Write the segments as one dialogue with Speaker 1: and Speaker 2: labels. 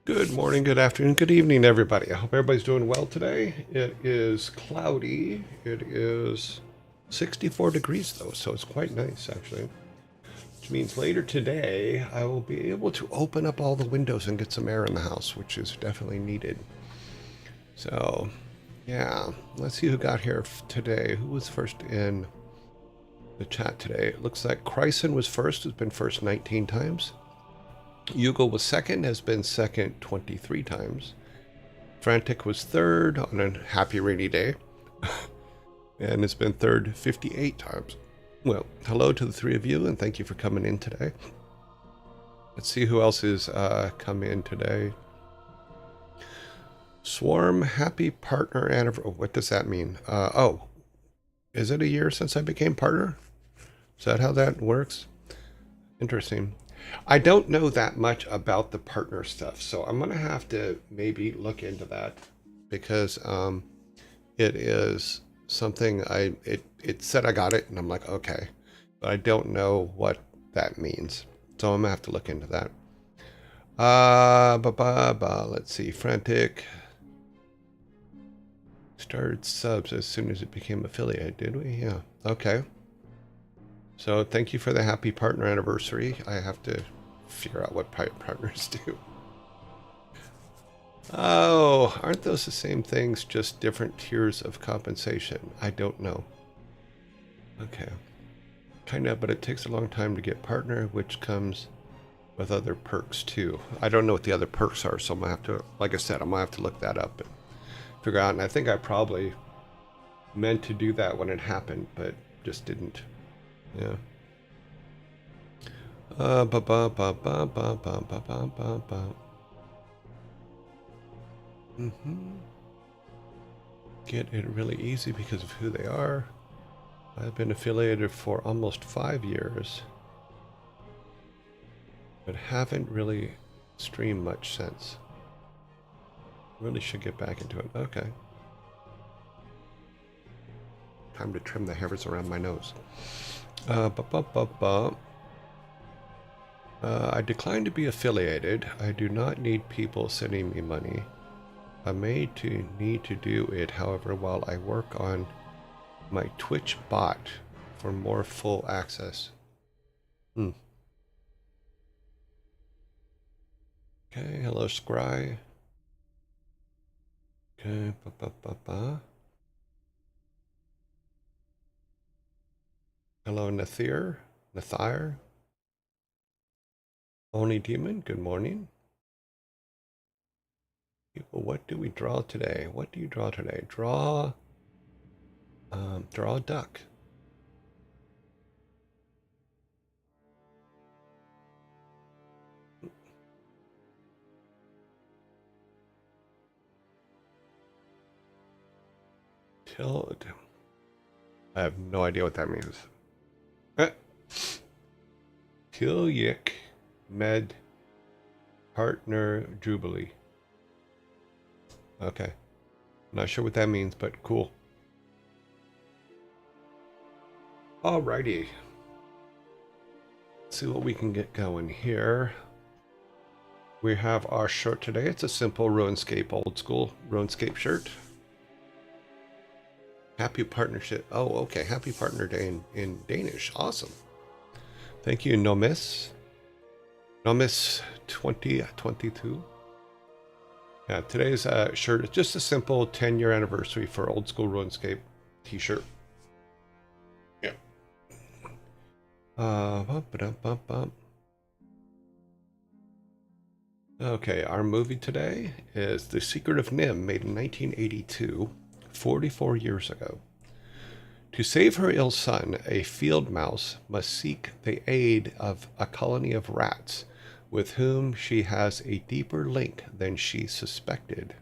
Speaker 1: Good morning, good afternoon, good evening, everybody. I hope everybody's doing well today. It is cloudy. It is 64 degrees, though, so it's quite nice, actually. Which means later today, I will be able to open up all the windows and get some air in the house, which is definitely needed. So, yeah, let's see who got here today. Who was first in the chat today? It looks like Chryson was first, has been first 19 times. Hugo was second, has been second 23 times. Frantic was third on a happy rainy day, and has been third 58 times. Well, hello to the three of you, and thank you for coming in today. Let's see who else is come in today. Swarm, happy partner anniversary. What does that mean? Oh, is it a year since I became partner? Is that how that works? Interesting. I don't know that much about the partner stuff, so I'm going to have to maybe look into that because it is something it said I got it, and I'm like, okay, but I don't know what that means, so I'm going to have to look into that. Let's see. Frantic started subs as soon as it became affiliate, did we? Yeah. Okay. So thank you for the happy partner anniversary. I have to figure out what partners do. Oh, aren't those the same things, just different tiers of compensation? I don't know. Okay. Kind of, but it takes a long time to get partner, which comes with other perks too. I don't know what the other perks are, so I'm gonna have to, like I said, I'm gonna have to look that up and figure out. And I think I probably meant to do that when it happened, but just didn't. Yeah. Get it really easy because of who they are. I've been affiliated for almost 5 years, but haven't really streamed much since. Really should get back into it. Okay. Time to trim the hairs around my nose. I decline to be affiliated. I do not need people sending me money. I may need to do it, however, while I work on my Twitch bot for more full access. Okay, hello, Scry. Okay, Hello, Nathir. Only Demon, good morning. People, what do we draw today? What do you draw today? Draw a duck. I have no idea what that means. Tilyik Med Partner Jubilee. Okay. Not sure what that means, but cool. Alrighty. Let's see what we can get going here. We have our shirt today. It's a simple RuneScape, old school RuneScape shirt. Happy partnership. Oh, okay. Happy partner day in Danish. Awesome. Thank you, Nomis. Nomis 2022. Yeah, today's shirt is just a simple 10-year anniversary for old school RuneScape t-shirt. Yeah. Okay, our movie today is The Secret of Nim, made in 1982, 44 years ago. To save her ill son, a field mouse must seek the aid of a colony of rats with whom she has a deeper link than she suspected.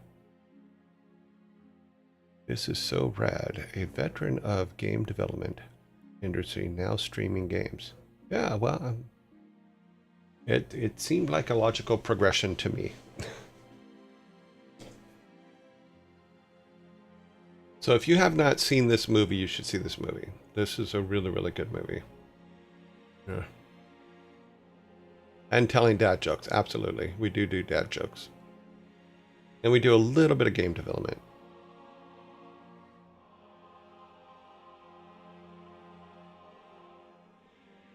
Speaker 1: This is so rad. A veteran of game development industry, now streaming games. Yeah, well, it seemed like a logical progression to me. So if you have not seen this movie, you should see this movie. This is a really, really good movie. Yeah. And telling dad jokes. Absolutely. We do dad jokes. And we do a little bit of game development.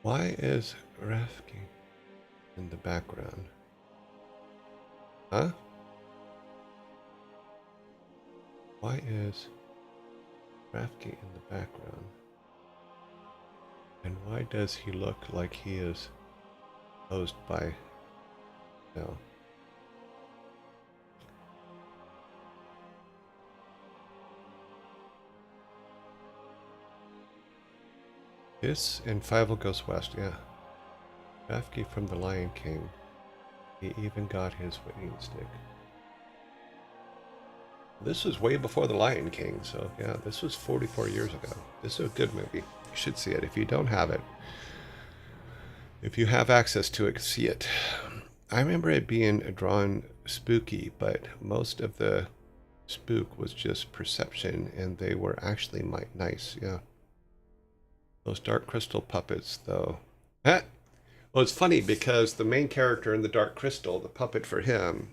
Speaker 1: Why is Rafki in the background? Huh? Why is Rafki in the background? And why does he look like he is posed by... No. This and Fievel Goes West, yeah. Rafki from the Lion King. He even got his weighing stick. This was way before the Lion King, so yeah, this was 44 years ago. This is a good movie. You should see it. If you don't have it, if you have access to it, see it. I remember it being drawn spooky, but most of the spook was just perception, and they were actually nice, yeah. Those Dark Crystal puppets, though. Well, it's funny because the main character in the Dark Crystal, the puppet for him,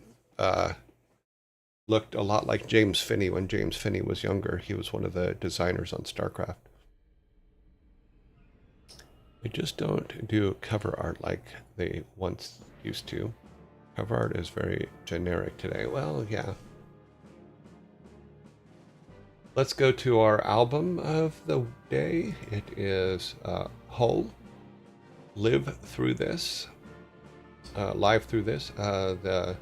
Speaker 1: looked a lot like James Finney when James Finney was younger. He was one of the designers on StarCraft. They just don't do cover art like they once used to. Cover art is very generic today. Well, yeah. Let's go to our album of the day. It is Whole. Live Through This. Live Through This. The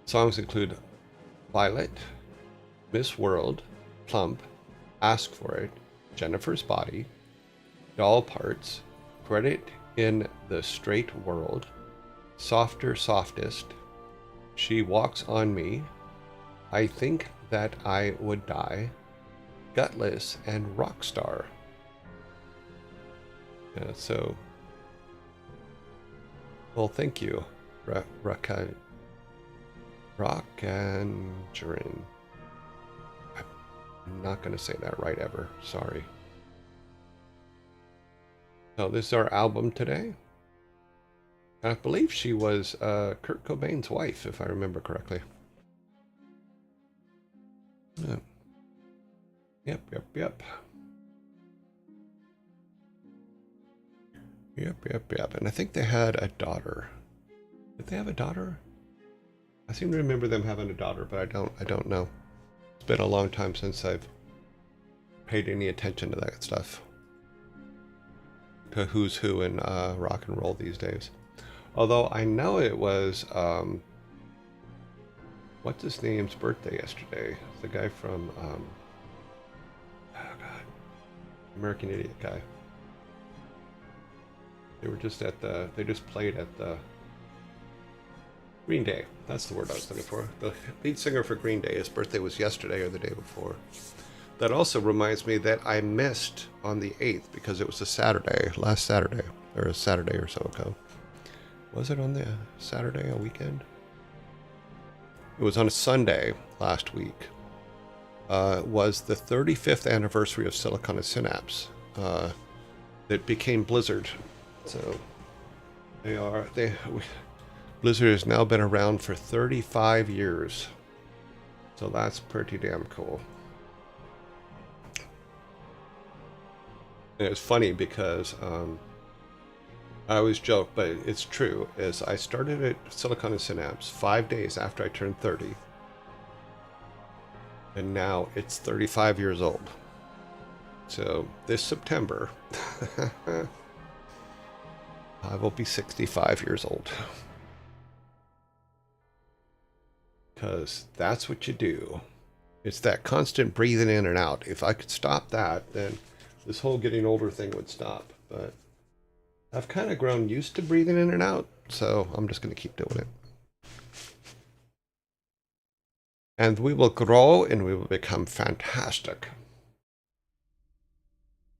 Speaker 1: songs include Violet, Miss World, Plump, Ask For It, Jennifer's Body, Doll Parts, Credit in the Straight World, Softer Softest, She Walks on Me, I Think That I Would Die, Gutless, and Rockstar. Well, thank you, Rockangerin. I'm not going to say that right ever. Sorry. So this is our album today. I believe she was Kurt Cobain's wife, if I remember correctly. Yep. Yep. And I think they had a daughter. Did they have a daughter? I seem to remember them having a daughter, but I don't know. It's been a long time since I've paid any attention to that stuff. To who's who in rock and roll these days. Although I know it was what's his name's birthday yesterday? The guy from oh god, American Idiot guy. They were just at the. They just played at the Green Day. That's the word I was looking for. The lead singer for Green Day. His birthday was yesterday or the day before. That also reminds me that I missed on the 8th because it was a Saturday, last Saturday, or a Saturday or so ago. Was it on the Saturday, a weekend? It was on a Sunday last week. Was the 35th anniversary of Silicon Synapse. That became Blizzard. So Blizzard has now been around for 35 years. So that's pretty damn cool. And it's funny because I always joke, but it's true, is I started at Silicon Synapse 5 days after I turned 30. And now it's 35 years old. So this September, I will be 65 years old. Because that's what you do. It's that constant breathing in and out. If I could stop that, then this whole getting older thing would stop. But I've kind of grown used to breathing in and out, so I'm just going to keep doing it. And we will grow and we will become fantastic.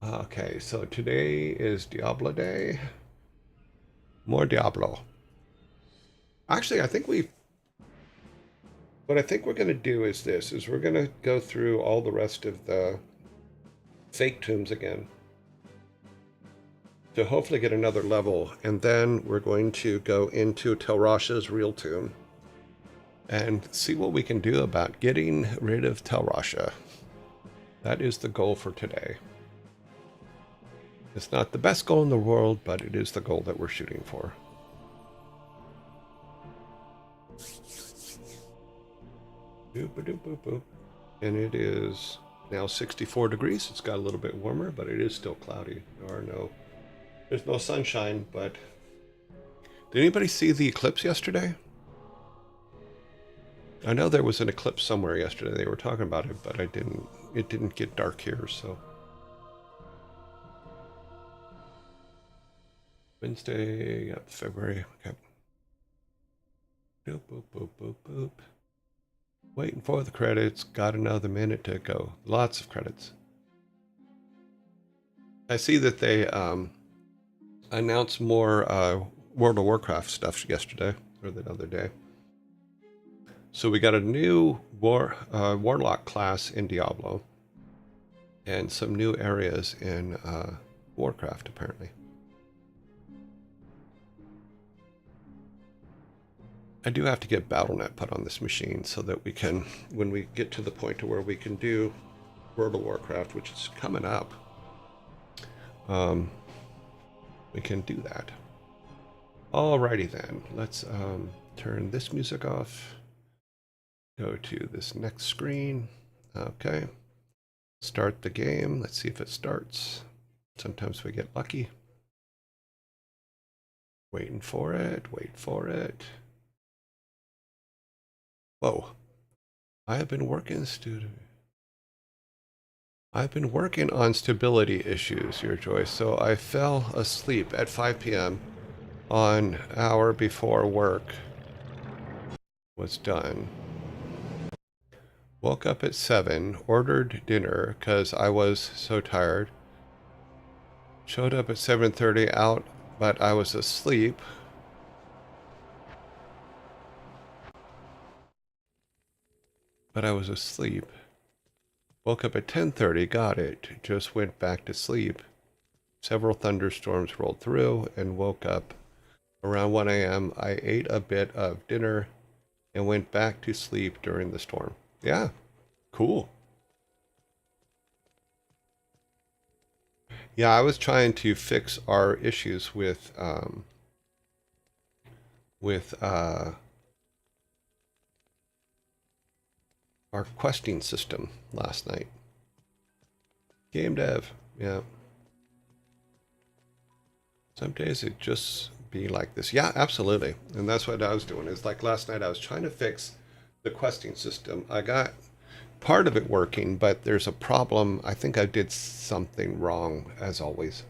Speaker 1: Okay, so today is Diablo Day. More Diablo. Actually, what I think we're going to do is this, is we're going to go through all the rest of the fake tombs again to hopefully get another level, and then we're going to go into Tel Rasha's real tomb. and see what we can do about getting rid of Tel Rasha. That is the goal for today. It's not the best goal in the world, but it is the goal that we're shooting for. Boop, boop, boop, boop. And it is now 64 degrees. It's got a little bit warmer, but it is still cloudy. There's no sunshine, but did anybody see the eclipse yesterday? I know there was an eclipse somewhere yesterday. They were talking about it, but it didn't get dark here, so. Wednesday, yep, February, okay. Boop, boop, boop, boop, boop. Waiting for the credits. Got another minute to go. Lots of credits. I see that they announced more World of Warcraft stuff yesterday, or the other day. So we got a new Warlock class in Diablo, and some new areas in Warcraft, apparently. I do have to get BattleNet put on this machine so that we can, when we get to the point to where we can do World of Warcraft, which is coming up, we can do that. Alrighty then, let's turn this music off. Go to this next screen. Okay. Start the game. Let's see if it starts. Sometimes we get lucky. Waiting for it. Wait for it. Whoa. I've been working on stability issues, Your Joyce. So I fell asleep at 5 p.m. on an hour before work was done. Woke up at 7, ordered dinner because I was so tired. Showed up at 7:30 out, but I was asleep. Woke up at 10:30, got it. Just went back to sleep. Several thunderstorms rolled through and woke up around 1 a.m. I ate a bit of dinner and went back to sleep during the storm. Yeah, cool. Yeah, I was trying to fix our issues with our questing system last night. Game dev, yeah. Some days it just be like this. Yeah, absolutely. And that's what I was doing. Is like last night I was trying to fix the questing system. I got part of it working, but there's a problem. I think I did something wrong, as always.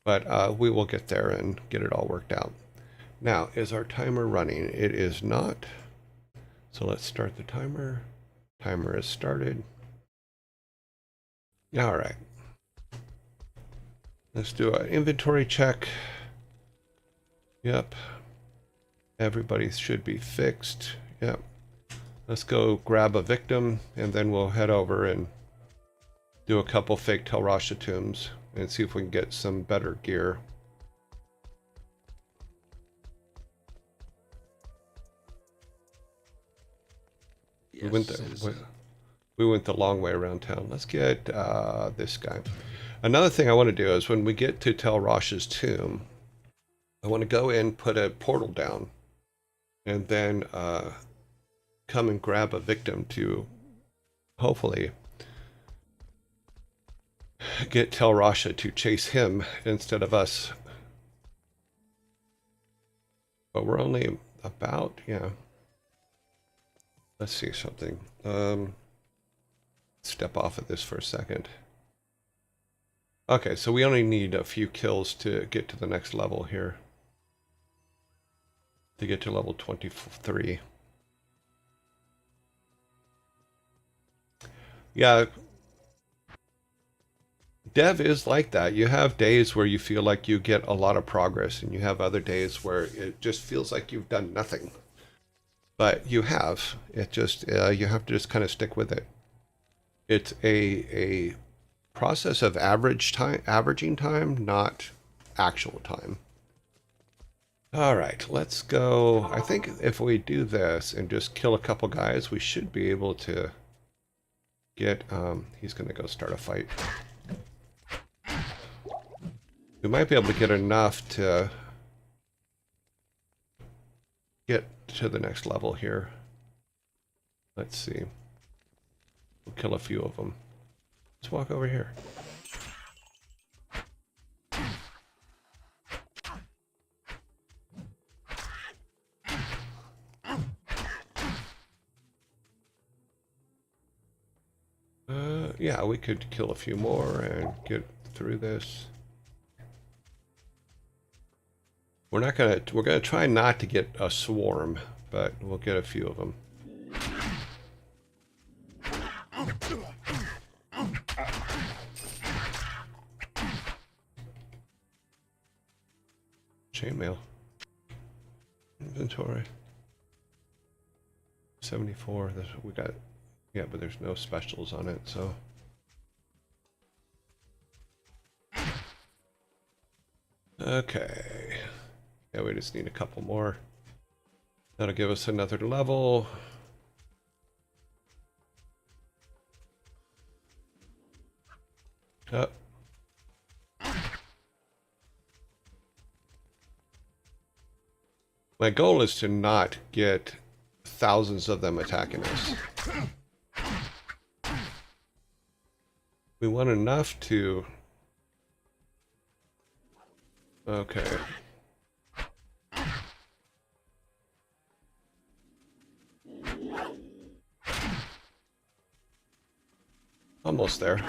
Speaker 1: But we will get there and get it all worked out. Now, is our timer running? It is not. So let's start the timer. Timer is started. All right. Let's do an inventory check. Yep. Everybody should be fixed. Yep. Let's go grab a victim, and then we'll head over and do a couple fake Tel Rasha tombs and see if we can get some better gear. Yes, we went the long way around town. Let's get this guy. Another thing I want to do is when we get to Tel Rasha's tomb, I want to go in, put a portal down, and then come and grab a victim to hopefully get Tel Rasha to chase him instead of us. But we're only about, yeah. Let's see something. Step off of this for a second. Okay, so we only need a few kills to get to the next level here. To get to level 23. Yeah. Dev is like that. You have days where you feel like you get a lot of progress, and you have other days where it just feels like you've done nothing. But you have. It just, you have to just kind of stick with it. It's a process of averaging time, not actual time. All right, let's go. I think if we do this and just kill a couple guys, we should be able to get, he's going to go start a fight. We might be able to get enough to get to the next level here. Let's see. We'll kill a few of them. Let's walk over here. Yeah, we could kill a few more and get through this. We're gonna try not to get a swarm, but we'll get a few of them. Chainmail. Inventory. 74. We got, yeah, but there's no specials on it, so. Okay. Yeah, we just need a couple more. That'll give us another level. Oh. My goal is to not get thousands of them attacking us. We want enough to... Okay. Almost there.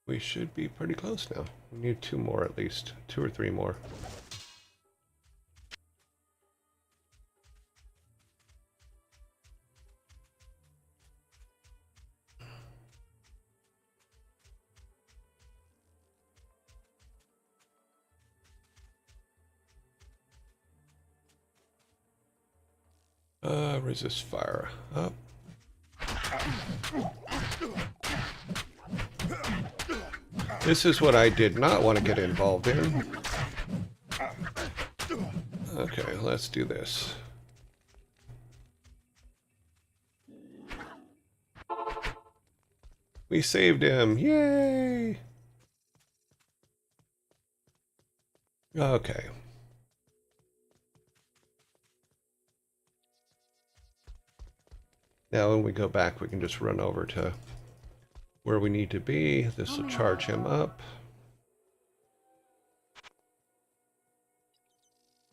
Speaker 1: We should be pretty close now. We need two more at least. 2 or 3 more. Resist fire. Up. This is what I did not want to get involved in. Okay, let's do this. We saved him. Yay! Okay. Now when we go back, we can just run over to where we need to be. This will charge him up.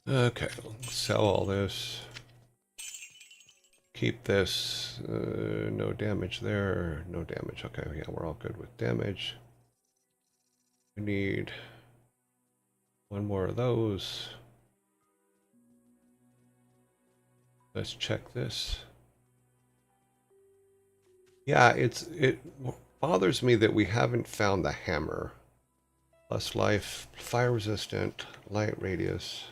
Speaker 1: Okay, sell all this. Keep this. No damage there. No damage. Okay, yeah, we're all good with damage. We need one more of those. Let's check this. Yeah, it bothers me that we haven't found the hammer. Plus life, fire resistant, light radius.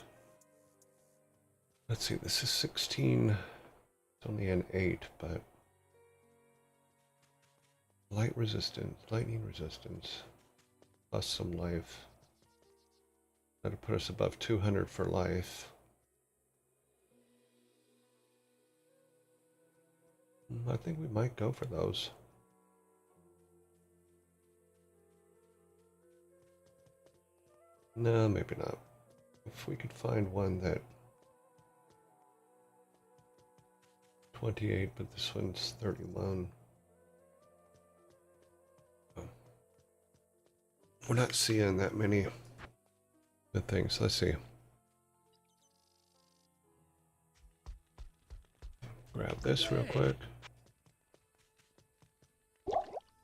Speaker 1: Let's see, this is 16. It's only an 8, but light resistance, lightning resistance, plus some life. That'll put us above 200 for life. I think we might go for those. No, maybe not. If we could find one that 28, but this one's 31. Oh. We're not seeing that many good things. Let's see. Grab this real quick.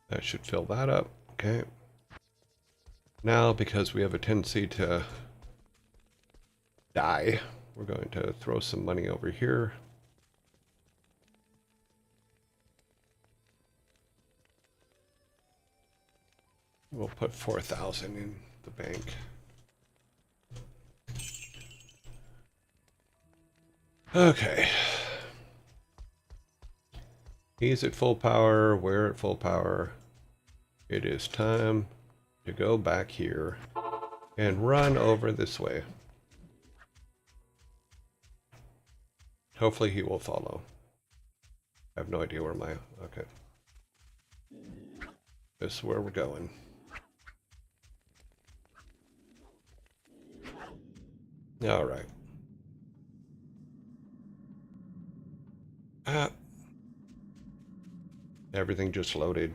Speaker 1: That should fill that up. Okay. Now, because we have a tendency to die, we're going to throw some money over here. We'll put 4,000 in the bank. Okay. He's at full power. We're at full power. It is time to go back here and run over this way. Hopefully he will follow. I have no idea where my... Okay. This is where we're going. All right. Ah. Everything just loaded.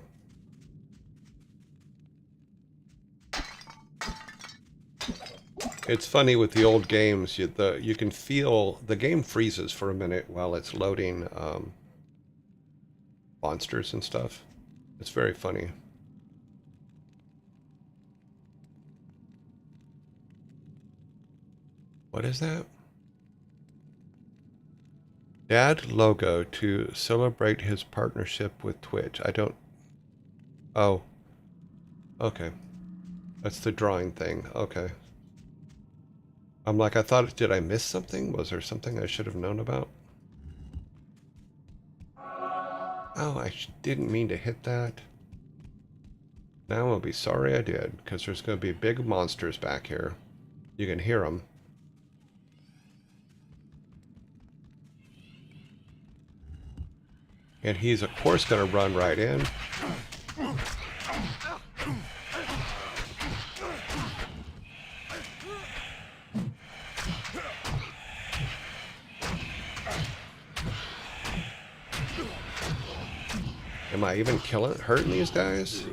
Speaker 1: It's funny with the old games, you can feel the game freezes for a minute while it's loading monsters and stuff. It's very funny. What is that? Add logo to celebrate his partnership with Twitch. I don't... Oh. Okay. That's the drawing thing. Okay. I'm like, I thought, did I miss something? Was there something I should have known about? Oh, I didn't mean to hit that. Now I'll be sorry I did, because there's going to be big monsters back here. You can hear them. And he's, of course, going to run right in. Am I even hurting these guys?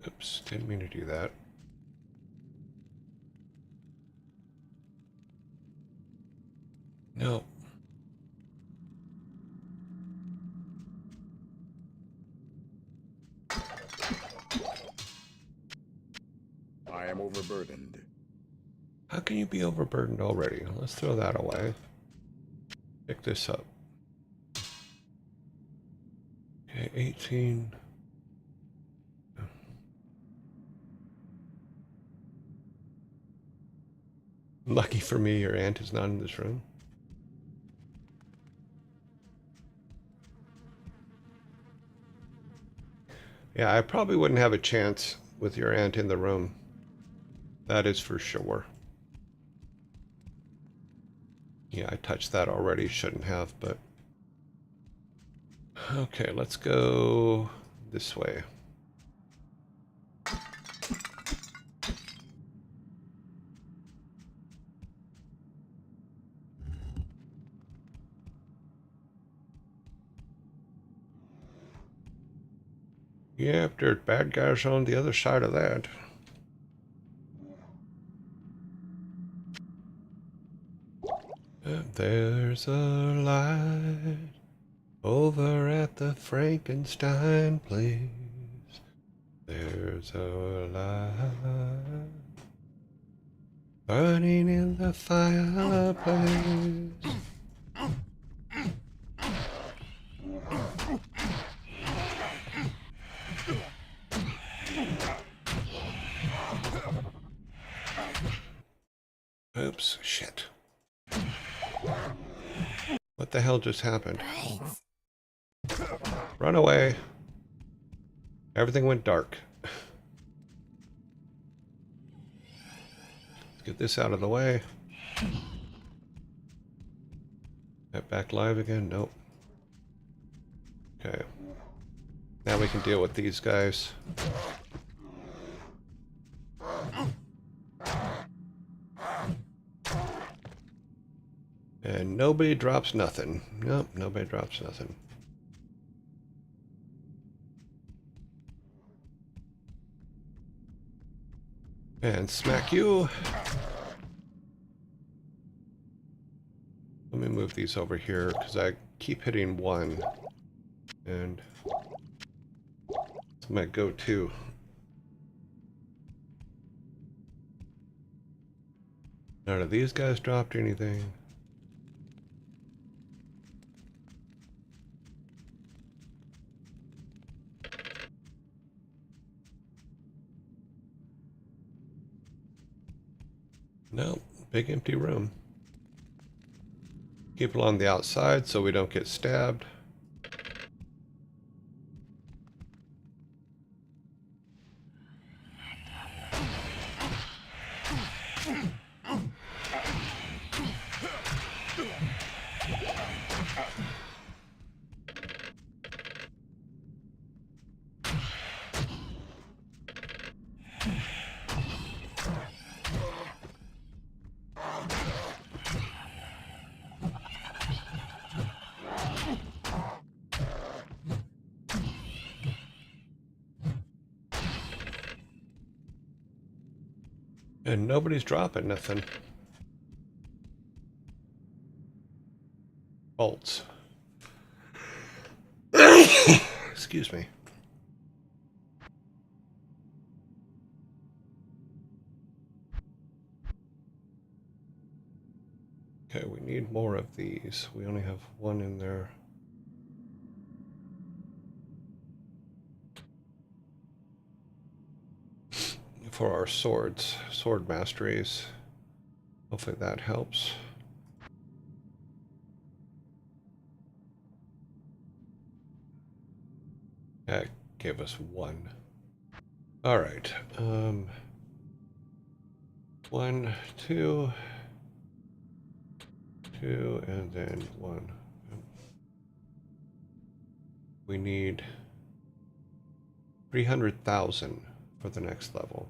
Speaker 1: Oops, didn't mean to do that. No.
Speaker 2: I am overburdened.
Speaker 1: How can you be overburdened already? Let's throw that away. Pick this up. Okay, 18. Lucky for me, your aunt is not in this room. Yeah, I probably wouldn't have a chance with your aunt in the room. That is for sure. Yeah, I touched that already. Shouldn't have, but... Okay, let's go this way. Yeah, there's bad guys on the other side of that. There's a light over at the Frankenstein place. There's a light burning in the fireplace. Oops, shit. What the hell just happened? Run away. Everything went dark. Let's get this out of the way. Get back live again? Nope. Okay. Now we can deal with these guys. And nobody drops nothing. Nope, nobody drops nothing. And smack you. move these over here because I keep hitting one. And it's my go-to. None of these guys dropped anything. No, big empty room. People on the outside so we don't get stabbed. And nobody's dropping nothing. Bolts. Excuse me. Okay, we need more of these. We only have one in there. For our swords, sword masteries. Hopefully that helps. That gave us one. All right. 1, 2, 2, and then 1. We need 300,000 for the next level.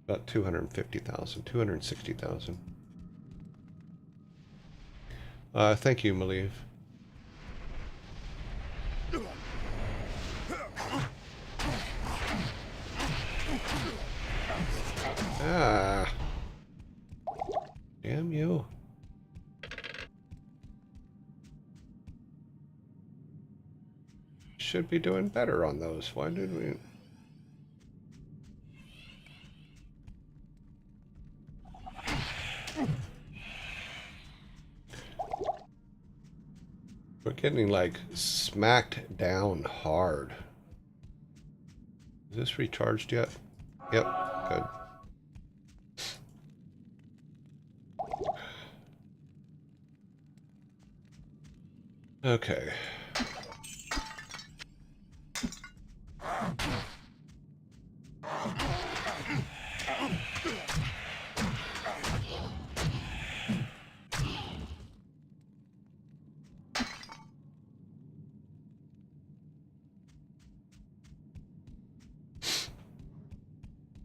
Speaker 1: About 250,000, 260,000. Thank you, Maliv. Ah. Damn you. Should be doing better on those. Why did we... We're getting, like, smacked down hard. Is this recharged yet? Yep, good. Okay.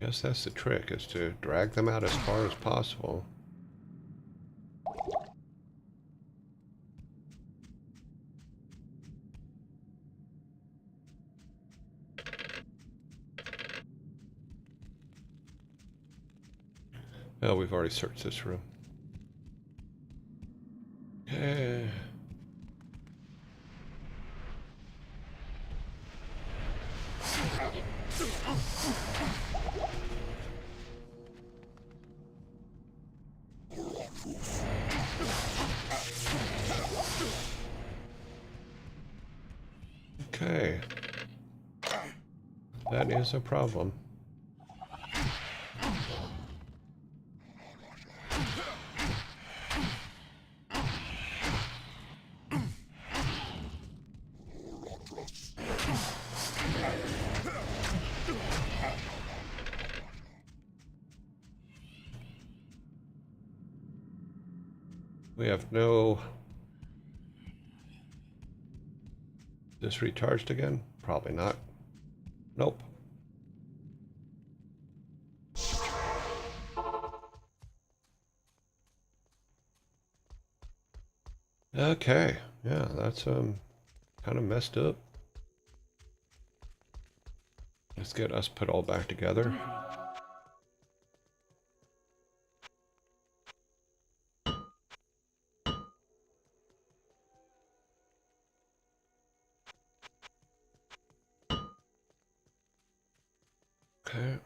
Speaker 1: Guess that's the trick, is to drag them out as far as possible. Oh, we've already searched this room. Okay. Okay. That is a problem. We have no... This recharged again? Probably not. Nope. Okay. Yeah, that's kind of messed up. Let's get us put all back together. Okay.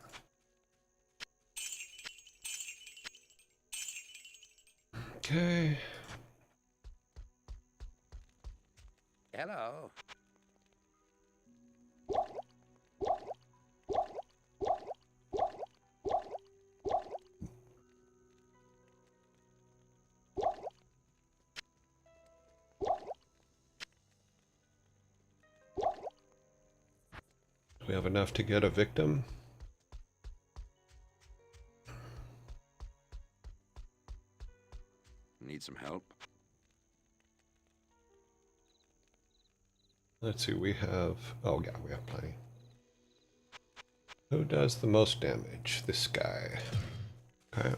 Speaker 1: Okay.
Speaker 2: Hello.
Speaker 1: We have enough to get a victim.
Speaker 2: Need some help?
Speaker 1: Let's see, we have... Oh, yeah, we have plenty. Who does the most damage? This guy. Okay.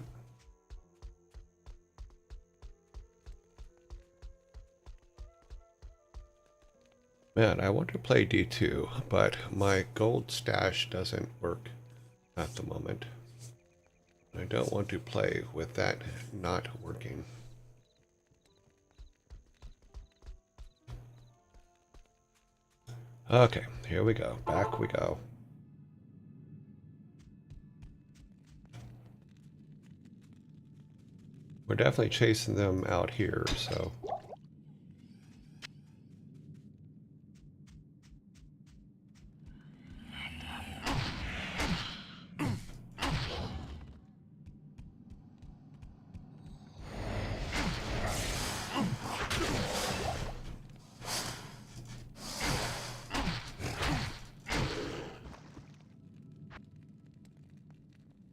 Speaker 1: Man, I want to play D2, but my gold stash doesn't work at the moment. I don't want to play with that not working. Okay, here we go. Back we go. We're definitely chasing them out here, so...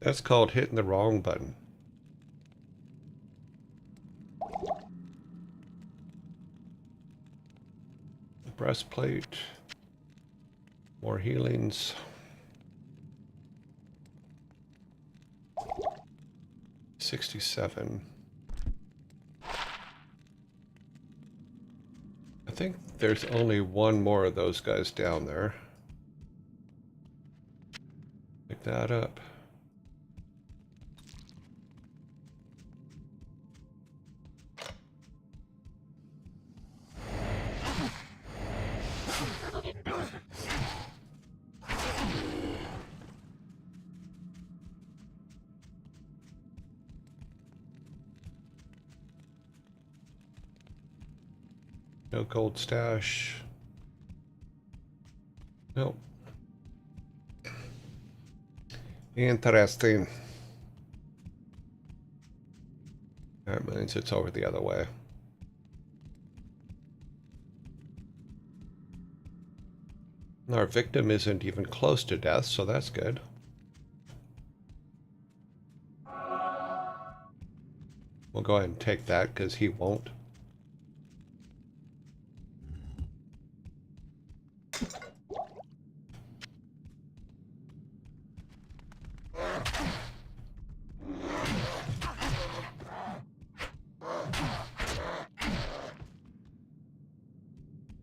Speaker 1: That's called hitting the wrong button. Breastplate. More healings. $67. I think there's only one more of those guys down there. Pick that up. No gold stash. Nope. Interesting. That means it's over the other way. Our victim isn't even close to death, so that's good. We'll go ahead and take that because he won't.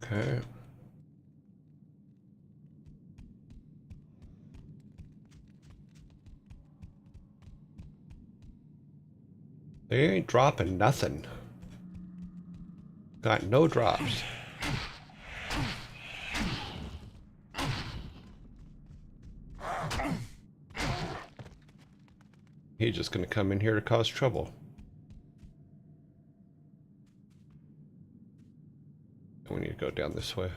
Speaker 1: Okay. They ain't dropping nothing. Got no drops. He's just gonna come in here to cause trouble. We need to go down this way.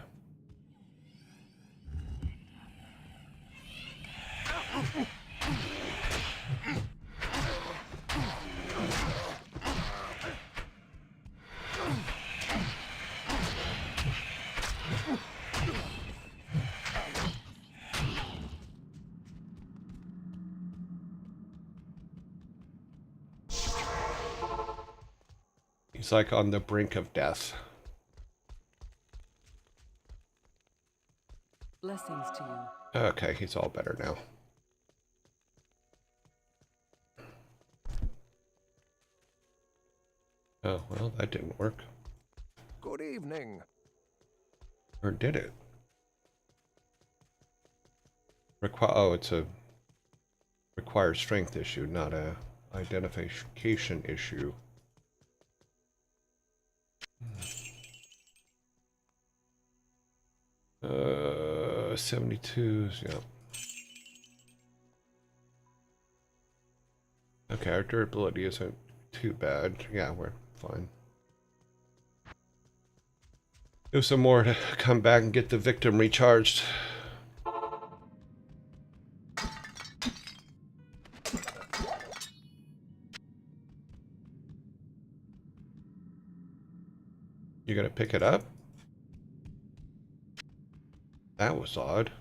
Speaker 1: He's like on the brink of death.
Speaker 3: Blessings to you.
Speaker 1: Okay, he's all better now. Oh, well, that didn't work.
Speaker 4: Good evening.
Speaker 1: Or did it? Oh, it's a required strength issue, not a identification issue. 72, yeah. Okay, our durability isn't too bad. Yeah, we're fine. Do some more to come back and get the victim recharged. You gonna pick it up? That was odd.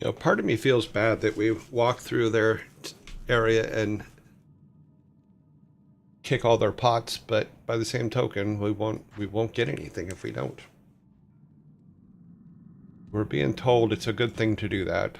Speaker 1: You know, part of me feels bad that we walk through their area and kick all their pots, but by the same token, we won't get anything if we don't. We're being told it's a good thing to do that.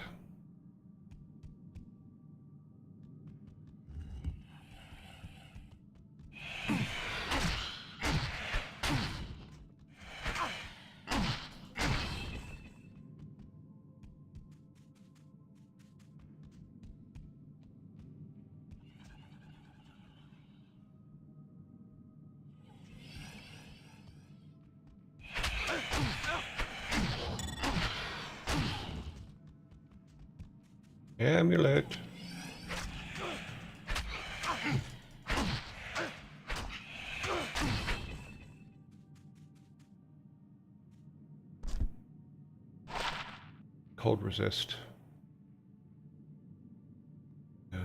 Speaker 1: Amulet. Cold resist. Yeah.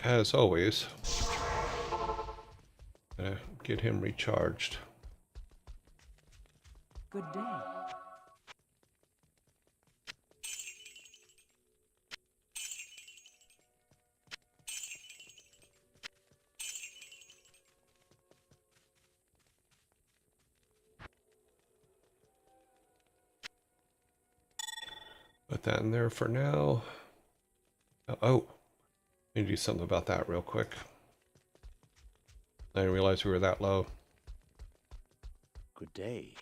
Speaker 1: As always, get him recharged.
Speaker 3: Good day.
Speaker 1: Put that in there for now. Oh, need to do something about that real quick. I didn't realize we were that low.
Speaker 2: Good day.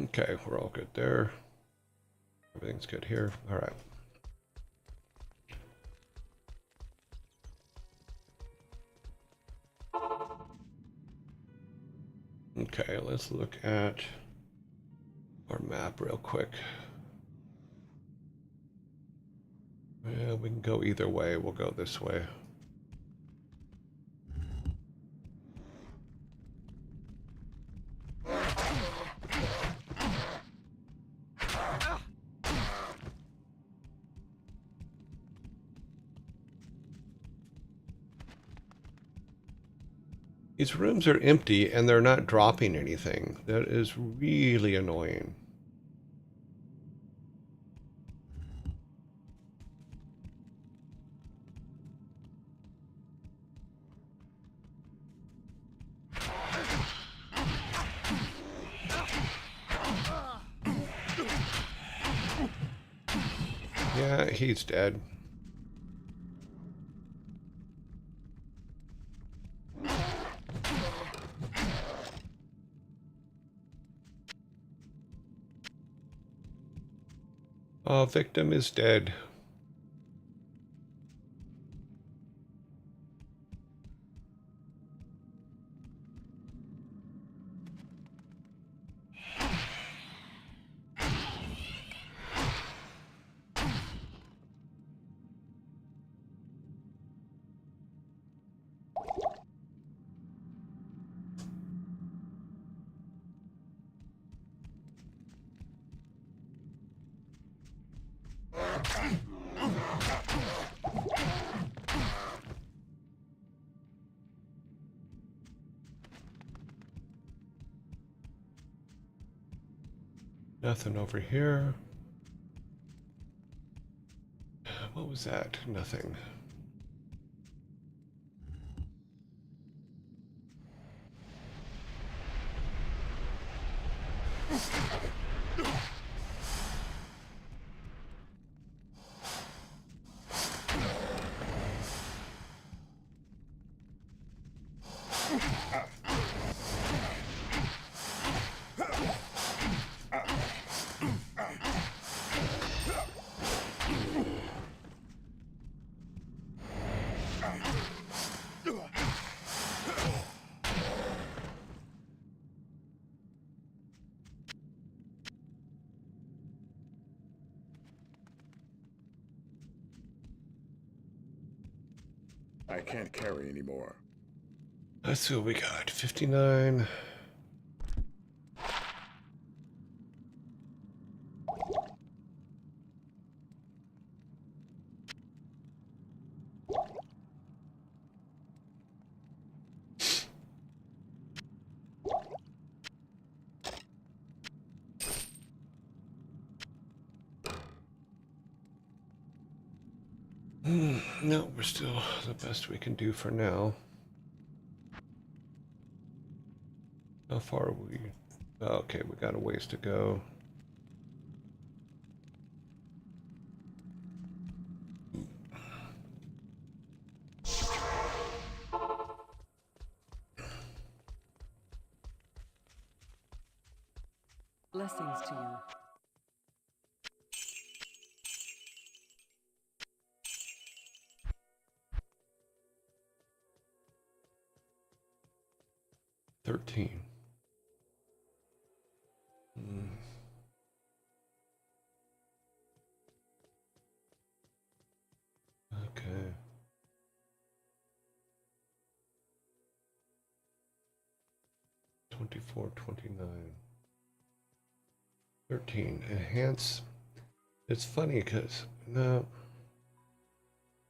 Speaker 1: Okay, we're all good there. Everything's good here. All right. Okay, let's look at our map real quick. Yeah, we can go either way. We'll go this way. These rooms are empty and they're not dropping anything. That is really annoying. Yeah, he's dead. Victim is dead. Nothing over here. What was that? Nothing.
Speaker 2: I can't carry anymore.
Speaker 1: Let's see what we got. 59. No, we're still the best we can do for now. How far are we? Okay, we got a ways to go.
Speaker 3: Blessings to you.
Speaker 1: $13. Okay. $24, $29. 13. Enhance. It's funny because no,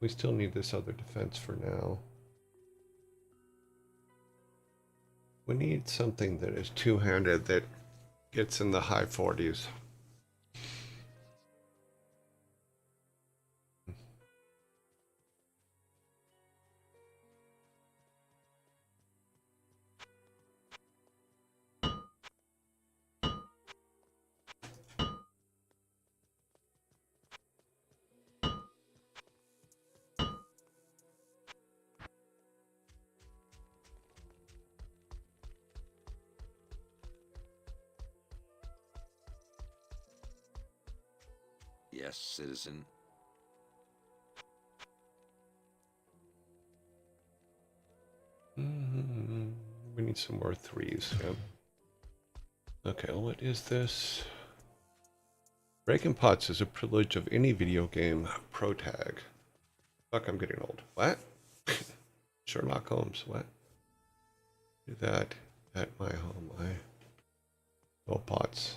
Speaker 1: we still need this other defense for now. We need something that is two-handed that gets in the high 40s.
Speaker 5: Yes, citizen.
Speaker 1: We need some more threes. Yep. Okay, what is this? Breaking pots is a privilege of any video game pro tag. Fuck, I'm getting old. What? Sherlock Holmes, what? Do that at my home. No pots.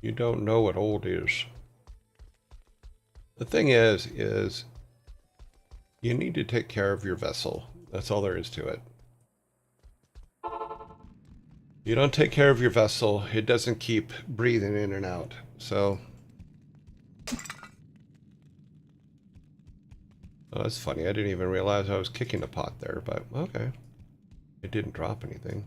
Speaker 1: You don't know what old is. The thing is you need to take care of your vessel. That's all there is to it. You don't take care of your vessel, it doesn't keep breathing in and out. So, oh, that's funny. I didn't even realize I was kicking a pot there, but okay. It didn't drop anything.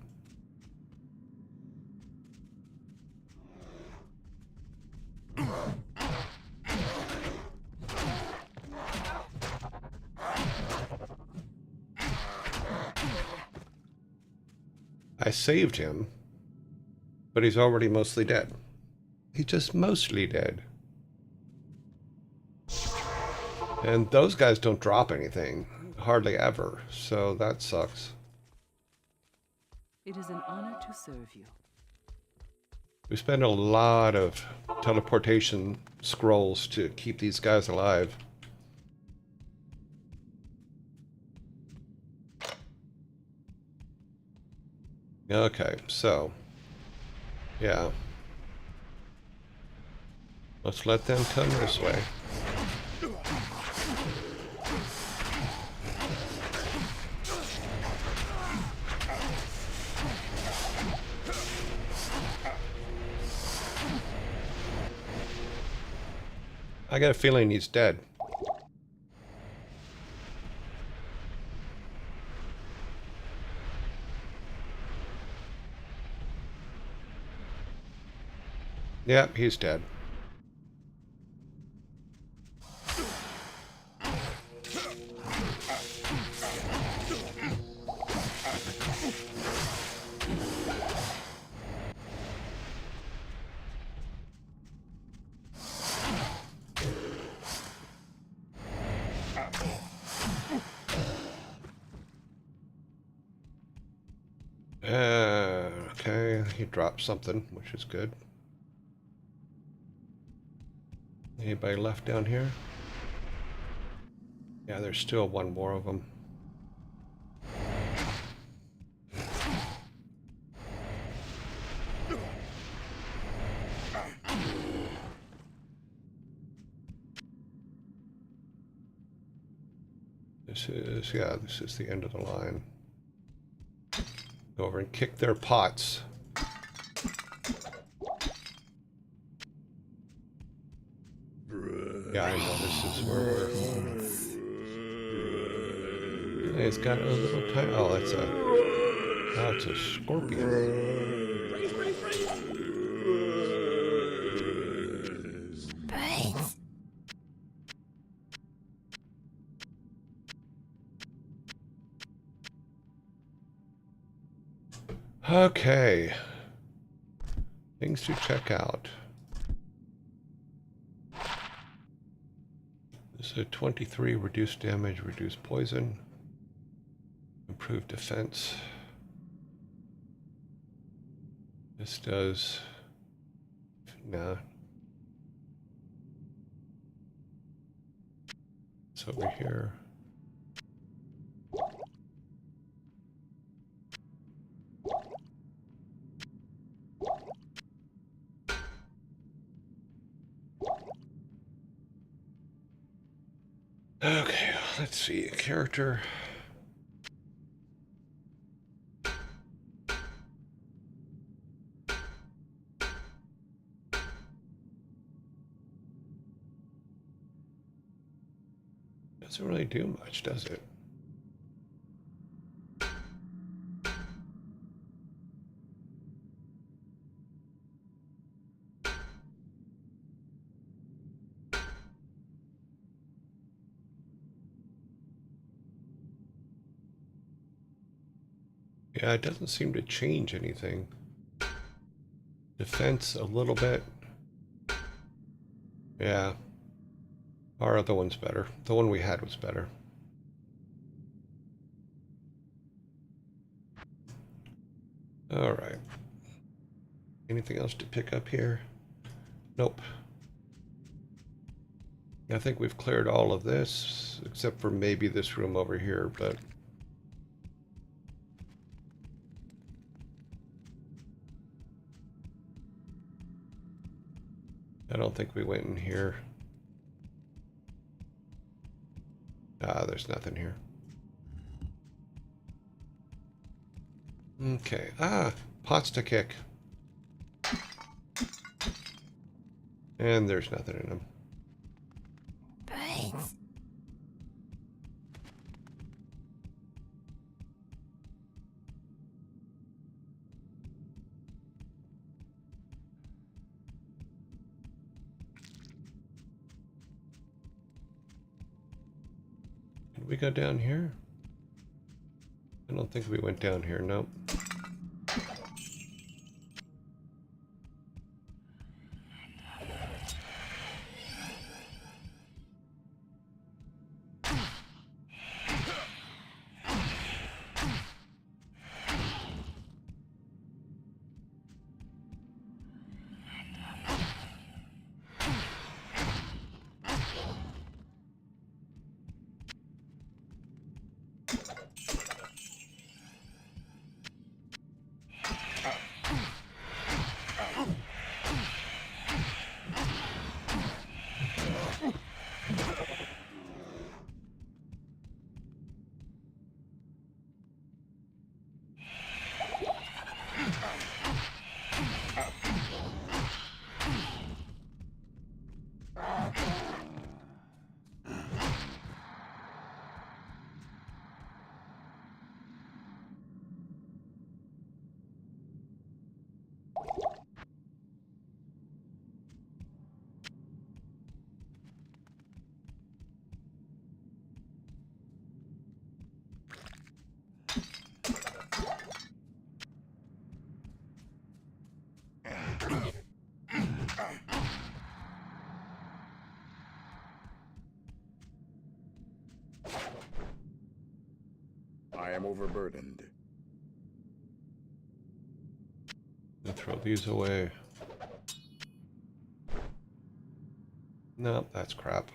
Speaker 1: I saved him, but he's already mostly dead. He's just mostly dead. And those guys don't drop anything, hardly ever, so that sucks.
Speaker 3: It is an honor to serve you.
Speaker 1: We spend a lot of teleportation scrolls to keep these guys alive. Okay, so, yeah. Let's let them come this way. I got a feeling he's dead. Yep, he's dead. Okay, he dropped something, which is good. Anybody left down here? Yeah, there's still one more of them. This is the end of the line. Go over and kick their pots. Yeah, I know this is where we're... Hey, it's got a little tiny... Oh, that's a... Oh, it's a scorpion. Okay. Things to check out. This is a 23, reduced damage, reduced poison, improved defense. This does... Nah. It's over here. Okay, let's see. Character. Doesn't really do much, does it? Yeah, it doesn't seem to change anything. Defense a little bit. Yeah. Our other one's better. The one we had was better. All right. Anything else to pick up here? Nope. I think we've cleared all of this, except for maybe this room over here, but... I don't think we went in here. Ah, there's nothing here. Okay. Ah, pots to kick. And there's nothing in them.
Speaker 5: Brains.
Speaker 1: Did we go down here? I don't think we went down here, nope.
Speaker 2: I am overburdened.
Speaker 1: I'll throw these away. No, that's crap.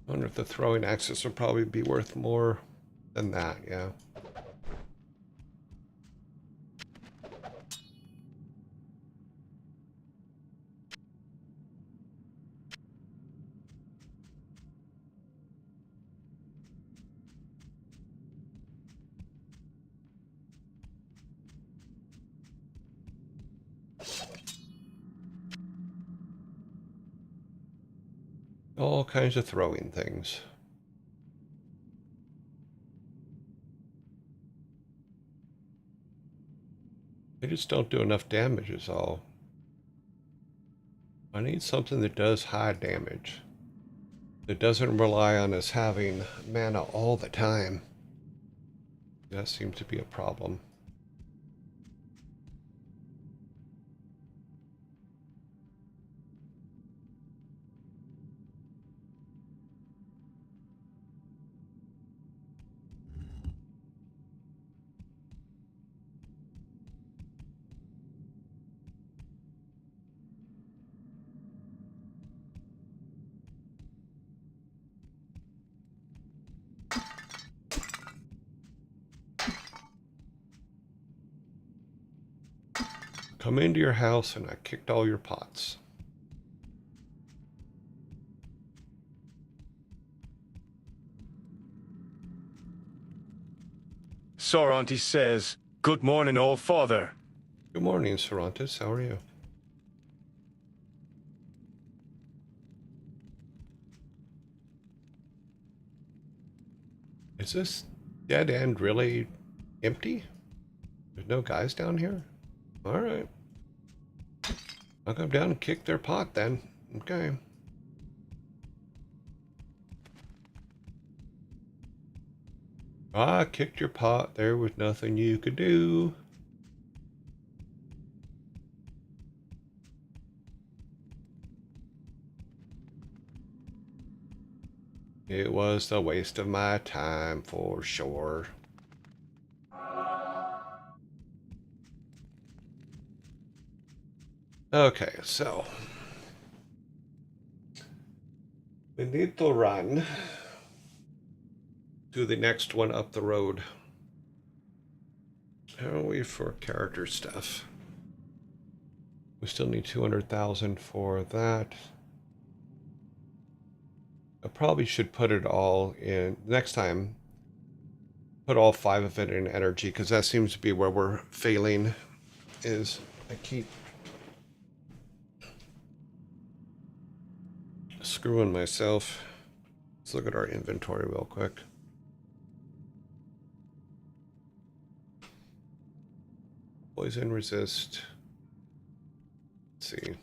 Speaker 1: I wonder if the throwing axes will probably be worth more than that, yeah. All kinds of throwing things. They just don't do enough damage is all. I need something that does high damage. That doesn't rely on us having mana all the time. That seems to be a problem. Come into your house and I kicked all your pots.
Speaker 5: Soranti says, "Good morning, old father."
Speaker 1: Good morning, Cervantes. How are you? Is this dead end really empty? There's no guys down here? Alright. I'll come down and kick their pot then. Okay. I kicked your pot. There was nothing you could do. It was the waste of my time for sure. Okay, so we need to run to the next one up the road. How are we for character stuff? We still need 200,000 for that. I probably should put it all in next time. Put all 5 of it in energy because that seems to be where we're failing. Is I keep screwing myself. Let's look at our inventory real quick. Poison resist. Let's see.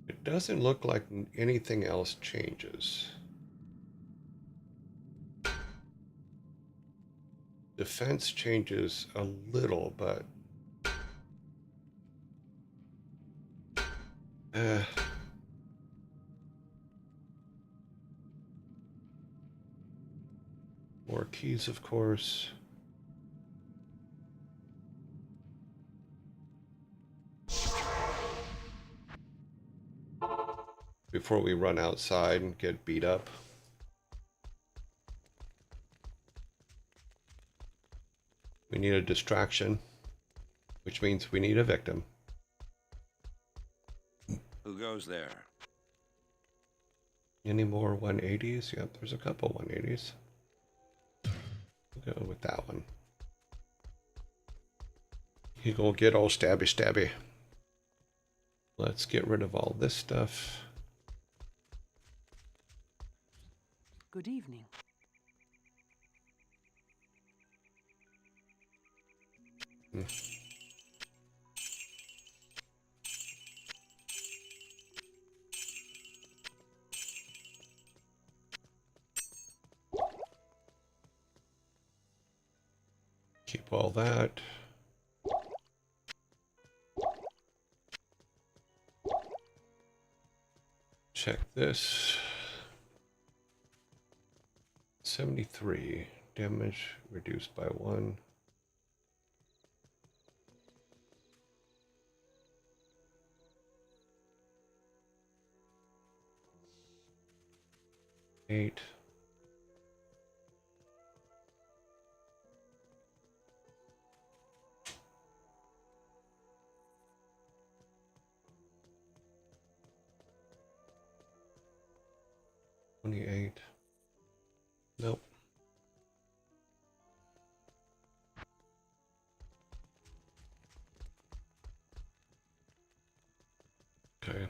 Speaker 1: It doesn't look like anything else changes. Defense changes a little, but more keys, of course. Before we run outside and get beat up. We need a distraction, which means we need a victim.
Speaker 4: Who goes there?
Speaker 1: Any more 180s? Yep, there's a couple 180s. We'll go with that one. He gonna get all stabby stabby. Let's get rid of all this stuff.
Speaker 3: Good evening.
Speaker 1: Keep all that. Check this. 73. Damage reduced by 1. Eight. $28. Nope. Okay.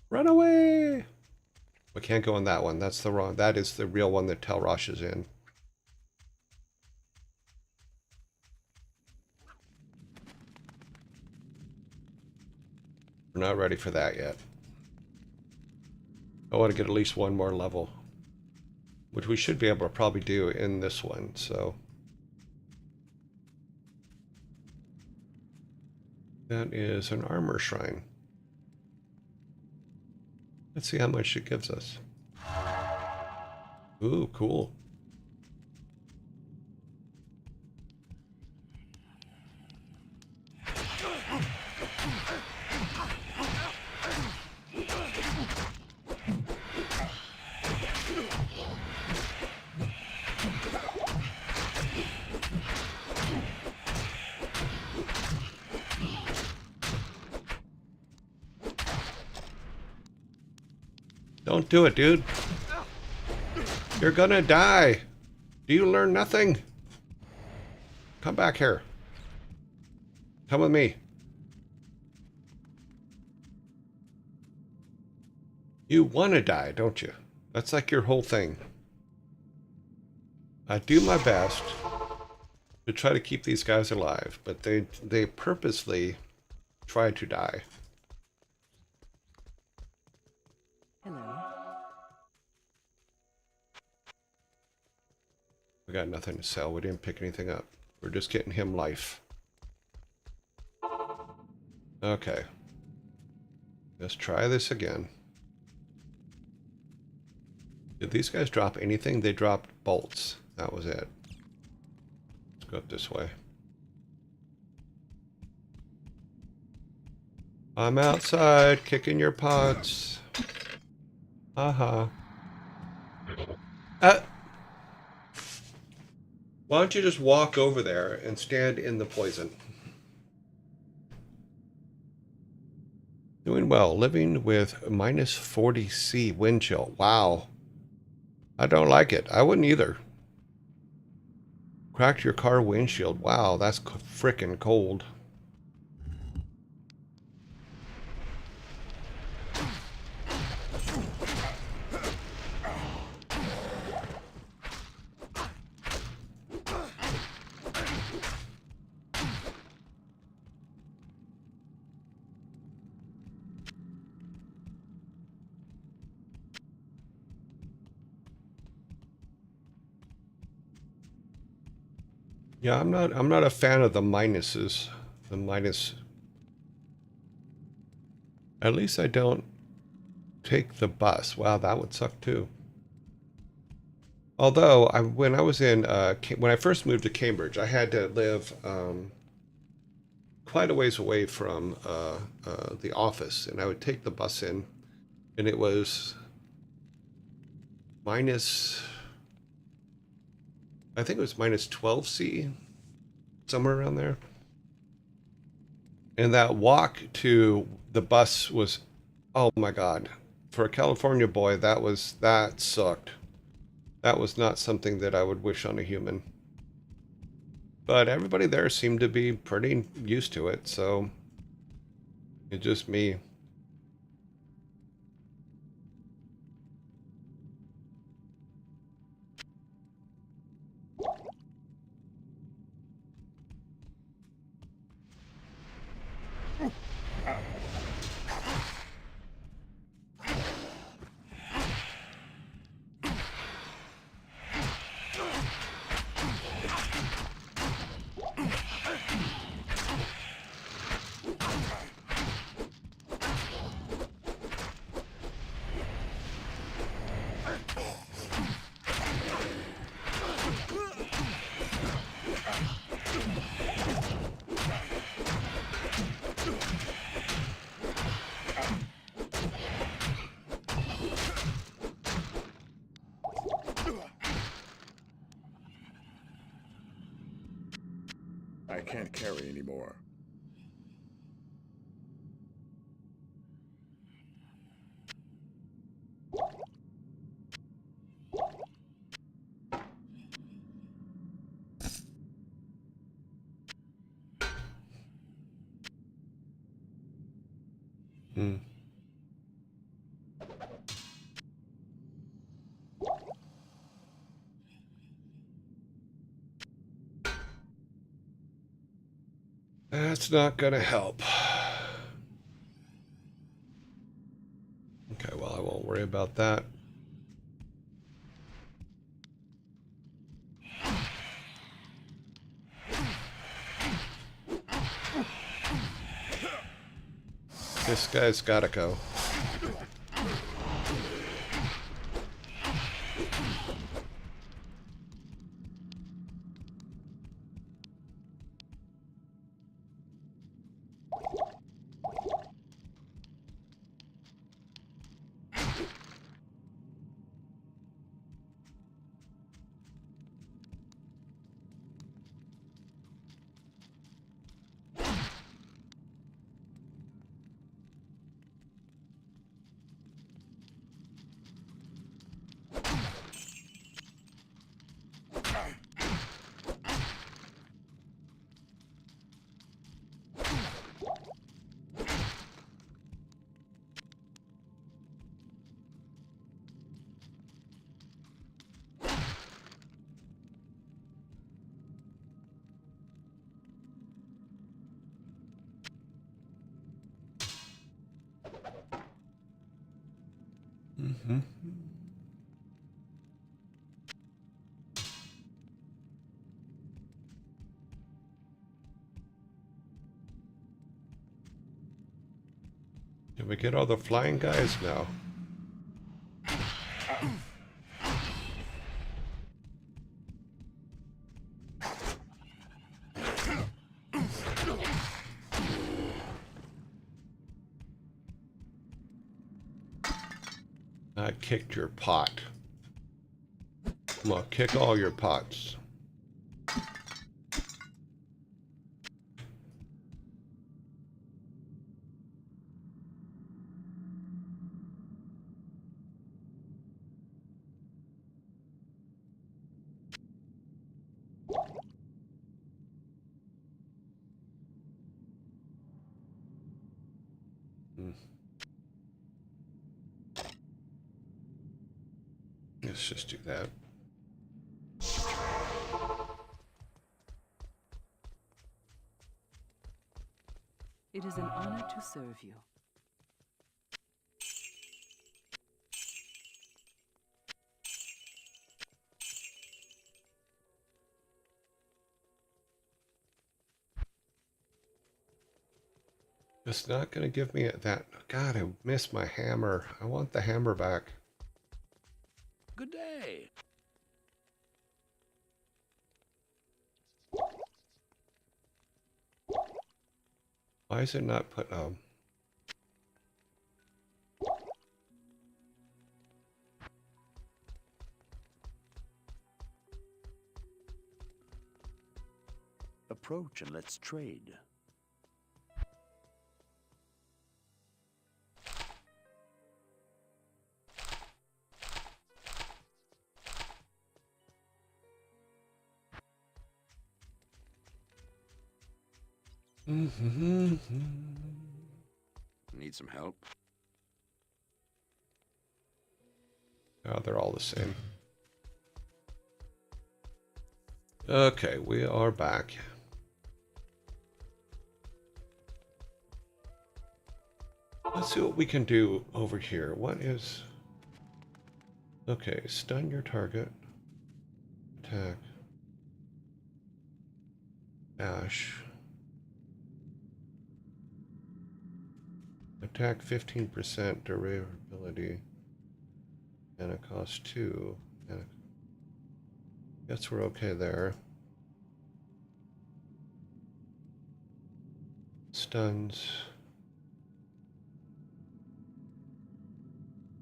Speaker 1: Run away! We can't go on that one. That's the wrong. That is the real one that Telrosh is in. We're not ready for that yet. I want to get at least one more level, which we should be able to probably do in this one. So that is an armor shrine. Let's see how much it gives us. Ooh, cool. Don't do it, dude. You're gonna die. Do you learn nothing? Come back here. Come with me. You want to die, don't you? That's like your whole thing. I do my best to try to keep these guys alive, but they purposely try to die.
Speaker 3: Hello.
Speaker 1: We got nothing to sell. We didn't pick anything up. We're just getting him life. Okay. Let's try this again. Did these guys drop anything? They dropped bolts. That was it. Let's go up this way. I'm outside kicking your pots. Haha. Why don't you just walk over there and stand in the poison? Doing well. Living with minus 40°C wind chill. Wow. I don't like it. I wouldn't either. Cracked your car windshield. Wow, that's frickin' cold. Yeah, I'm not a fan of the minuses. The minus. At least I don't take the bus. Wow, that would suck too. Although when I was in when I first moved to Cambridge, I had to live quite a ways away from the office, and I would take the bus in, and it was minus. I think it was minus 12°C, somewhere around there. And that walk to the bus was, oh my God, for a California boy, that sucked. That was not something that I would wish on a human. But everybody there seemed to be pretty used to it, so it's just me.
Speaker 2: I can't carry anymore.
Speaker 1: Hmm. That's not gonna help. Okay, well, I won't worry about that. This guy's gotta go. Mm-hmm. Did we get all the flying guys now? I kicked your pot. I'm gonna kick all your pots. Hmm. Let's just do that.
Speaker 3: It is an honor to serve you.
Speaker 1: It's not gonna give me that. God, I missed my hammer. I want the hammer back.
Speaker 4: Good day.
Speaker 1: Why is it not put?
Speaker 4: Approach and let's trade.
Speaker 1: Need
Speaker 4: Need some help?
Speaker 1: Oh, they're all the same. Okay, we are back. Let's see what we can do over here. What is... Okay, stun your target. Attack. Ash. Attack 15%, durability. And it costs 2. And guess we're okay there. Stuns.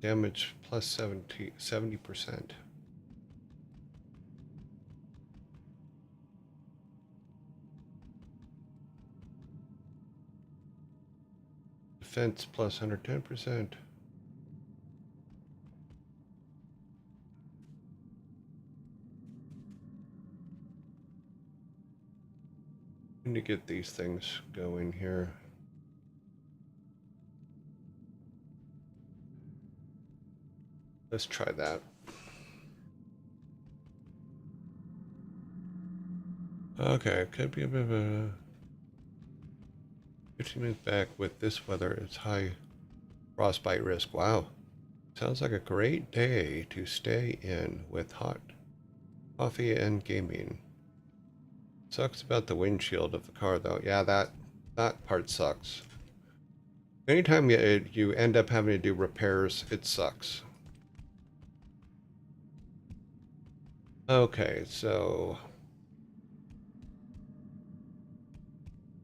Speaker 1: Damage plus 70%. defense plus 110%. Need to get these things going here. Let's try that. Okay, could be a bit of a 15 minutes back with this weather. It's high frostbite risk. Wow. Sounds like a great day to stay in with hot coffee and gaming. Sucks about the windshield of the car though. Yeah, that part sucks. Anytime you end up having to do repairs, it sucks. Okay, so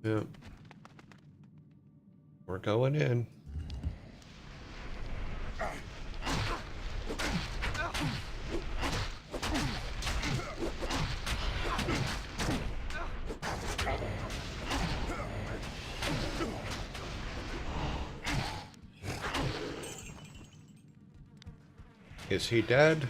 Speaker 1: yeah. We're going in. Is he dead?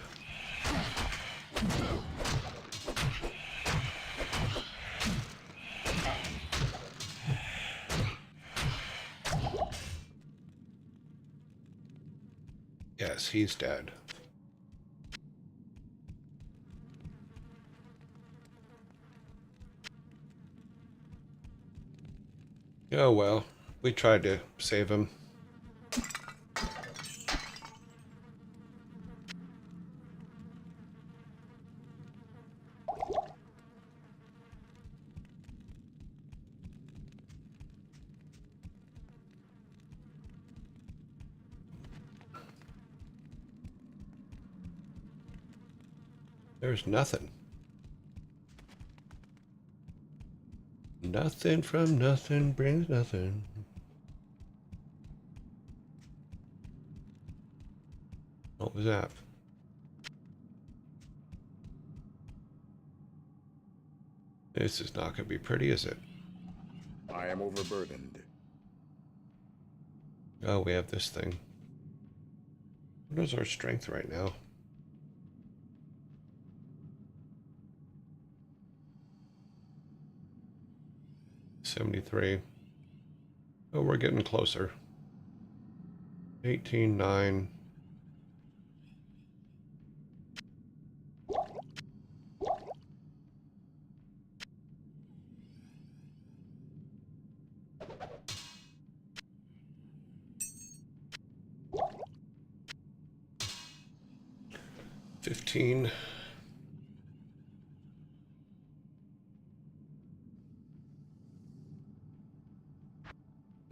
Speaker 1: Yes, he's dead. Oh well, we tried to save him. There's nothing. Nothing from nothing brings nothing. What was that? This is not going to be pretty, is it?
Speaker 2: I am overburdened.
Speaker 1: Oh, we have this thing. What is our strength right now? 73. Oh, we're getting closer. 18.9. $15.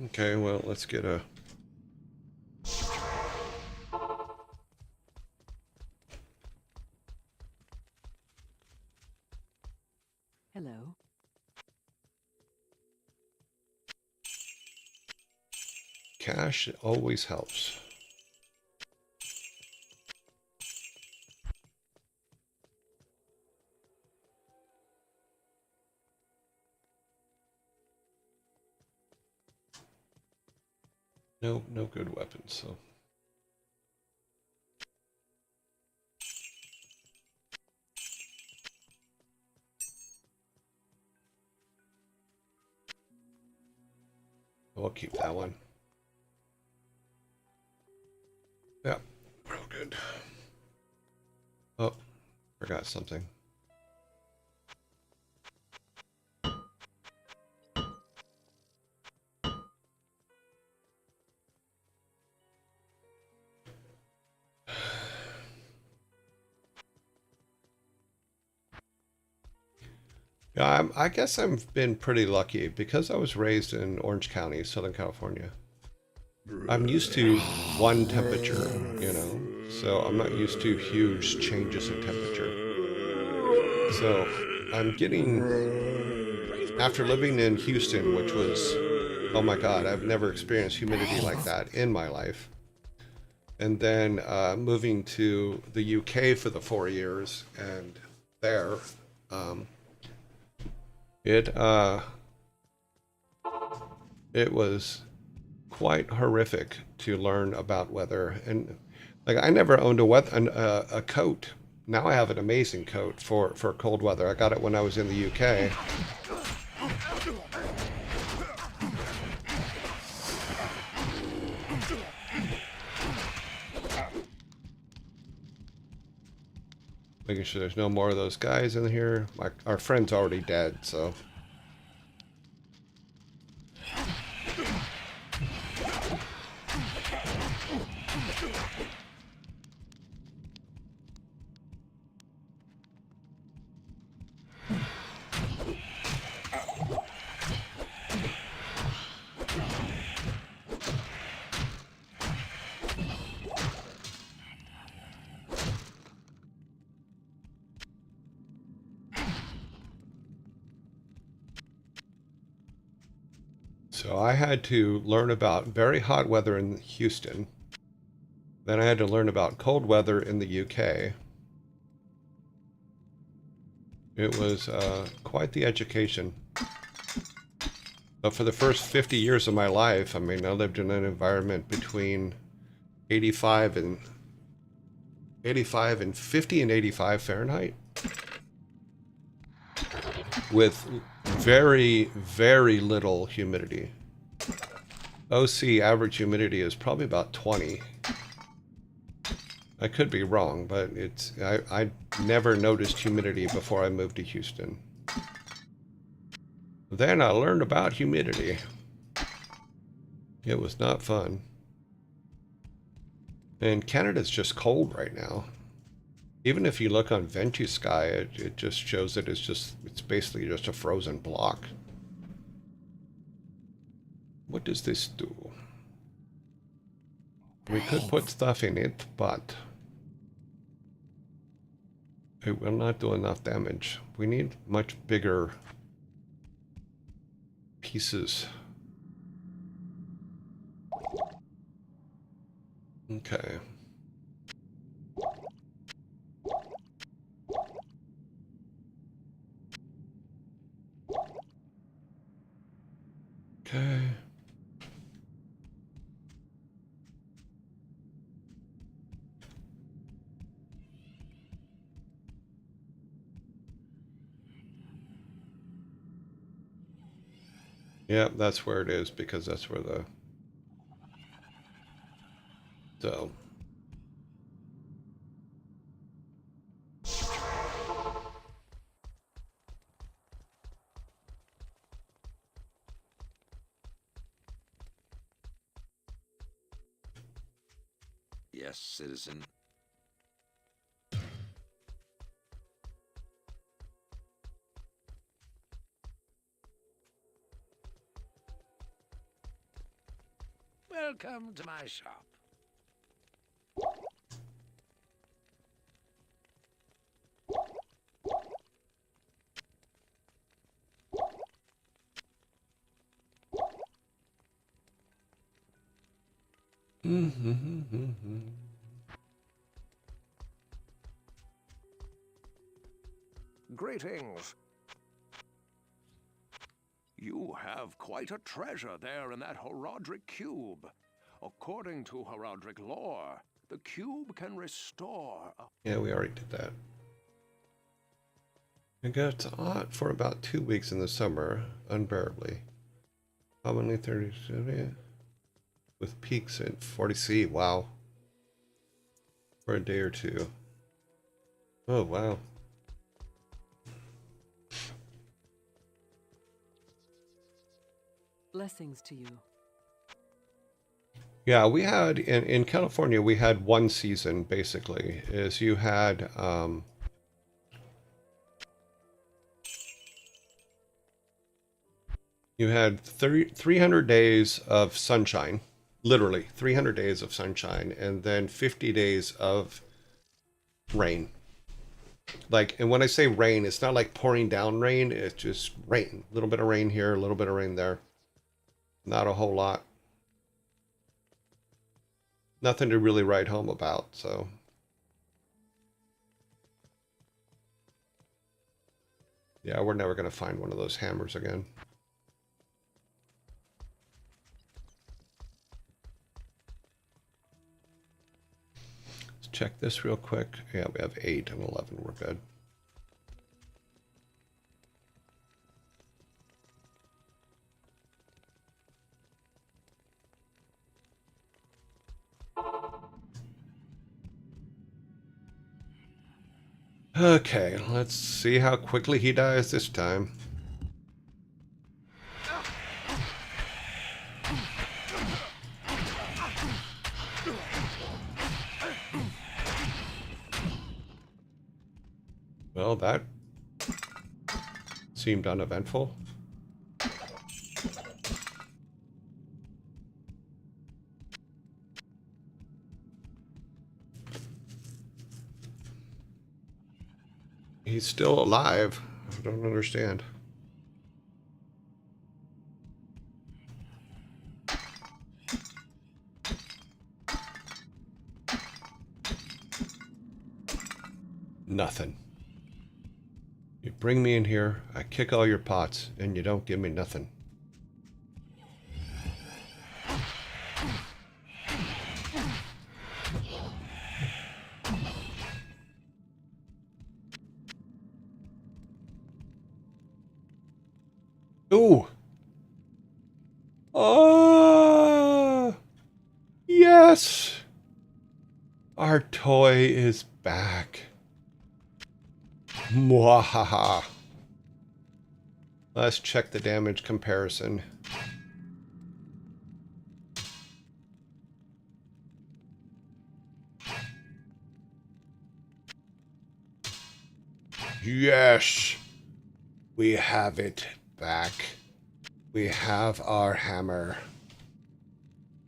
Speaker 1: Okay, well, let's get a...
Speaker 3: Hello.
Speaker 1: Cash always helps. No good weapons, so... We'll keep that one. Yeah, real good. Oh, forgot something. Yeah, I guess I've been pretty lucky because I was raised in Orange County, Southern California. I'm used to one temperature, you know, so I'm not used to huge changes in temperature. So I'm getting, after living in Houston, which was, oh my God, I've never experienced humidity like that in my life. And then moving to the UK for the 4 years, and there, it was quite horrific to learn about weather. And like I never owned a coat. Now I have an amazing coat for cold weather. I got it when I was in the UK. Making sure there's no more of those guys in here. Our friend's already dead, so. So I had to learn about very hot weather in Houston. Then I had to learn about cold weather in the UK. It was quite the education. But for the first 50 years of my life, I mean, I lived in an environment between 85 and 50 and 85 Fahrenheit with very, very little humidity. OC average humidity is probably about 20. I could be wrong, but I never noticed humidity before I moved to Houston. Then I learned about humidity. It was not fun. And Canada's just cold right now. Even if you look on Ventusky, it just shows that it's basically just a frozen block. What does this do? We could put stuff in it, but it will not do enough damage. We need much bigger pieces. Okay. Okay. Yeah, that's where it is, because that's where the... So...
Speaker 4: Yes, citizen. Welcome to my shop.
Speaker 6: Greetings. You have quite a treasure there in that Horodric cube. According to Horodric lore, the cube can restore...
Speaker 1: Yeah, we already did that. It gets hot for about 2 weeks in the summer, unbearably. Commonly 30, with peaks at 40°C. Wow. For a day or two. Oh, wow.
Speaker 3: Blessings to you.
Speaker 1: Yeah, we had, in California, we had one season, basically, is you had, you had 300 days of sunshine, literally 300 days of sunshine, and then 50 days of rain. Like, and when I say rain, it's not like pouring down rain, it's just rain. A little bit of rain here, a little bit of rain there. Not a whole lot. Nothing to really write home about, so. Yeah, we're never going to find one of those hammers again. check this real quick. Yeah, we have 8 and 11. We're good. Okay, let's see how quickly he dies this time. Well, that seemed uneventful. He's still alive. I don't understand. Nothing. You bring me in here, I kick all your pots, and you don't give me nothing. Ooh! Oh! Yes! Our toy is back. Mwahaha. Let's check the damage comparison. Yes! We have it back. We have our hammer.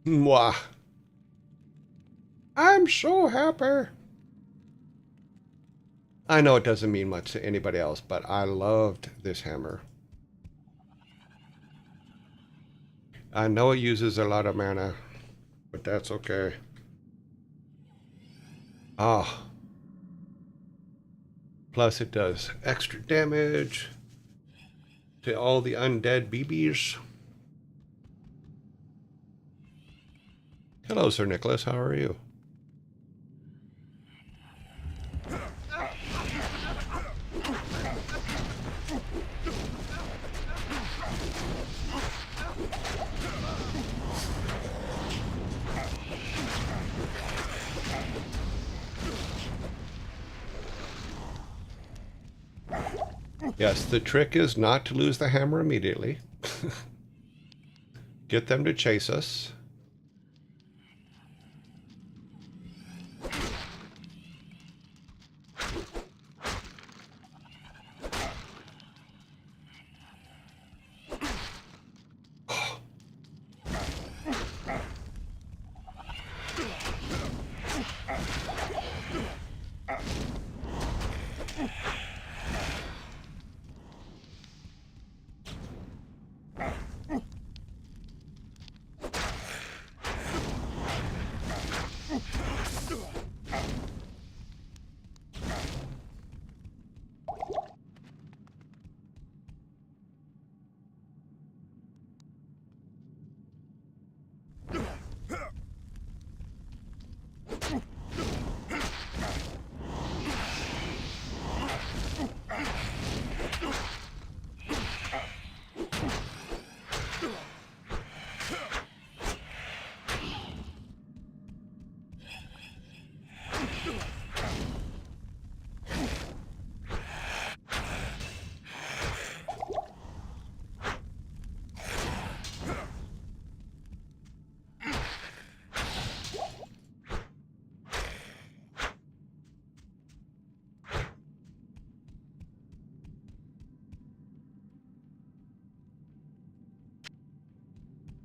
Speaker 1: Mwah! I'm so happy. I know it doesn't mean much to anybody else, but I loved this hammer. I know it uses a lot of mana, but that's okay. Ah. Plus it does extra damage to all the undead BBs. Hello, Sir Nicholas. How are you? Yes, the trick is not to lose the hammer immediately. Get them to chase us.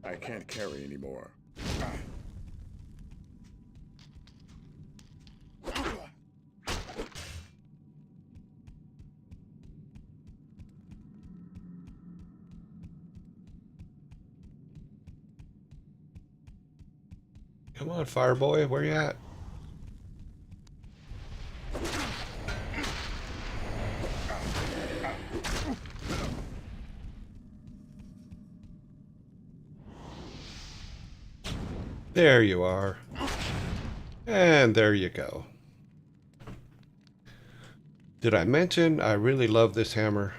Speaker 2: I can't carry anymore.
Speaker 1: Come on, Fireboy. Where you at? There you are. And there you go. Did I mention I really love this hammer?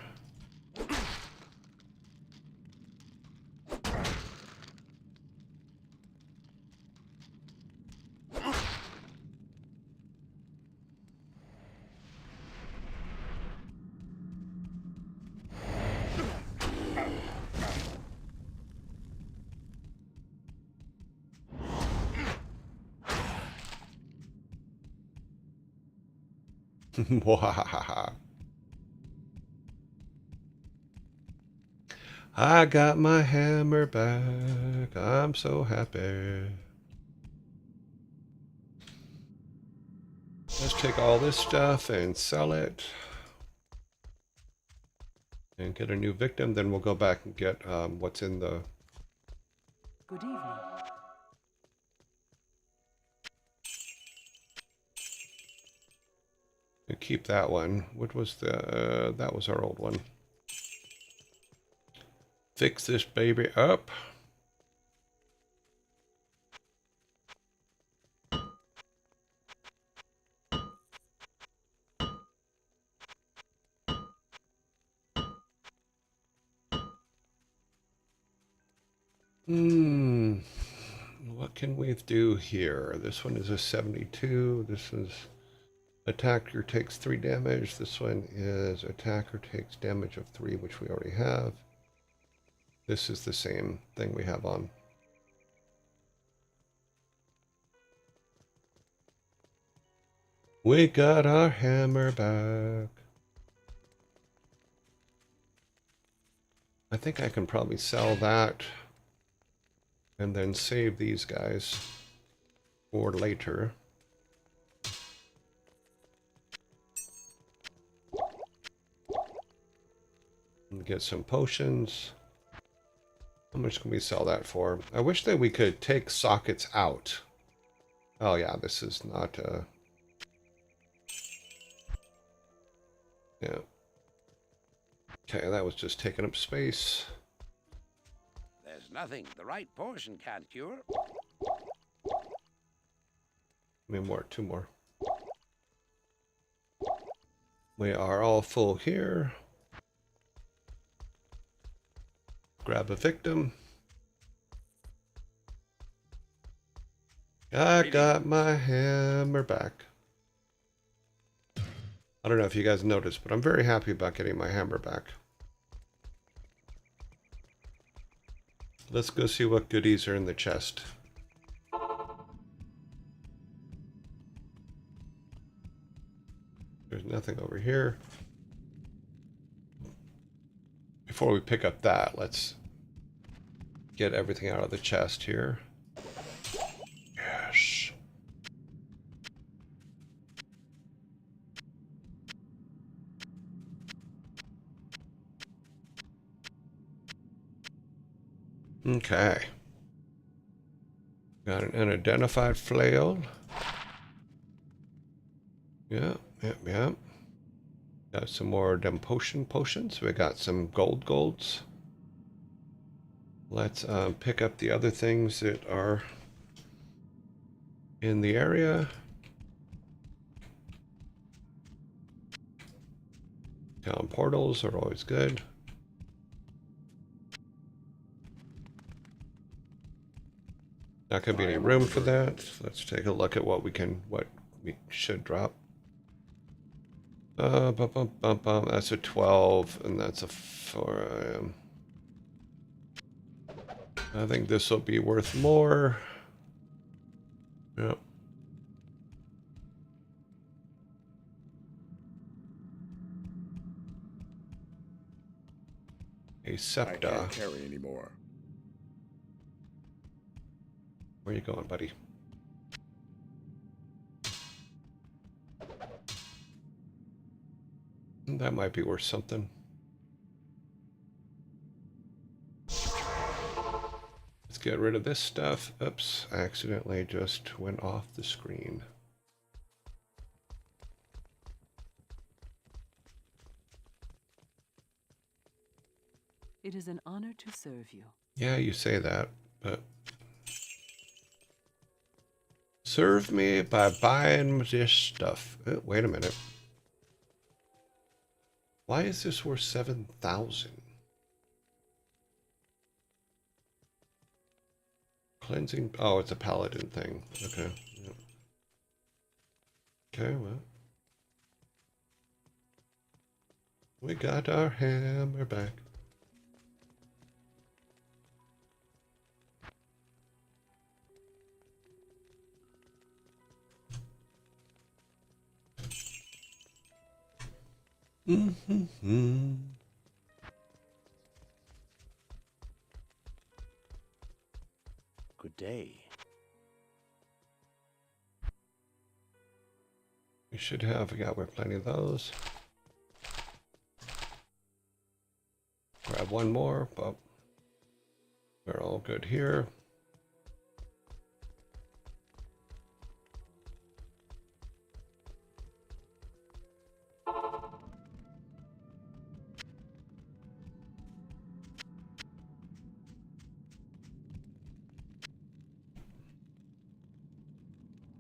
Speaker 1: Mwahaha. I got my hammer back. I'm so happy. Let's take all this stuff and sell it. And get a new victim. Then we'll go back and get what's in the...
Speaker 3: Good evening.
Speaker 1: Keep that one. What was the... that was our old one. Fix this baby up. What can we do here? This one is a 72. This is attacker takes 3 damage. This one is attacker takes damage of 3, which we already have. This is the same thing we have on. We got our hammer back. I think I can probably sell that and then save these guys for later. And get some potions. How much can we sell that for? I wish that we could take sockets out. Oh yeah, this is not yeah. Okay, that was just taking up space.
Speaker 4: There's nothing the right poison can't cure.
Speaker 1: How many more? 2 more. We are all full here. Grab a victim. I got my hammer back. I don't know if you guys noticed, but I'm very happy about getting my hammer back. Let's go see what goodies are in the chest. There's nothing over here. Before we pick up that, let's get everything out of the chest here. Yes. Okay. Got an unidentified flail. Yeah. Got some more dem potions. We got some golds. Let's pick up the other things that are in the area. Town portals are always good. Not gonna be any room for that. Let's take a look at what we should drop. That's a 12, and that's a 4. I think this will be worth more. Yep. A septa.
Speaker 2: I can't carry anymore.
Speaker 1: Where you going, buddy? That might be worth something. Let's get rid of this stuff. Oops, I accidentally just went off the screen.
Speaker 3: It is an honor to serve you.
Speaker 1: Yeah, you say that, but serve me by buying this stuff. Wait a minute. Why is this worth 7,000? Cleansing. Oh, it's a paladin thing. Okay. Yep. Okay, well. We got our hammer back. Mm-hmm.
Speaker 7: Good day.
Speaker 1: We should have, yeah, we're plenty of those. Grab one more, but we're all good here.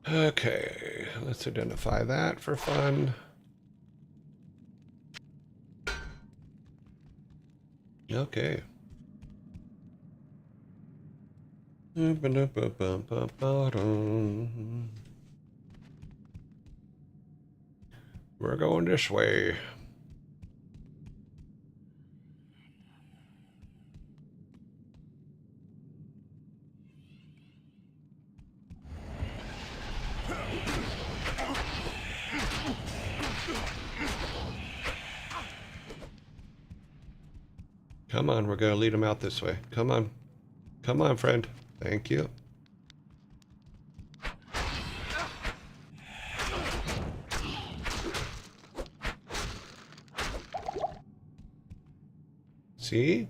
Speaker 1: Okay, let's identify that for fun. Okay. We're going this way. Come on, we're going to lead them out this way. Come on. Come on, friend. Thank you. See?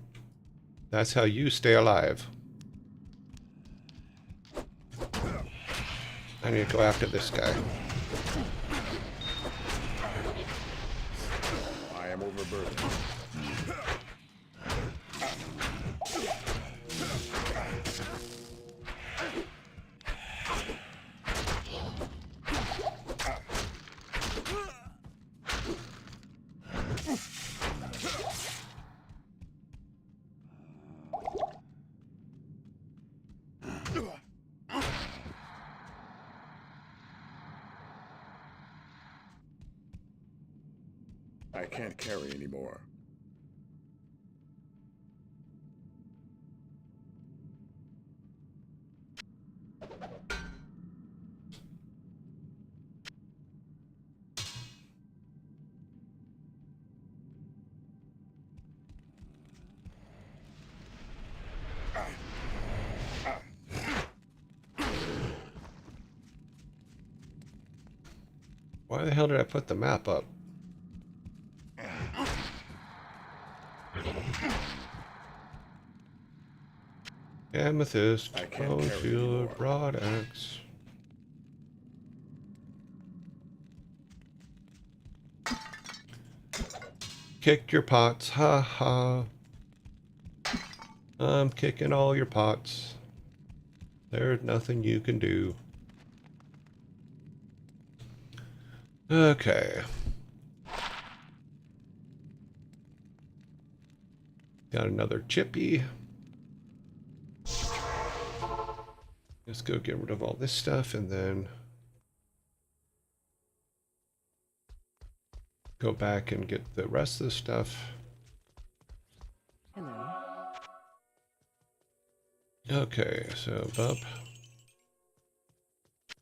Speaker 1: That's how you stay alive. I need to go after this guy.
Speaker 2: I am overburdened. I can't carry anymore.
Speaker 1: Why the hell did I put the map up? Amethyst,
Speaker 2: I can't
Speaker 1: bone
Speaker 2: carry
Speaker 1: shield,
Speaker 2: anymore.
Speaker 1: broad axe. Kick your pots, ha ha. I'm kicking all your pots. There's nothing you can do. Okay. Got another chippy. Let's go get rid of all this stuff and then go back and get the rest of the stuff.
Speaker 3: Hello.
Speaker 1: Okay, so bump.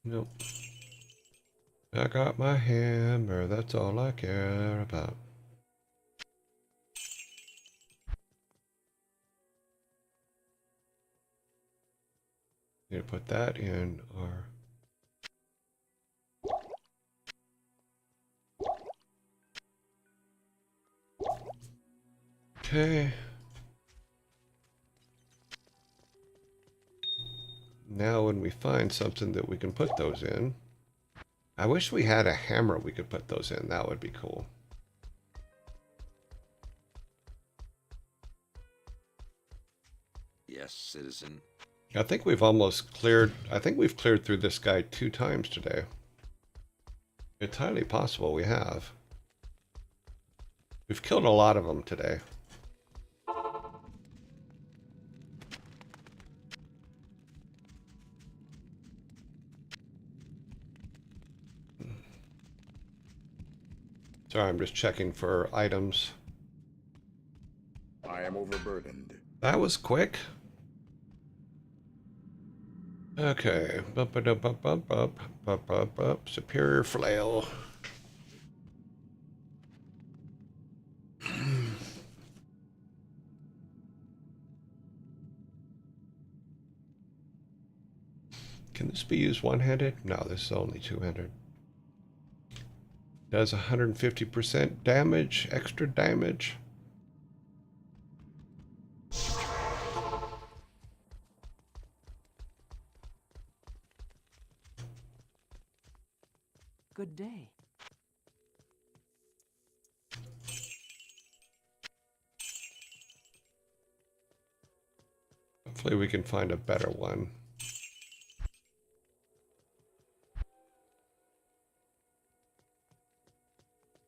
Speaker 1: Nope. I got my hammer, that's all I care about. Gonna put that in our okay. Now when we find something that we can put those in, I wish we had a hammer we could put those in. That would be cool.
Speaker 4: Yes, citizen.
Speaker 1: I think we've almost cleared, I think we've cleared through this guy 2 times today. It's highly possible we have. We've killed a lot of them today. Sorry, I'm just checking for items.
Speaker 2: I am overburdened.
Speaker 1: That was quick. Okay. Bup. Superior flail. Can this be used one-handed? No, this is only two-handed. Does 150% damage, extra damage.
Speaker 3: Good day.
Speaker 1: Hopefully we can find a better one.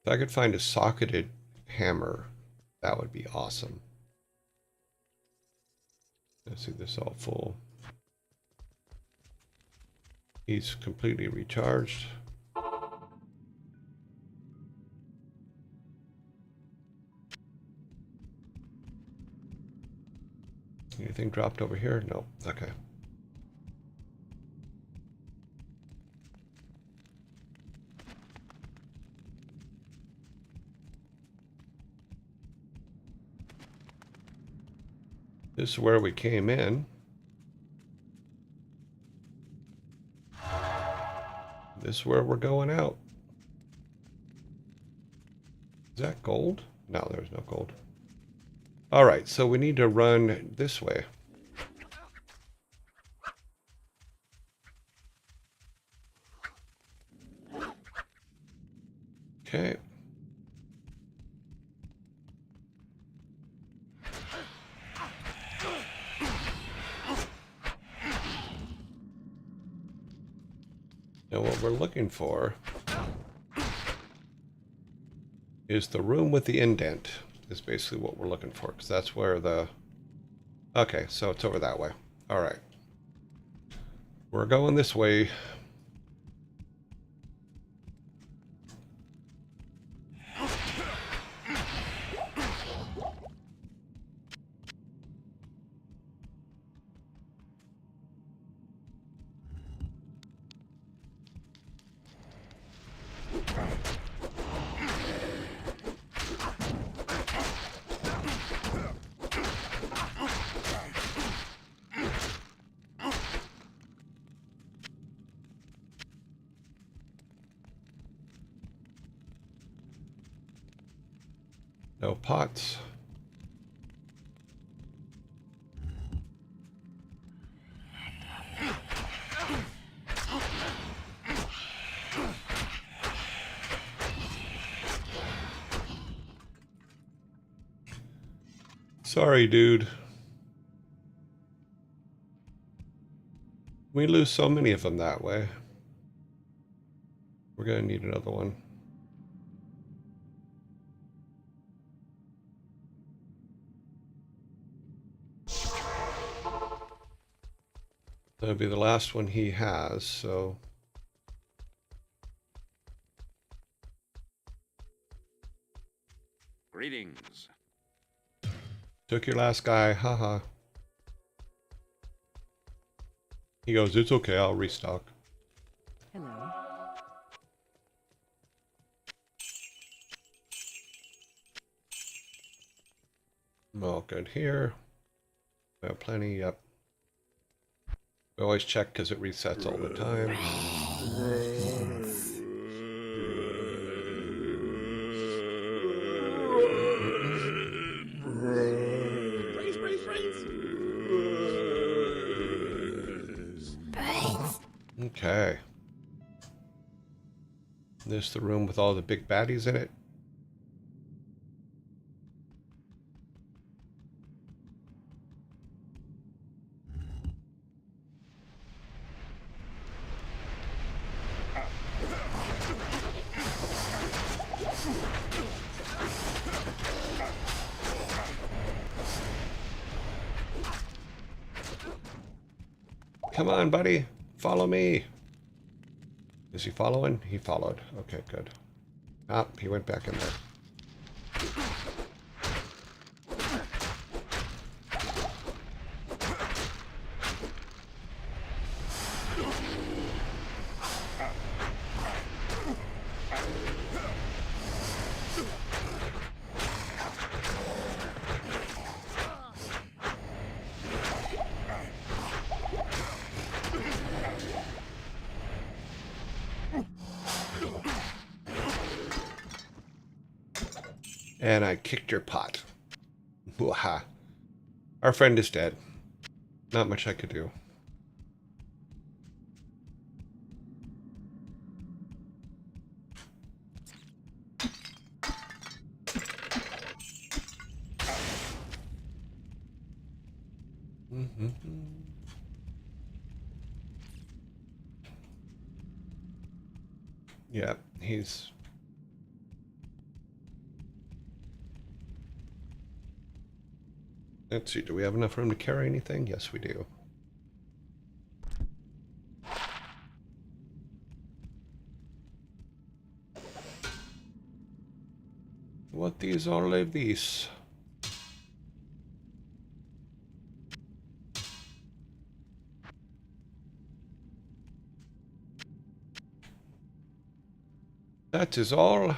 Speaker 1: If I could find a socketed hammer, that would be awesome. Let's see this all full. He's completely recharged. Anything dropped over here? No. Okay. This is where we came in. This is where we're going out. Is that gold? No, there's no gold. All right, so we need to run this way. Okay. Now what we're looking for is the room with the indent, is basically what we're looking for, because that's where the... Okay, so it's over that way. All right. We're going this way. No pots. Sorry, dude. We lose so many of them that way. We're gonna need another one. That'll be the last one he has, so...
Speaker 4: Greetings.
Speaker 1: Took your last guy, haha. He goes, it's okay, I'll restock.
Speaker 3: Hello.
Speaker 1: All good here. We have plenty, yep. We always check because it resets all the time. Okay. This is the room with all the big baddies in it. Come on, buddy. Follow me. Is he following? He followed. Okay, good. Ah, he went back in there. And I kicked your pot. Waha. Our friend is dead. Not much I could do. Yeah, he's... Let's see, do we have enough room to carry anything? Yes, we do. What is all of this? That is all.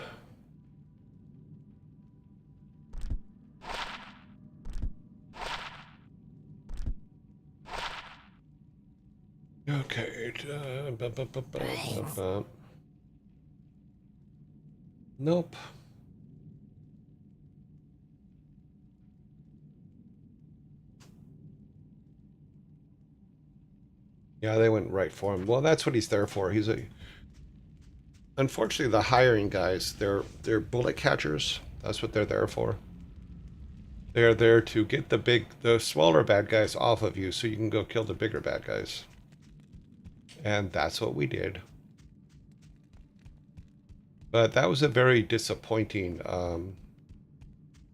Speaker 1: Okay. Nope. Yeah, they went right for him. Well, that's what he's there for. He's a... Unfortunately, the hiring guys, they're bullet catchers. That's what they're there for. They're there to get the smaller bad guys off of you so you can go kill the bigger bad guys. And that's what we did. But that was a very disappointing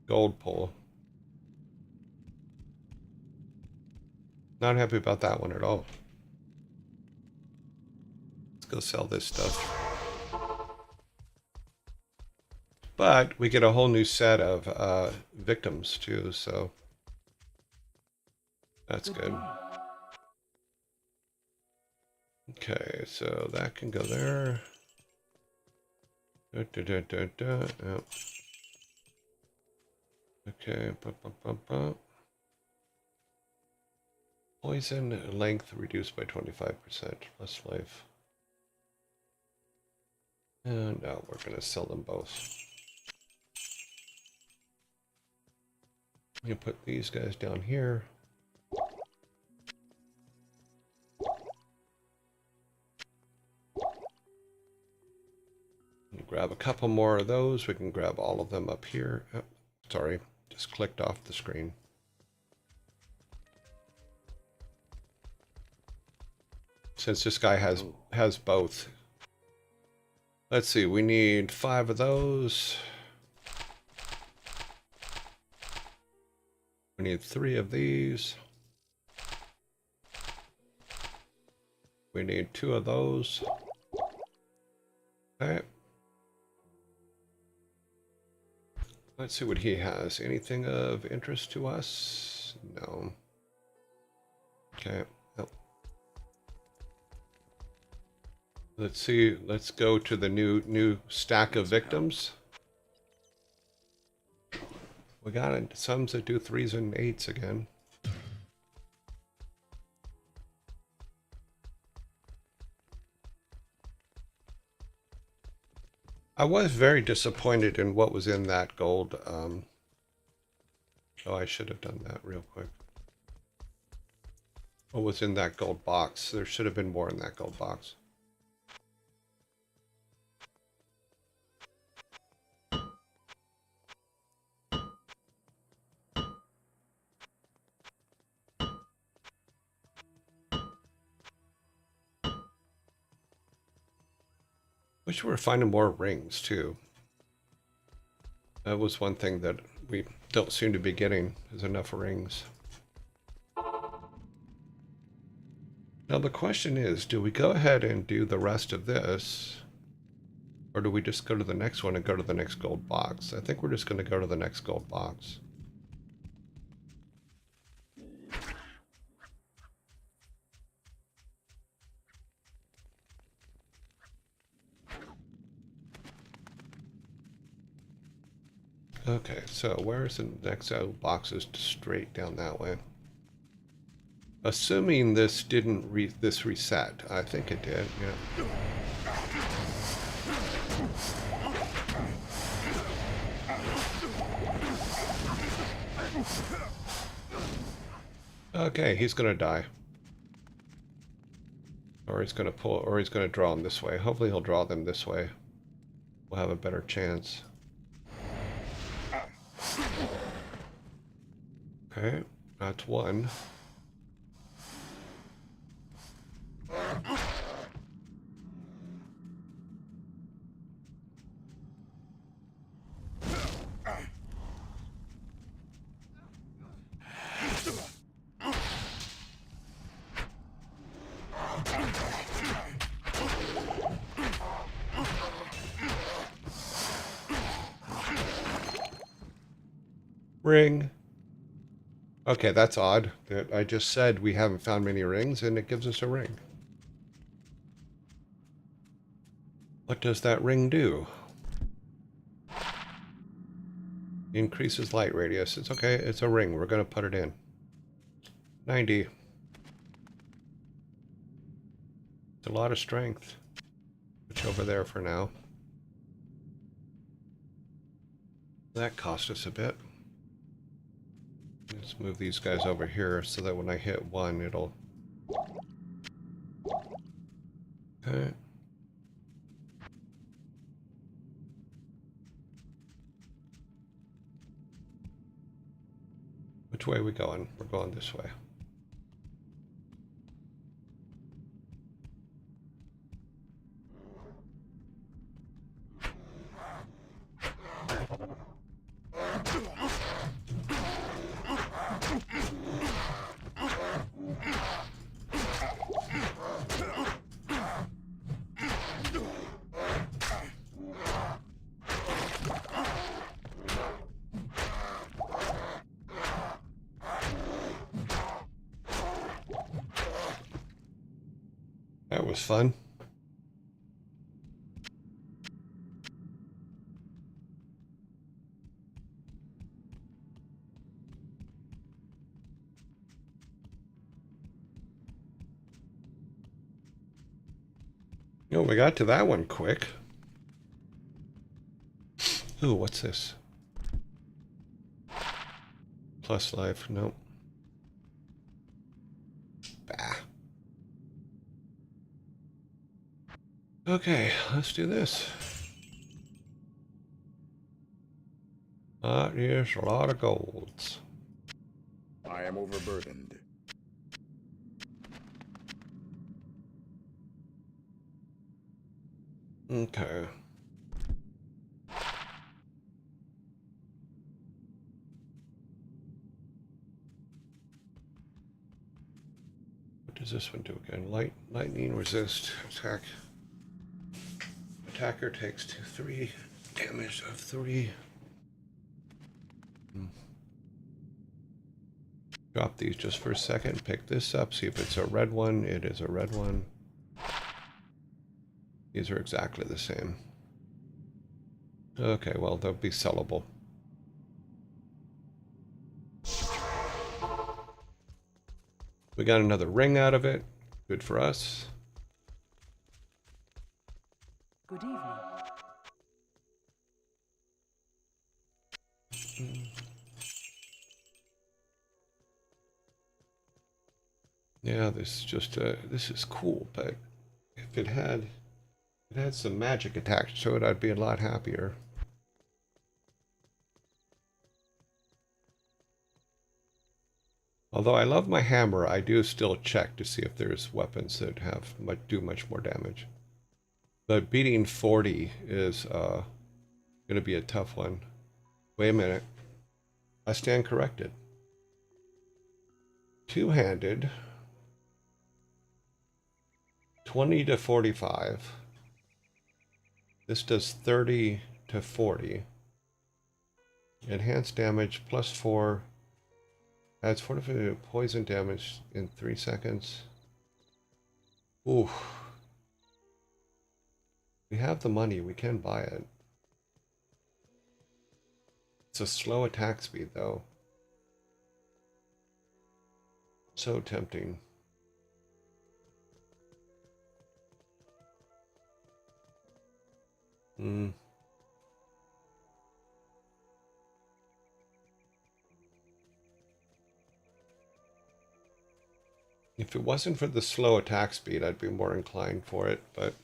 Speaker 1: gold pull. Not happy about that one at all. Let's go sell this stuff. But we get a whole new set of victims too, so that's good. Okay, so that can go there. Oh. Okay. Poison length reduced by 25%. Less life. And now we're going to sell them both. You put these guys down here. Grab a couple more of those. We can grab all of them up here. Oh, sorry, just clicked off the screen. Since this guy has both. Let's see, we need 5 of those. We need 3 of these. We need 2 of those. Okay. Let's see what he has. Anything of interest to us? No. Okay. Nope. Let's see. Let's go to the new stack of victims. We got it. Some that do 3s and 8s again. I was very disappointed in what was in that gold. Oh, I should have done that real quick. What was in that gold box? There should have been more in that gold box. Wish we were finding more rings too. That was one thing that we don't seem to be getting, is enough rings. Now the question is, do we go ahead and do the rest of this? Or do we just go to the next one and go to the next gold box? I think we're just going to go to the next gold box. Okay, so where's the next gold box? Is straight down that way. Assuming this didn't reset. I think it did, yeah. Okay, he's gonna die. Or he's gonna pull, or he's gonna draw them this way. Hopefully he'll draw them this way. We'll have a better chance. Okay, that's one. Ring. Okay, that's odd. That I just said we haven't found many rings, and it gives us a ring. What does that ring do? Increases light radius. It's okay. It's a ring. We're going to put it in. 90. It's a lot of strength. Put you over there for now. That cost us a bit. Let's move these guys over here so that when I hit one, it'll... Okay. Which way are we going? We're going this way. That was fun. Oh, we got to that one quick. Ooh, what's this? Plus life, nope. Bah. Okay, let's do this. That is a lot of golds.
Speaker 2: I am overburdened.
Speaker 1: Okay. What does this one do again? Lightning resist attack. Attacker takes 3 damage of 3. Drop these just for a second. Pick this up. See if it's a red one. It is a red one. These are exactly the same. Okay, well, they'll be sellable. We got another ring out of it. Good for us.
Speaker 3: Good evening.
Speaker 1: Yeah, this is just this is cool, but if it had some magic attached to it, I'd be a lot happier. Although I love my hammer, I do still check to see if there's weapons that do much more damage. But beating 40 is going to be a tough one. Wait a minute. I stand corrected. Two-handed. 20 to 45. This does 30 to 40. Enhanced damage plus 4. Adds 45 poison damage in 3 seconds. Ooh. We have the money. We can buy it. It's a slow attack speed, though. So tempting. Hmm. If it wasn't for the slow attack speed, I'd be more inclined for it, but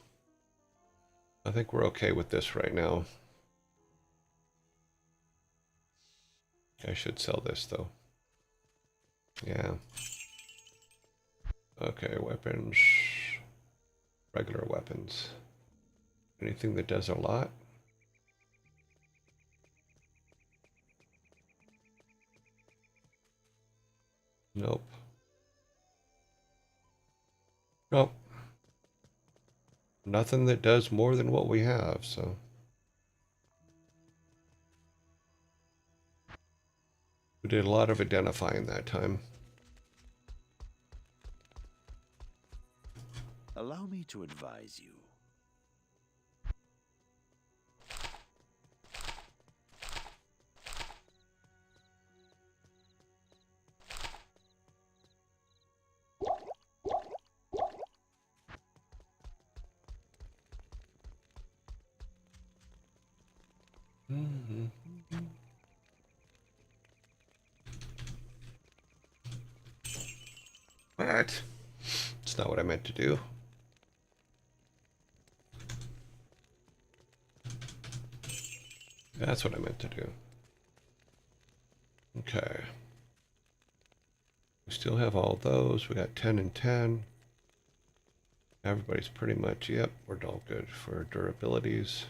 Speaker 1: I think we're okay with this right now. I should sell this, though. Yeah. Okay, weapons. Regular weapons. Anything that does a lot? Nope. Nope. Nothing that does more than what we have, so. We did a lot of identifying that time.
Speaker 7: Allow me to advise you.
Speaker 1: Mm-hmm. What? It's not what I meant to do. That's what I meant to do. Okay. We still have all those. We got 10 and 10. Everybody's pretty much, yep, we're all good for durabilities.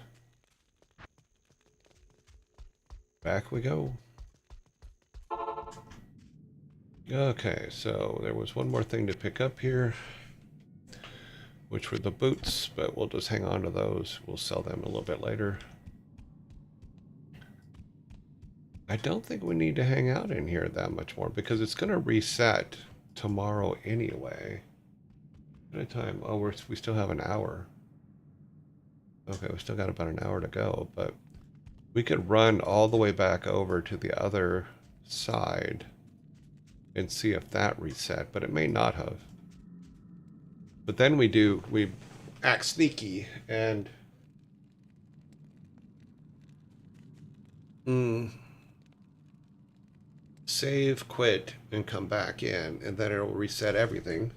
Speaker 1: Back we go. Okay, so there was one more thing to pick up here, which were the boots, but we'll just hang on to those. We'll sell them a little bit later. I don't think we need to hang out in here that much more because it's going to reset tomorrow anyway. At a time, oh, we still have an hour. Okay, we still got about an hour to go, but we could run all the way back over to the other side and see if that reset, but it may not have. But then we act sneaky and save, quit, and come back in, and then it'll reset everything.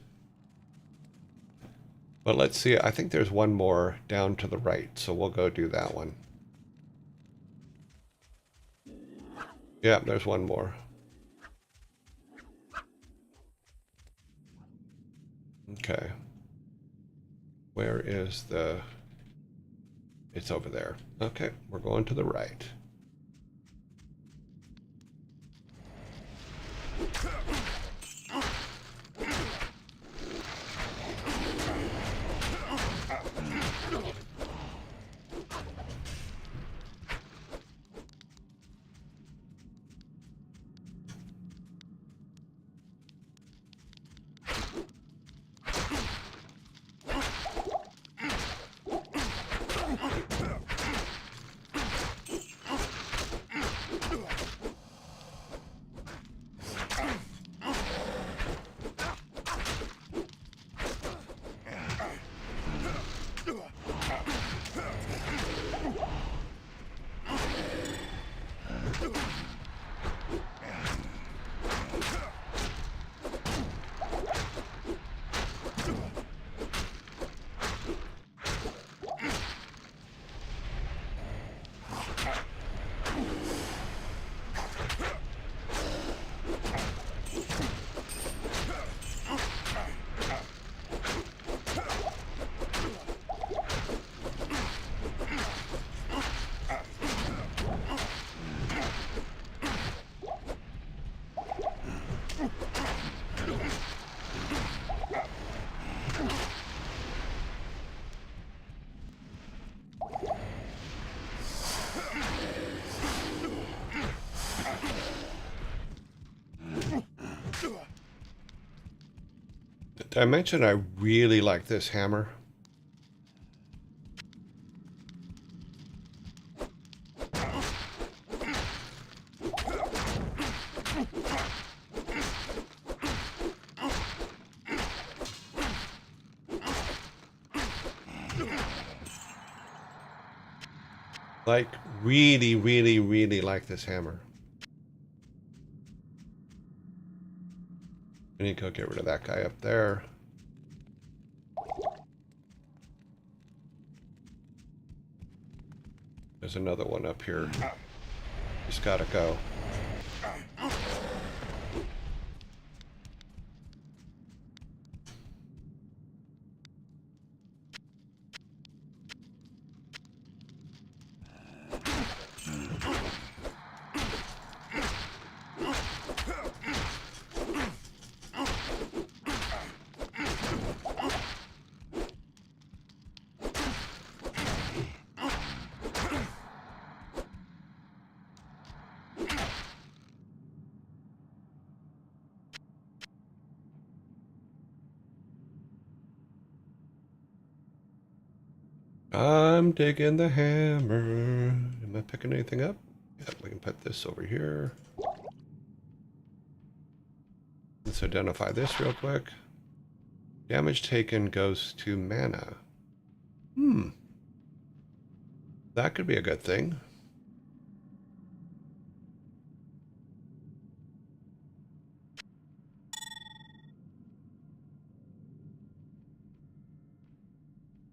Speaker 1: But let's see, I think there's one more down to the right, so we'll go do that one. Yeah, there's one more. Okay. Where is the... It's over there. Okay, we're going to the right. Did I mention I really like this hammer? Like, really, really, really like this hammer. I need to go get rid of that guy up there. There's another one up here. Just gotta go. I'm digging the hammer. Am I picking anything up? Yeah, we can put this over here. Let's identify this real quick. Damage taken goes to mana. That could be a good thing.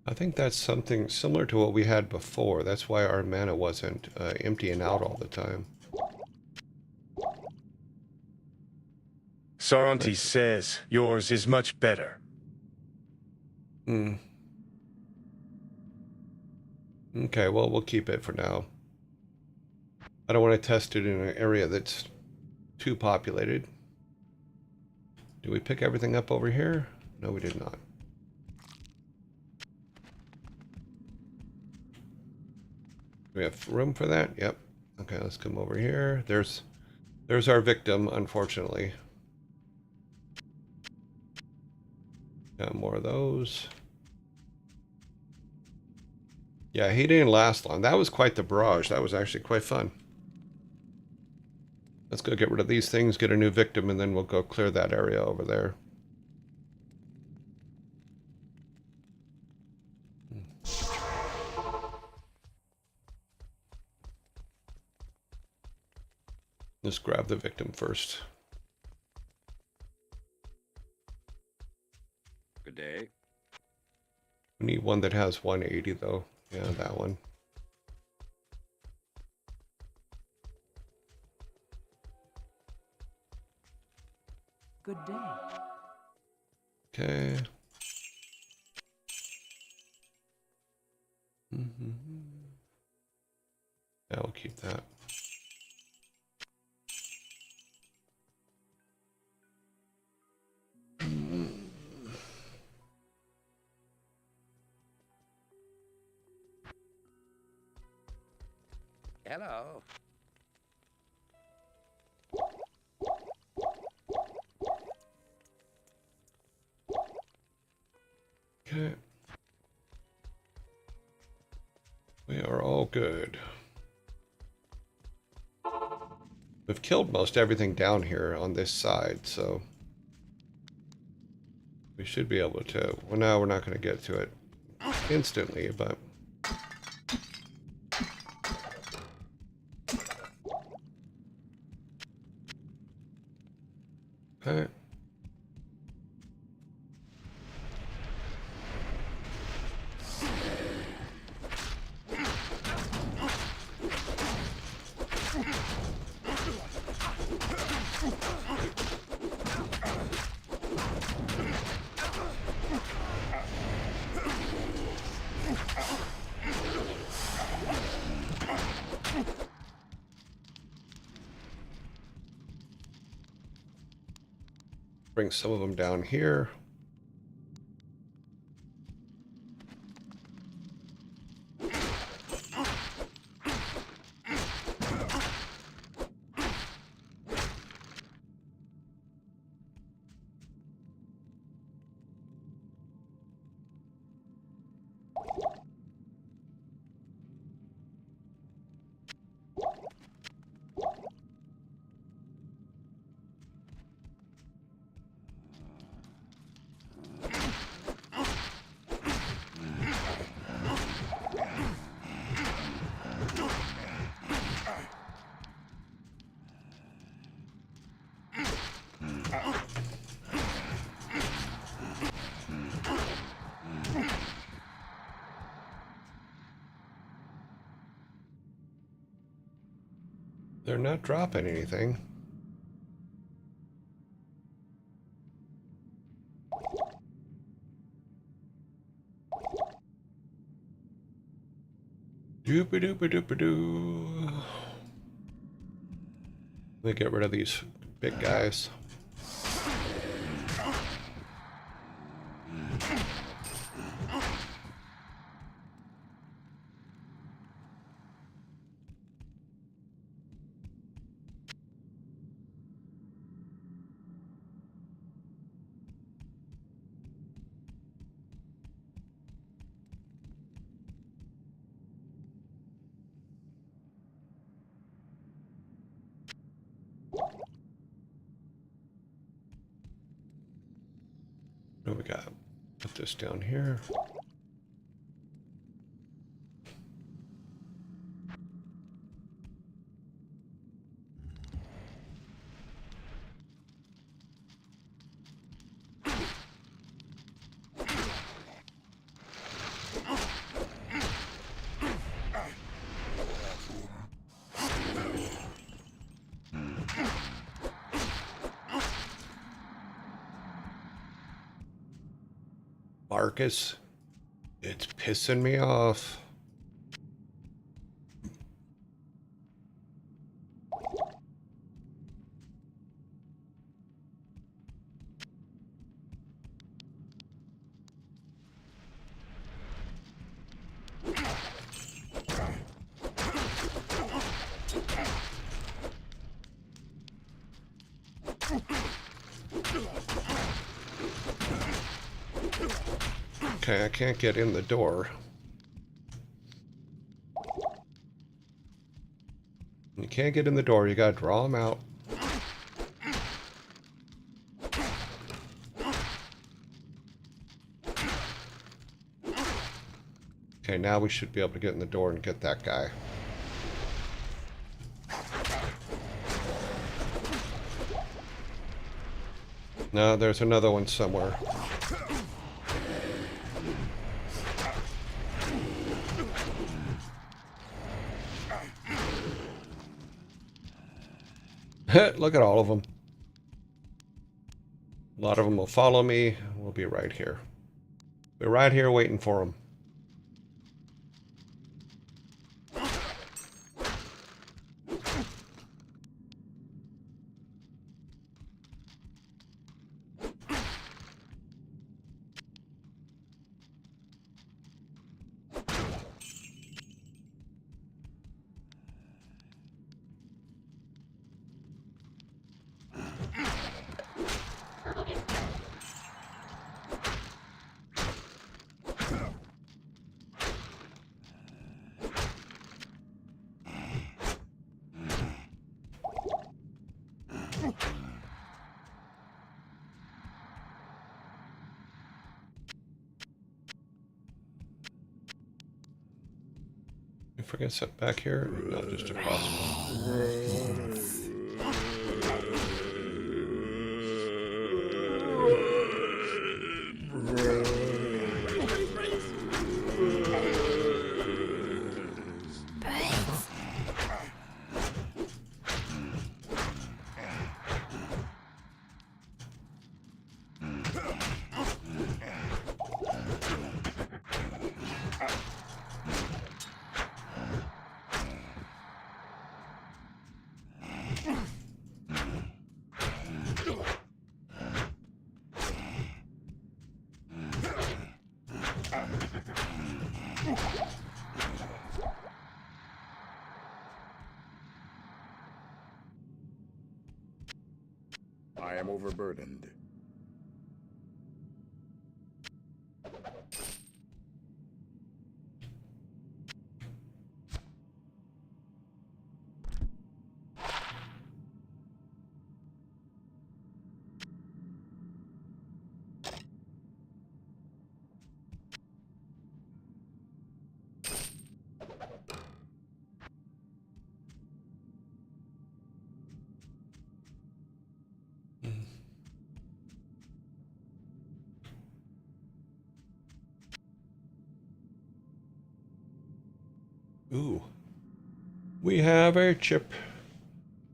Speaker 1: I think that's something similar to what we had before. That's why our mana wasn't emptying out all the time.
Speaker 5: Saranti says yours is much better.
Speaker 1: Okay, well, we'll keep it for now. I don't want to test it in an area that's too populated. Do we pick everything up over here? No, we did not. Do we have room for that? Yep. Okay, let's come over here. There's our victim, unfortunately. Got more of those. Yeah, he didn't last long. That was quite the barrage. That was actually quite fun. Let's go get rid of these things, get a new victim, and then we'll go clear that area over there. Let's grab the victim first.
Speaker 4: Good day.
Speaker 1: We need one that has 180 though. Yeah, that one.
Speaker 3: Good day.
Speaker 1: Okay. Yeah, we'll keep that.
Speaker 4: Hello.
Speaker 1: Okay. We are all good. We've killed most everything down here on this side, so we should be able to. Well, now we're not going to get to it instantly, but okay. Bring some of them down here. They're not dropping anything. Doop-a-doop-a-doop-a-doo. Let me get rid of these big guys. What do we got? Put this down here. Marcus, it's pissing me off. Okay, I can't get in the door. You can't get in the door, you gotta draw them out. Okay, now we should be able to get in the door and get that guy. No, there's another one somewhere. Look at all of them. A lot of them will follow me. We'll be right here. We're right here waiting for them. You forget something back here? No, just across.
Speaker 2: I am overburdened.
Speaker 1: Ooh. We have a chip.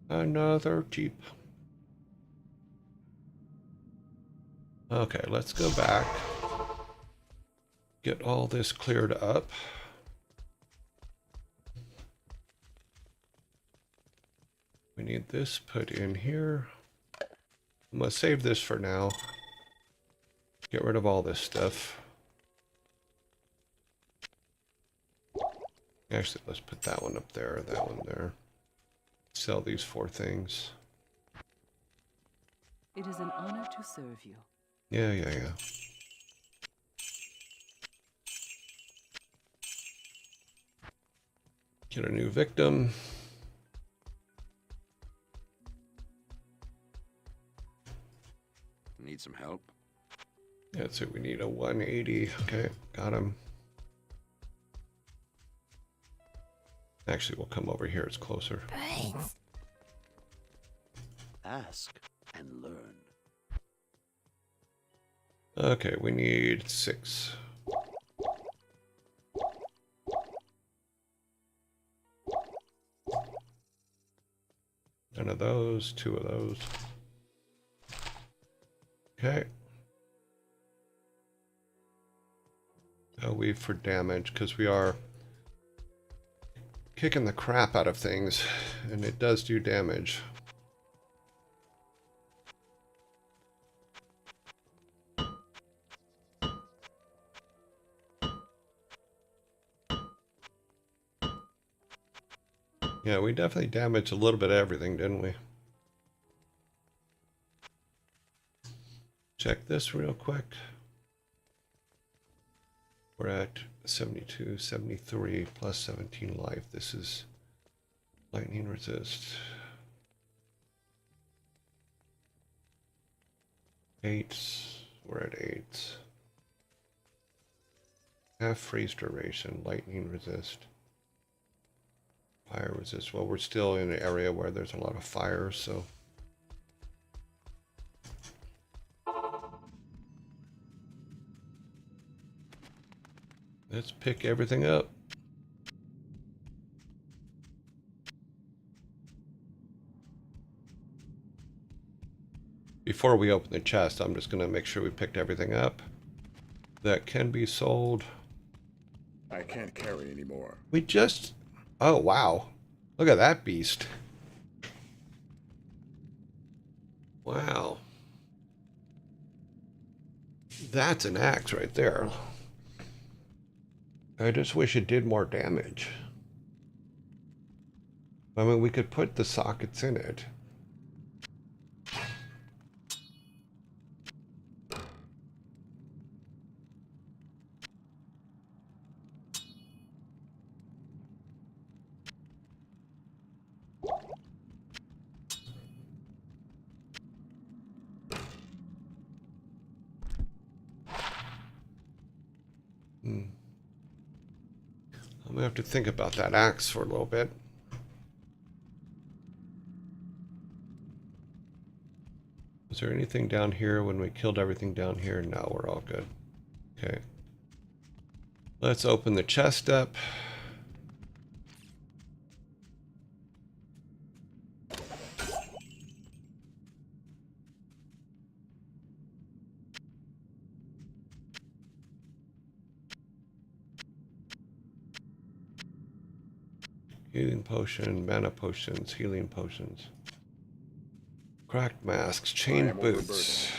Speaker 1: Another chip. Okay, let's go back. Get all this cleared up. We need this put in here. I'm going to save this for now. Get rid of all this stuff. Actually, let's put that one up there, that one there. Sell these 4 things.
Speaker 3: It is an honor to serve you.
Speaker 1: Yeah. Get a new victim.
Speaker 4: Need some help?
Speaker 1: That's it. We need a 180. Okay, got him. Actually, we'll come over here. It's closer.
Speaker 7: Ask and learn.
Speaker 1: Okay, we need 6. None of those. 2 of those. Okay. Oh, weave for damage, because we are kicking the crap out of things, and it does do damage. Yeah, we definitely damaged a little bit of everything, didn't we? Check this real quick. We're at 72, 73, plus 17 life. This is lightning resist. 8. We're at 8. Half freeze duration, lightning resist. Fire resist. Well, we're still in an area where there's a lot of fire, so. Let's pick everything up. Before we open the chest, I'm just going to make sure we picked everything up that can be sold.
Speaker 2: I can't carry anymore.
Speaker 1: We just... Oh, wow. Look at that beast. Wow. That's an axe right there. I just wish it did more damage. I mean, we could put the sockets in it. I'm gonna have to think about that axe for a little bit. Is there anything down here when we killed everything down here? No, we're all good. Okay. Let's open the chest up. Healing potion, mana potions, healing potions. Cracked masks, chain boots,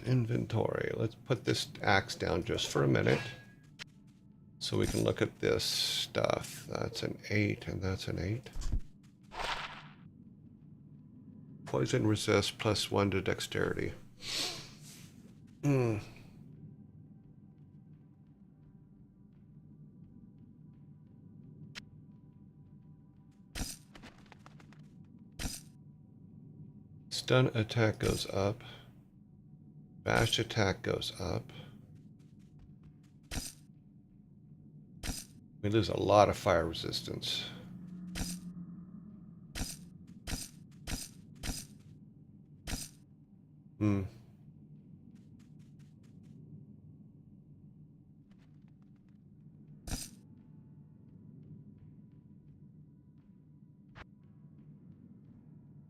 Speaker 1: inventory. Let's put this axe down just for a minute so we can look at this stuff. That's an 8 and that's an 8. Poison resist +1 to dexterity. Stun attack goes up. Bash attack goes up. We lose a lot of fire resistance.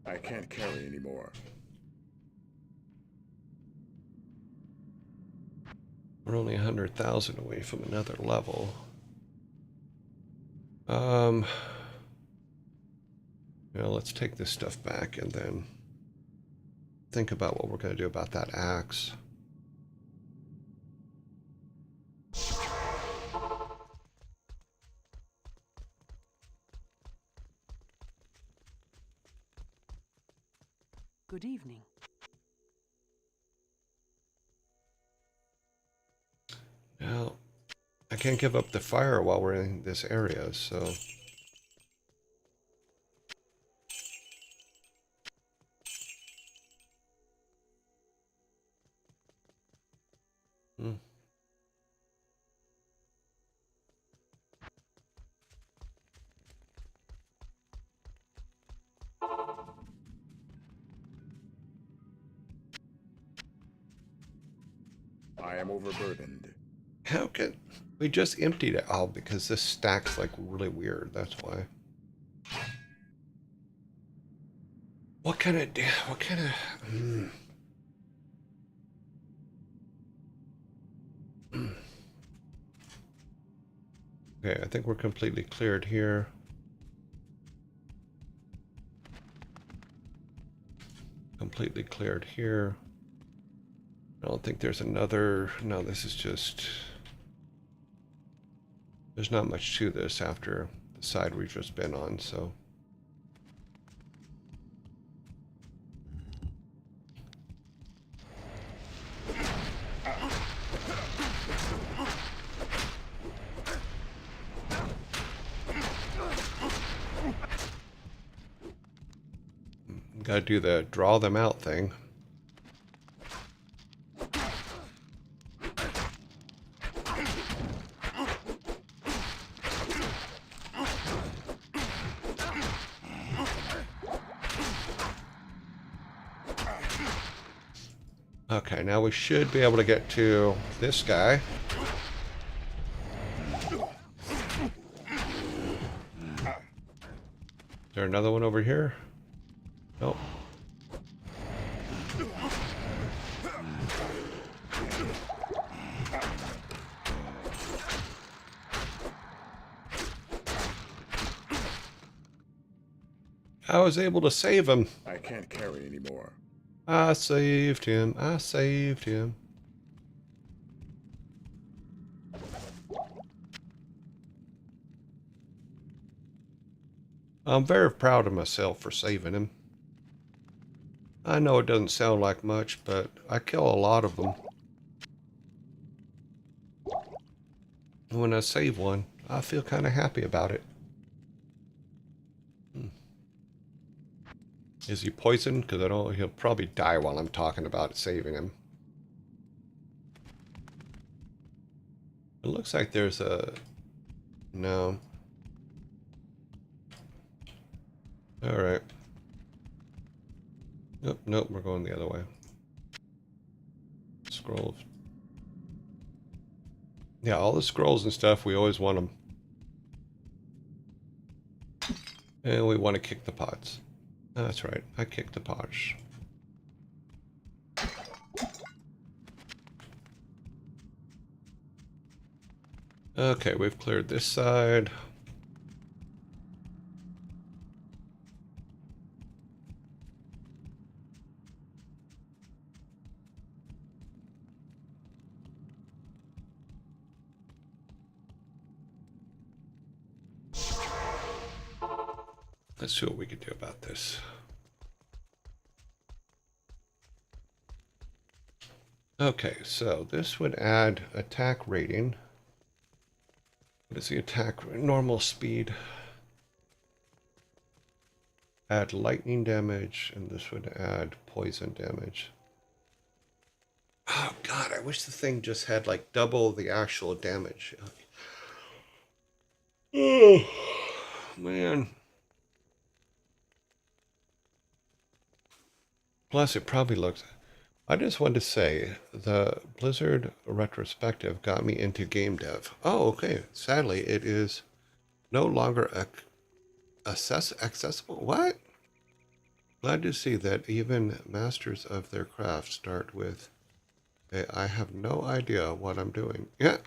Speaker 2: I can't carry anymore.
Speaker 1: We're only 100,000 away from another level. Yeah, let's take this stuff back and then think about what we're going to do about that axe.
Speaker 3: Good evening.
Speaker 1: Now, I can't give up the fire while we're in this area, so...
Speaker 2: I am overburdened.
Speaker 1: How can... We just emptied it. Oh, because this stack's like really weird, that's why. What kind of... What kind of... Okay, I think we're completely cleared here. Completely cleared here. I don't think there's another... No, this is just... There's not much to this after the side we've just been on, so... Gotta do the draw them out thing. Okay, now we should be able to get to this guy. Is there another one over here? Nope. I was able to save him.
Speaker 2: I can't carry anymore.
Speaker 1: I saved him. I saved him. I'm very proud of myself for saving him. I know it doesn't sound like much, but I kill a lot of them. When I save one, I feel kind of happy about it. Is he poisoned? Because I don't. He'll probably die while I'm talking about saving him. It looks like there's a... No. Alright. Nope, nope, we're going the other way. Scrolls. Yeah, all the scrolls and stuff, we always want them. And we want to kick the pots. Oh, that's right, I kicked the pots. Okay, we've cleared this side. Let's see what we can do about this. Okay, so this would add attack rating. What is the attack? Normal speed. Add lightning damage, and this would add poison damage. Oh god, I wish the thing just had like double the actual damage. Oh, man. Plus, it probably looks... I just wanted to say, the Blizzard retrospective got me into game dev. Oh, okay. Sadly, it is no longer accessible. What? Glad to see that even masters of their craft start with, I have no idea what I'm doing. Yeah,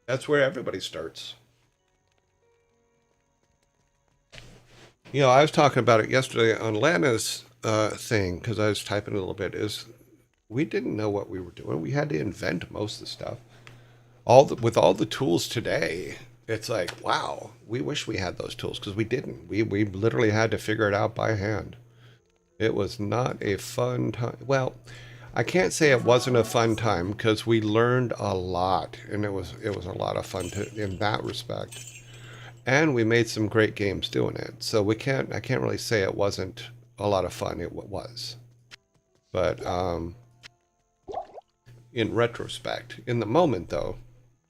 Speaker 1: that's where everybody starts. You know, I was talking about it yesterday on Lana's thing, because I was typing a little bit, is we didn't know what we were doing. We had to invent most of the stuff. With all the tools today, it's like, wow, we wish we had those tools, because we didn't. We literally had to figure it out by hand. It was not a fun time. Well, I can't say it wasn't a fun time, because we learned a lot, and it was a lot of fun in that respect. And we made some great games doing it. So I can't really say it wasn't a lot of fun. It was. But in retrospect, in the moment though,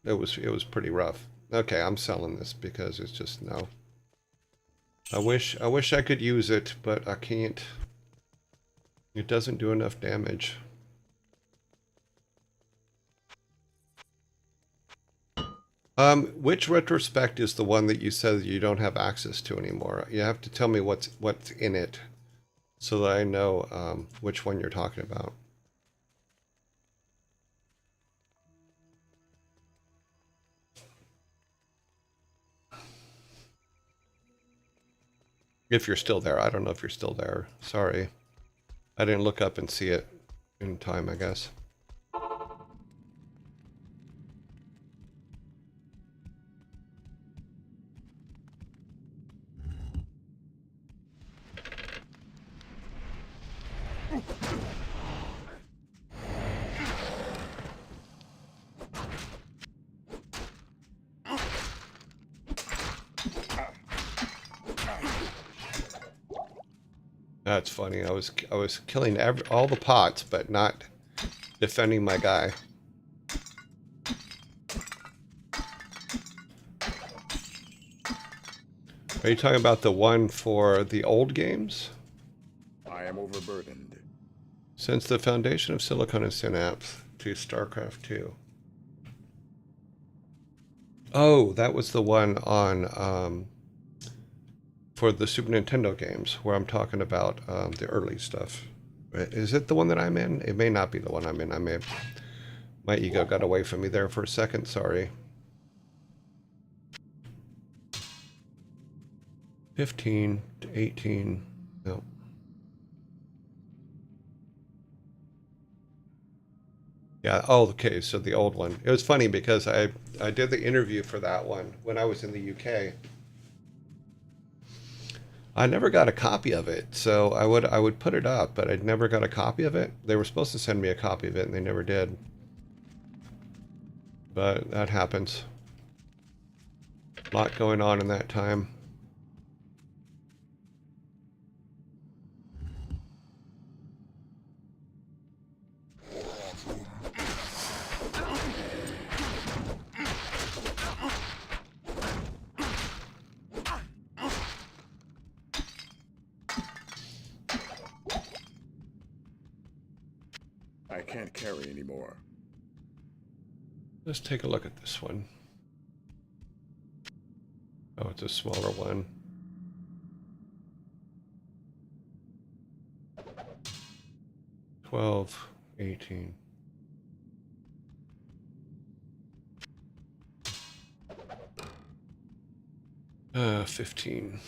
Speaker 1: it was pretty rough. Okay, I'm selling this because it's just no. I wish I could use it, but I can't. It doesn't do enough damage. Which retrospect is the one that you said you don't have access to anymore? You have to tell me what's in it, so that I know which one you're talking about. If you're still there, I don't know if you're still there. Sorry, I didn't look up and see it in time, I guess. That's funny. I was killing all the pots, but not defending my guy. Are you talking about the one for the old games?
Speaker 2: I am overburdened.
Speaker 1: Since the foundation of Silicon and Synapse to StarCraft 2. Oh, that was the one on for the Super Nintendo games, where I'm talking about the early stuff. Is it the one that I'm in? It may not be the one I'm in. My ego got away from me there for a second. Sorry. 15 to 18. No. Yeah. Oh, okay. So the old one. It was funny because I did the interview for that one when I was in the UK. I never got a copy of it, so I would put it up, but I never got a copy of it. They were supposed to send me a copy of it, and they never did. But that happens. A lot going on in that time.
Speaker 2: I can't carry anymore.
Speaker 1: Let's take a look at this one. Oh, it's a smaller one. $12, $18. 15.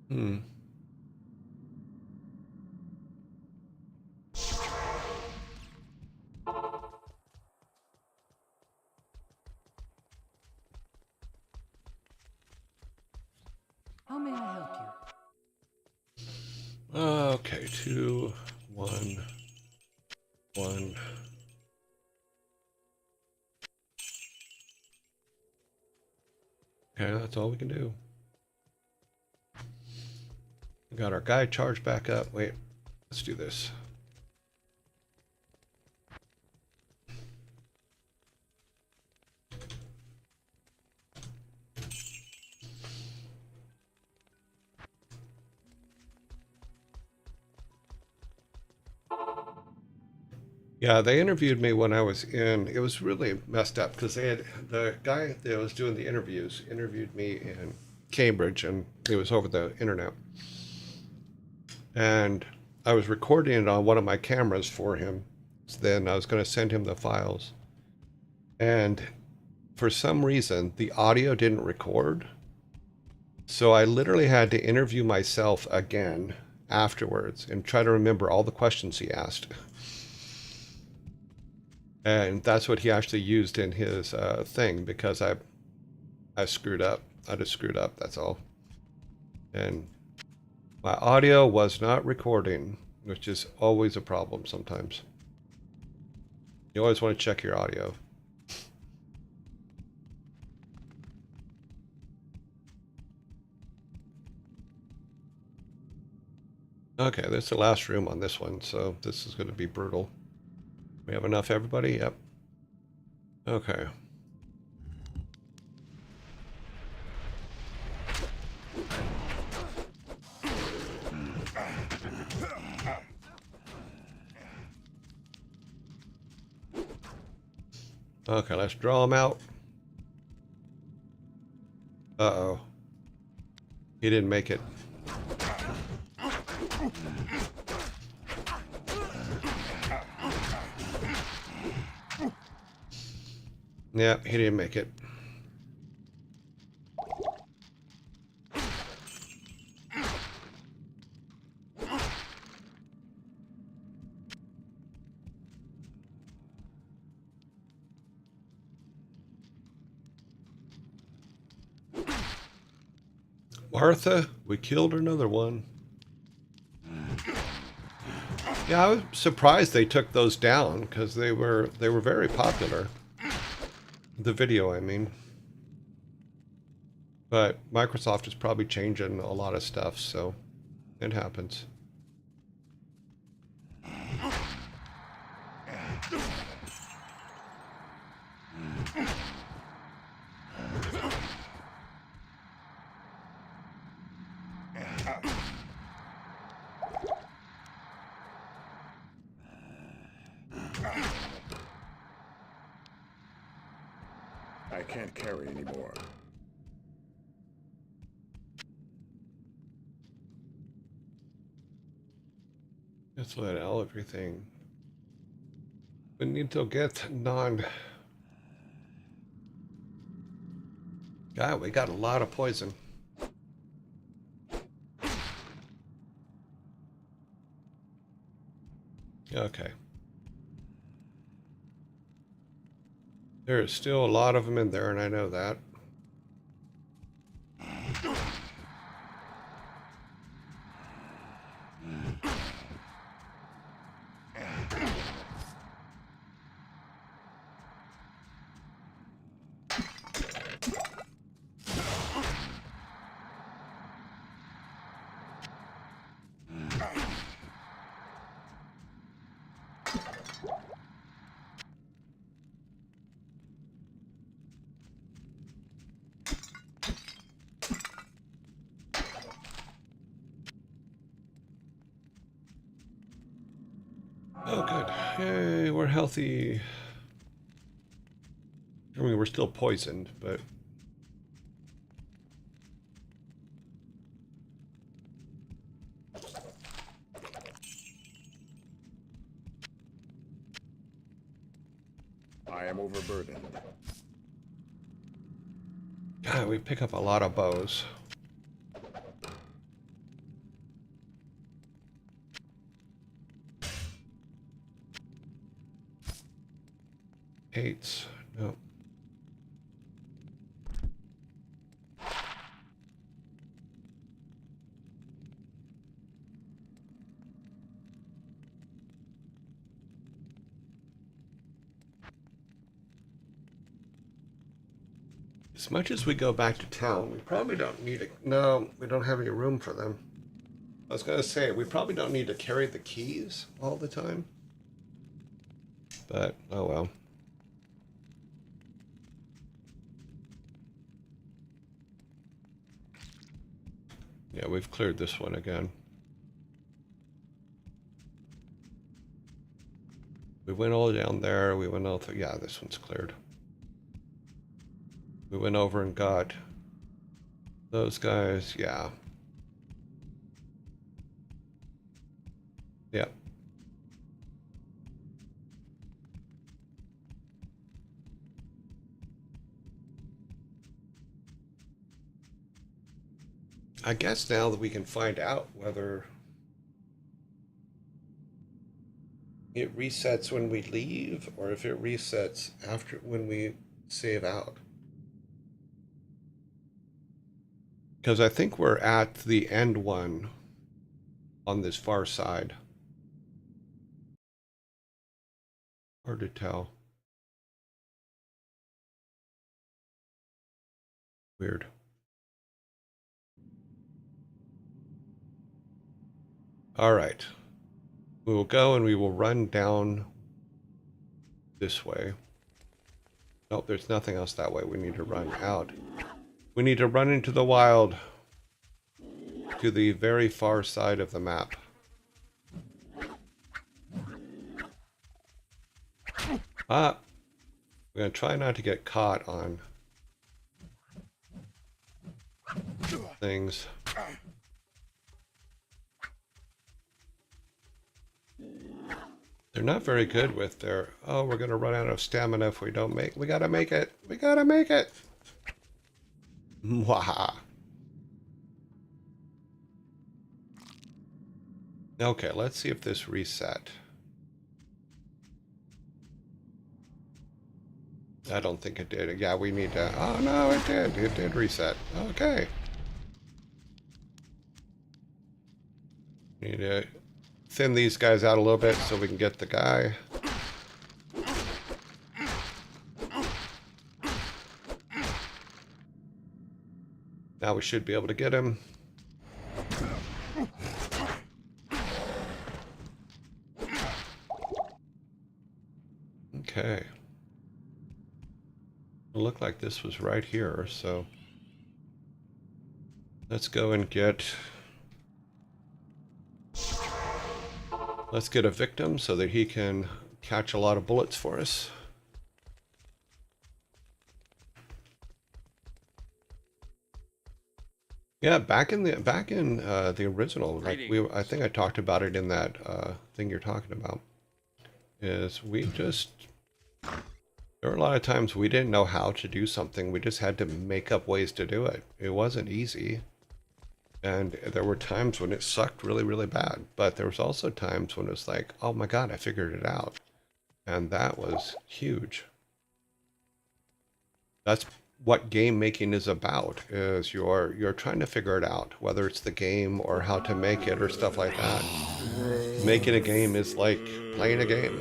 Speaker 1: Hmm.
Speaker 3: How may I help you?
Speaker 1: Okay, 2, 1, 1. Okay, that's all we can do. We got our guy charged back up. Wait, let's do this. Yeah, they interviewed me when I was in. It was really messed up because they had the guy that was doing the interviews interviewed me in Cambridge, and it was over the internet. And I was recording it on one of my cameras for him. So then I was going to send him the files, and for some reason the audio didn't record. So I literally had to interview myself again afterwards and try to remember all the questions he asked. And that's what he actually used in his thing, because I screwed up. I just screwed up, that's all. And my audio was not recording, which is always a problem sometimes. You always want to check your audio. Okay, this is the last room on this one, so this is going to be brutal. We have enough, everybody? Yep. Okay. Okay, let's draw him out. Uh-oh. He didn't make it. Yeah, he didn't make it. Martha, we killed another one. Yeah, I was surprised they took those down because they were very popular. The video, I mean. But Microsoft is probably changing a lot of stuff, so it happens.
Speaker 2: I can't carry anymore.
Speaker 1: Let's let out everything. We need to get non... God, we got a lot of poison. Okay. There is still a lot of them in there, and I know that. Oh, good. Yay, we're healthy. I mean, we're still poisoned, but...
Speaker 2: I am overburdened.
Speaker 1: God, we pick up a lot of bows. Eights. No. As much as we go back to town, we probably don't need it. No, we don't have any room for them. I was going to say, we probably don't need to carry the keys all the time. But, oh well. Yeah, we've cleared this one again. We went all down there. We went all through. Yeah, this one's cleared. We went over and got those guys. Yeah. Yep. I guess now that we can find out whether it resets when we leave or if it resets after when we save out. Because I think we're at the end one on this far side. Hard to tell. Weird. All right. We will go and we will run down this way. Nope, there's nothing else that way. We need to run out. We need to run into the wild to the very far side of the map. We're going to try not to get caught on things. They're not very good with their, oh, we're going to run out of stamina if we don't make, we got to make it. We got to make it. Mwah. Okay, let's see if this reset. I don't think it did. Yeah, we need to, oh no, it did. It did reset. Okay. Need to thin these guys out a little bit so we can get the guy. Now we should be able to get him. Okay. It looked like this was right here, so let's go and get... Let's get a victim so that he can catch a lot of bullets for us. Yeah, back in the original, like I think I talked about it in that thing you're talking about. Is we just, there were a lot of times we didn't know how to do something. We just had to make up ways to do it. It wasn't easy. And there were times when it sucked really, really bad. But there was also times when it was like, oh my God, I figured it out. And that was huge. That's what game making is about, is you're trying to figure it out, whether it's the game or how to make it or stuff like that. Making a game is like playing a game.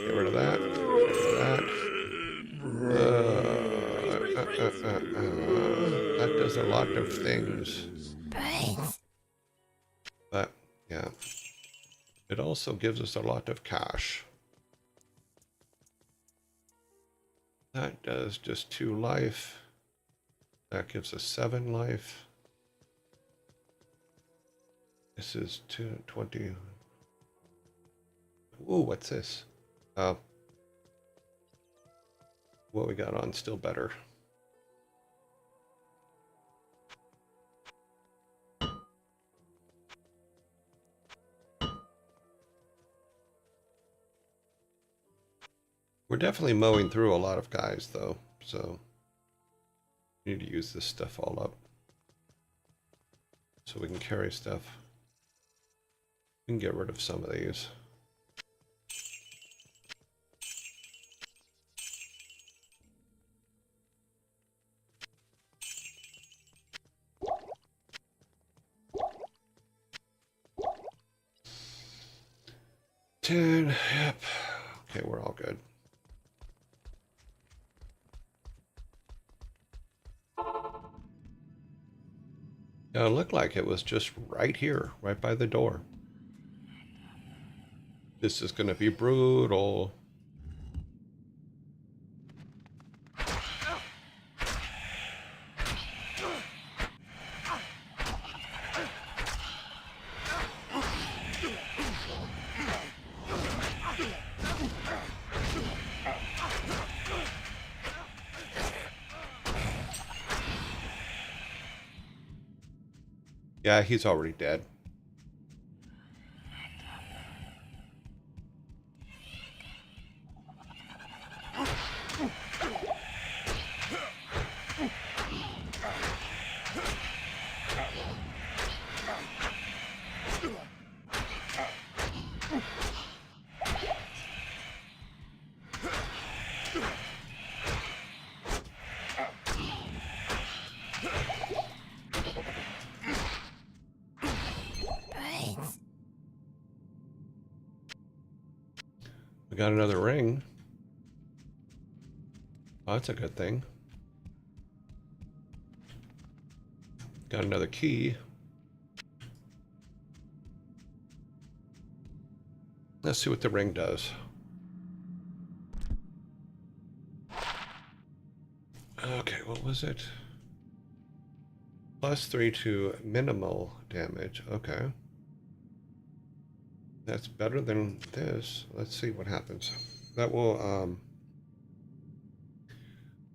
Speaker 1: Get rid of that. Get rid of that. That does a lot of things. But, yeah. It also gives us a lot of cash. That does just 2 life. That gives us 7 life. This is 20. Ooh, what's this? What we got on still better. We're definitely mowing through a lot of guys, though, so we need to use this stuff all up so we can carry stuff. We can get rid of some of these. Yep. Okay, we're all good. Now, it looked like it was just right here, right by the door. This is going to be brutal. Yeah, he's already dead. We got another ring. Oh, that's a good thing. Got another key. Let's see what the ring does. Okay, what was it? +3 to minimal damage. Okay. That's better than this. Let's see what happens. That will,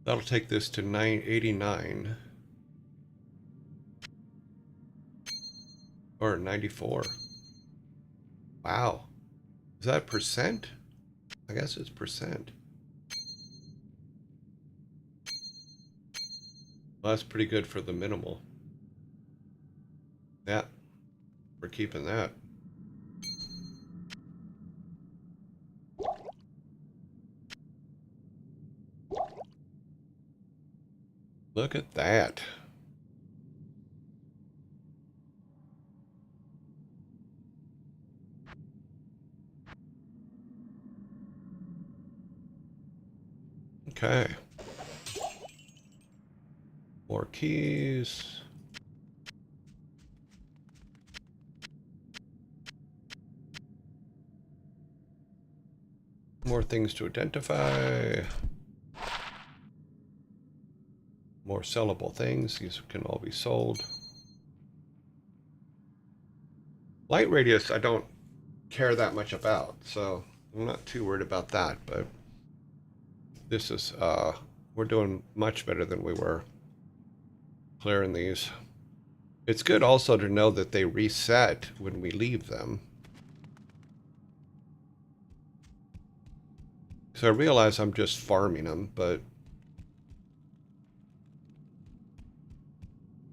Speaker 1: that'll take this to 989. Or 94. Wow. Is that percent? I guess it's percent. Well, that's pretty good for the minimal. Yeah, we're keeping that. Look at that. Okay. More keys. More things to identify. More sellable things. These can all be sold. Light radius I don't care that much about, so I'm not too worried about that, but this is, we're doing much better than we were clearing these. It's good also to know that they reset when we leave them. So I realize I'm just farming them, but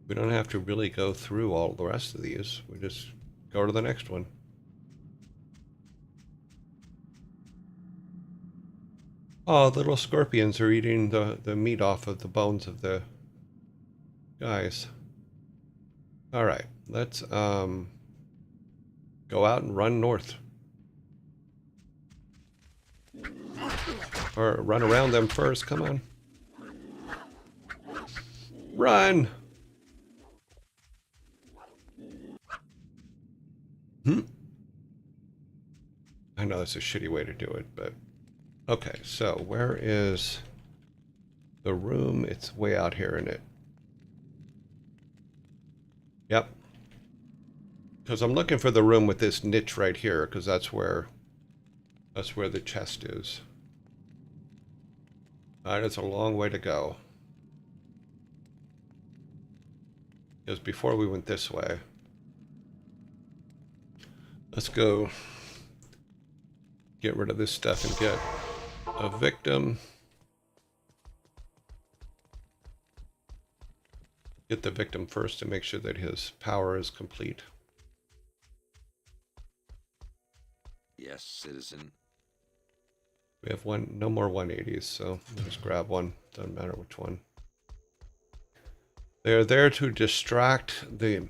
Speaker 1: we don't have to really go through all the rest of these. We just go to the next one. Oh, the little scorpions are eating the meat off of the bones of the guys. All right, let's go out and run north. Or run around them first, come on. Run! I know that's a shitty way to do it, but... Okay, so where is the room? It's way out here, isn't it? Yep. Because I'm looking for the room with this niche right here, because that's where the chest is. Alright, it's a long way to go. Because before we went this way. Let's go get rid of this stuff and get a victim. Get the victim first to make sure that his power is complete.
Speaker 4: Yes, citizen.
Speaker 1: We have no more 180s, so we'll just grab one. Doesn't matter which one. They're there to distract the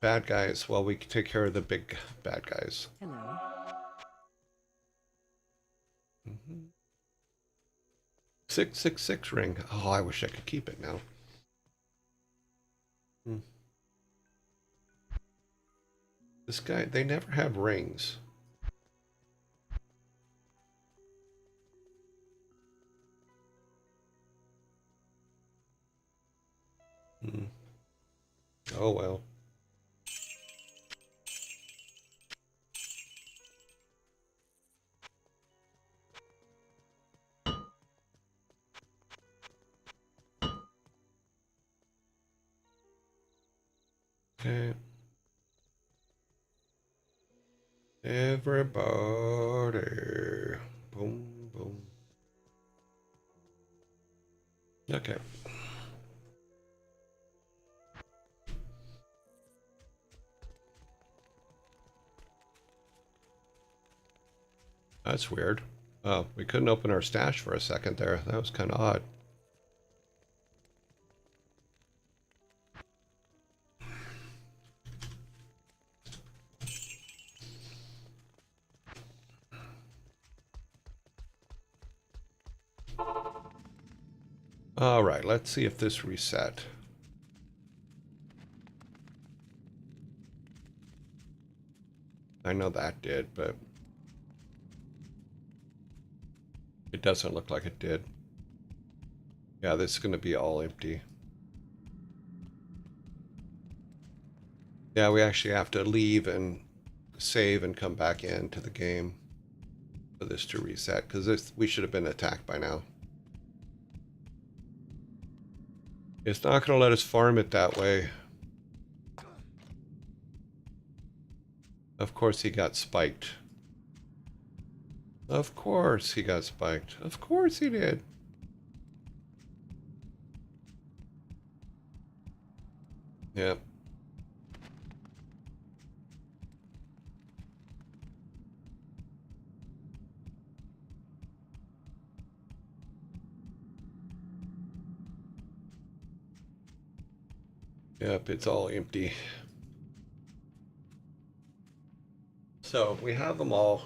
Speaker 1: bad guys while we take care of the big bad guys.
Speaker 3: Hello.
Speaker 1: 666 ring. Oh, I wish I could keep it now. This guy, they never have rings. Oh well. Okay. Everybody. Boom, boom. Okay. That's weird. Oh, we couldn't open our stash for a second there. That was kind of odd. All right, let's see if this reset. I know that did, but it doesn't look like it did. Yeah, this is going to be all empty. Yeah, we actually have to leave and save and come back into the game for this to reset, because we should have been attacked by now. It's not going to let us farm it that way. Of course he got spiked. Of course he got spiked. Of course he did. Yep. Yep, it's all empty. So we have them all.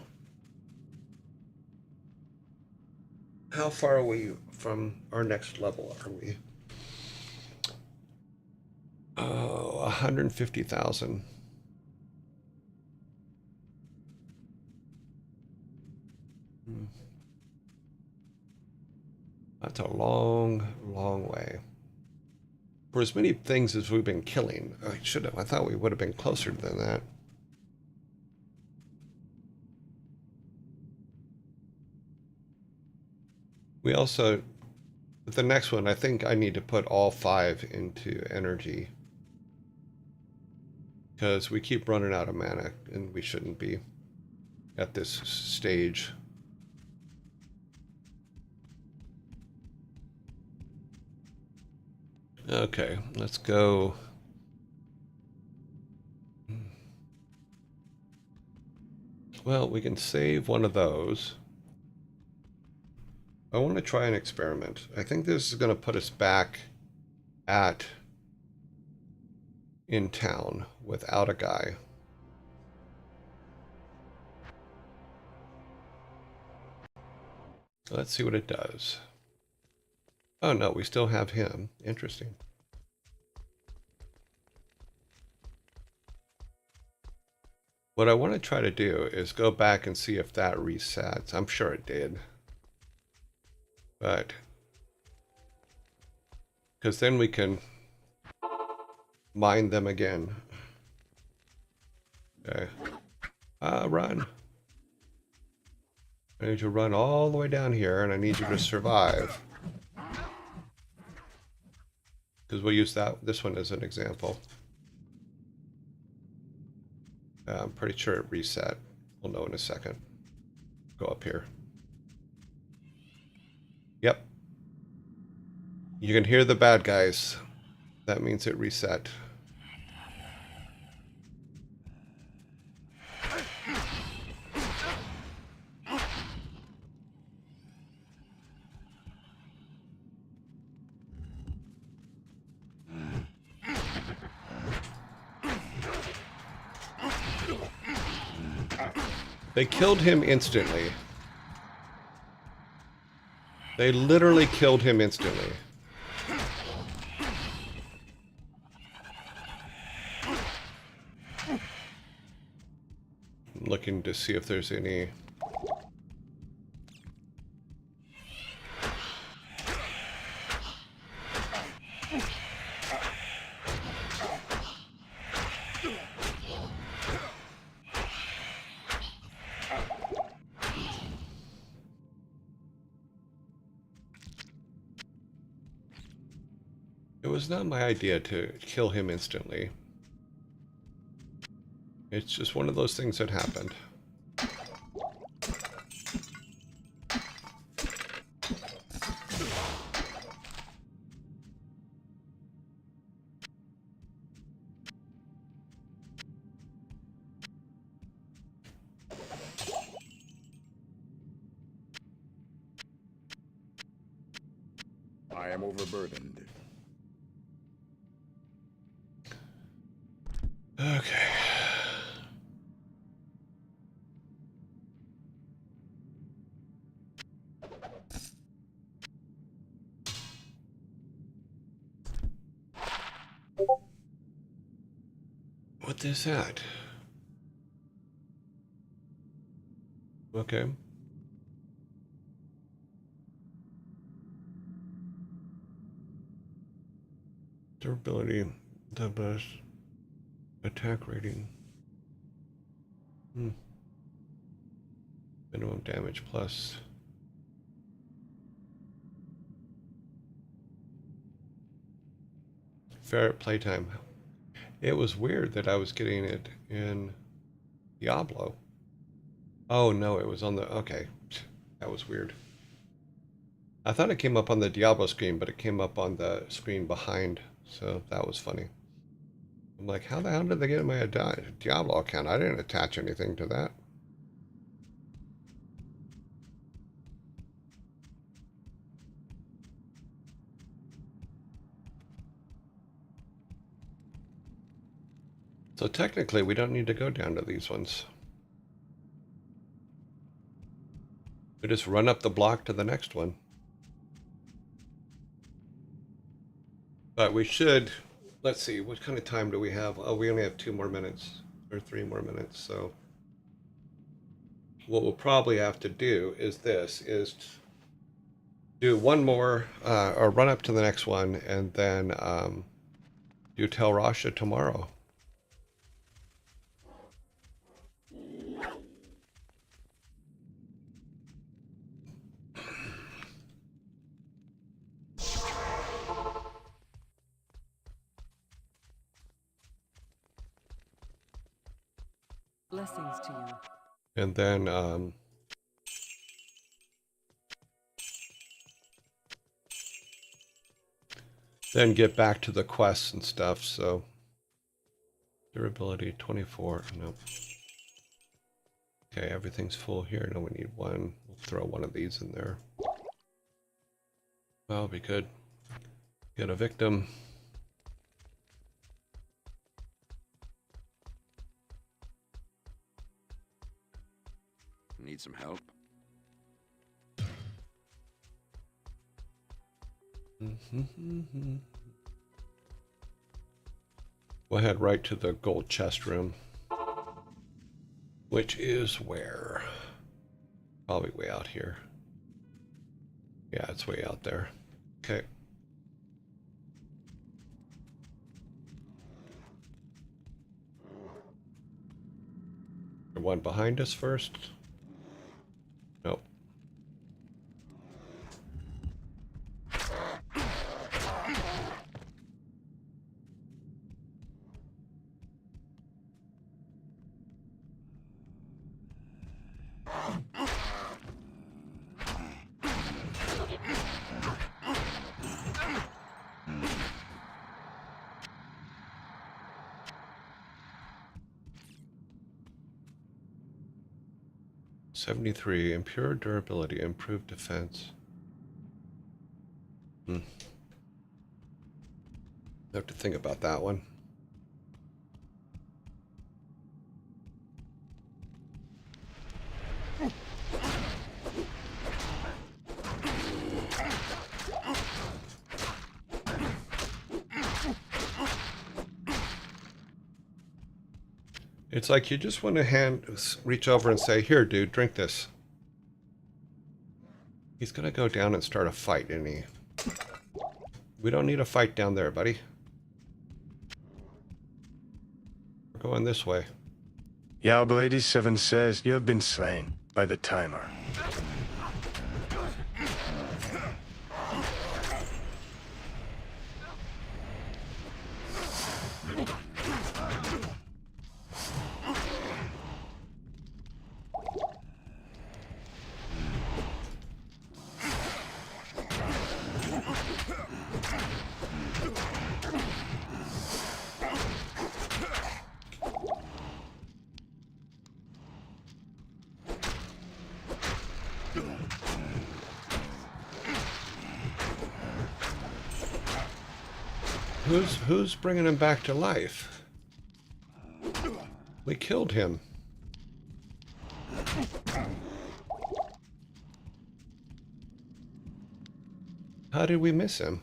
Speaker 1: How far are we from our next level are we? 150,000. That's a long, long way. For as many things as we've been killing, I thought we would have been closer than that. We also, with the next one, I think I need to put all 5 into energy. Because we keep running out of mana, and we shouldn't be at this stage. Okay, let's go. Well, we can save one of those. I want to try an experiment. I think this is going to put us back in town without a guy. Let's see what it does. Oh no, we still have him. Interesting. What I want to try to do is go back and see if that resets. I'm sure it did. But because then we can mine them again. Okay. Run. I need you to run all the way down here, and I need you to survive. Because we'll use this one as an example. I'm pretty sure it reset. We'll know in a second. Go up here. Yep. You can hear the bad guys. That means it reset. They killed him instantly. They literally killed him instantly. I'm looking to see if there's any... It was not my idea to kill him instantly. It's just one of those things that happened.
Speaker 2: I am overburdened.
Speaker 1: Okay. What this at? Okay. Durability, the best attack rating. Minimum damage plus. Fair playtime. It was weird that I was getting it in Diablo. Oh no, it was on the, okay. That was weird. I thought it came up on the Diablo screen, but it came up on the screen behind, so that was funny. I'm like, how the hell did they get my Diablo account? I didn't attach anything to that. So technically, we don't need to go down to these ones. We just run up the block to the next one. But we should, let's see, what kind of time do we have? Oh, we only have 2 more minutes, or 3 more minutes, so. What we'll probably have to do is this, is do one more, or run up to the next one, and then do Tel Rasha tomorrow.
Speaker 3: Blessings to you.
Speaker 1: And then get back to the quests and stuff. So durability 24. Nope. Okay, everything's full here. No, we need one. We'll throw one of these in there. Well, we could get a victim.
Speaker 4: Need some help?
Speaker 1: We'll head right to the gold chest room, which is where? Probably way out here. Yeah, it's way out there. Okay. The one behind us first? Nope. $73, impure durability, improved defense. I have to think about that one. It's like you just want to reach over and say, here, dude, drink this. He's going to go down and start a fight, isn't he? We don't need a fight down there, buddy. We're going this way.
Speaker 5: Diablo 87 says you have been slain by the timer.
Speaker 1: Who's bringing him back to life? We killed him. How did we miss him?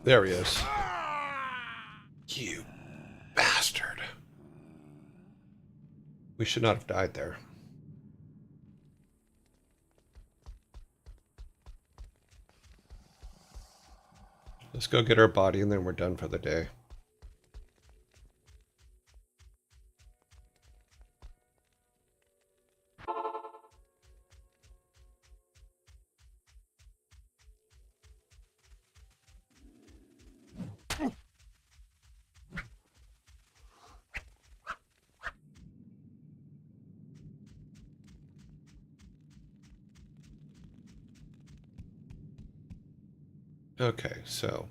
Speaker 1: There he is. You bastard. We should not have died there. Let's go get our body and then we're done for the day. Okay, so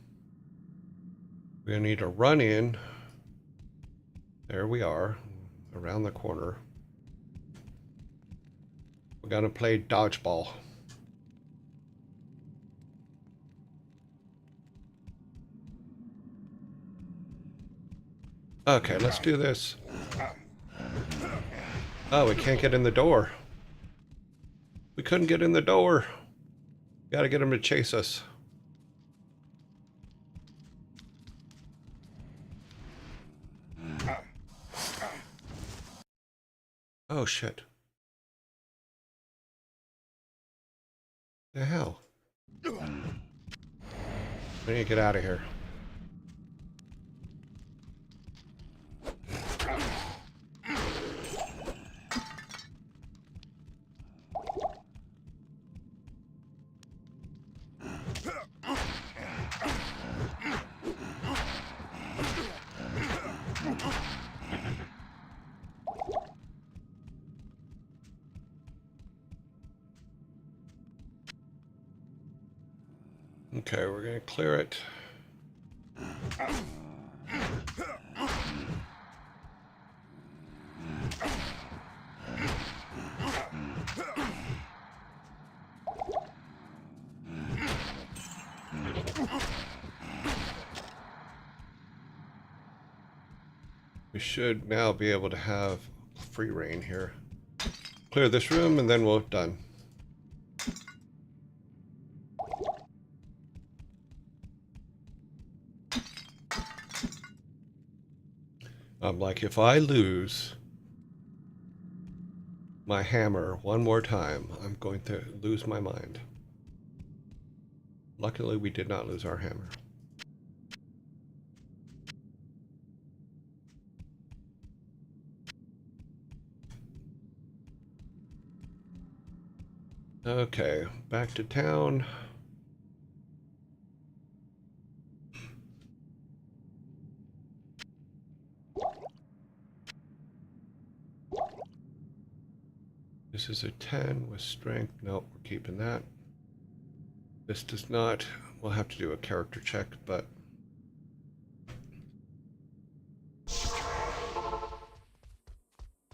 Speaker 1: we're gonna need to run in. There we are, around the corner. We're gonna play dodgeball. Okay, let's do this. Oh, we can't get in the door. We couldn't get in the door. Gotta get him to chase us. Oh shit. The hell? We need to get out of here. Okay, we're gonna clear it. We should now be able to have free reign here. Clear this room and then we're done. I'm like, if I lose my hammer one more time, I'm going to lose my mind. Luckily, we did not lose our hammer. Okay, back to town. This is a 10 with strength. Nope, we're keeping that. This does not. We'll have to do a character check, but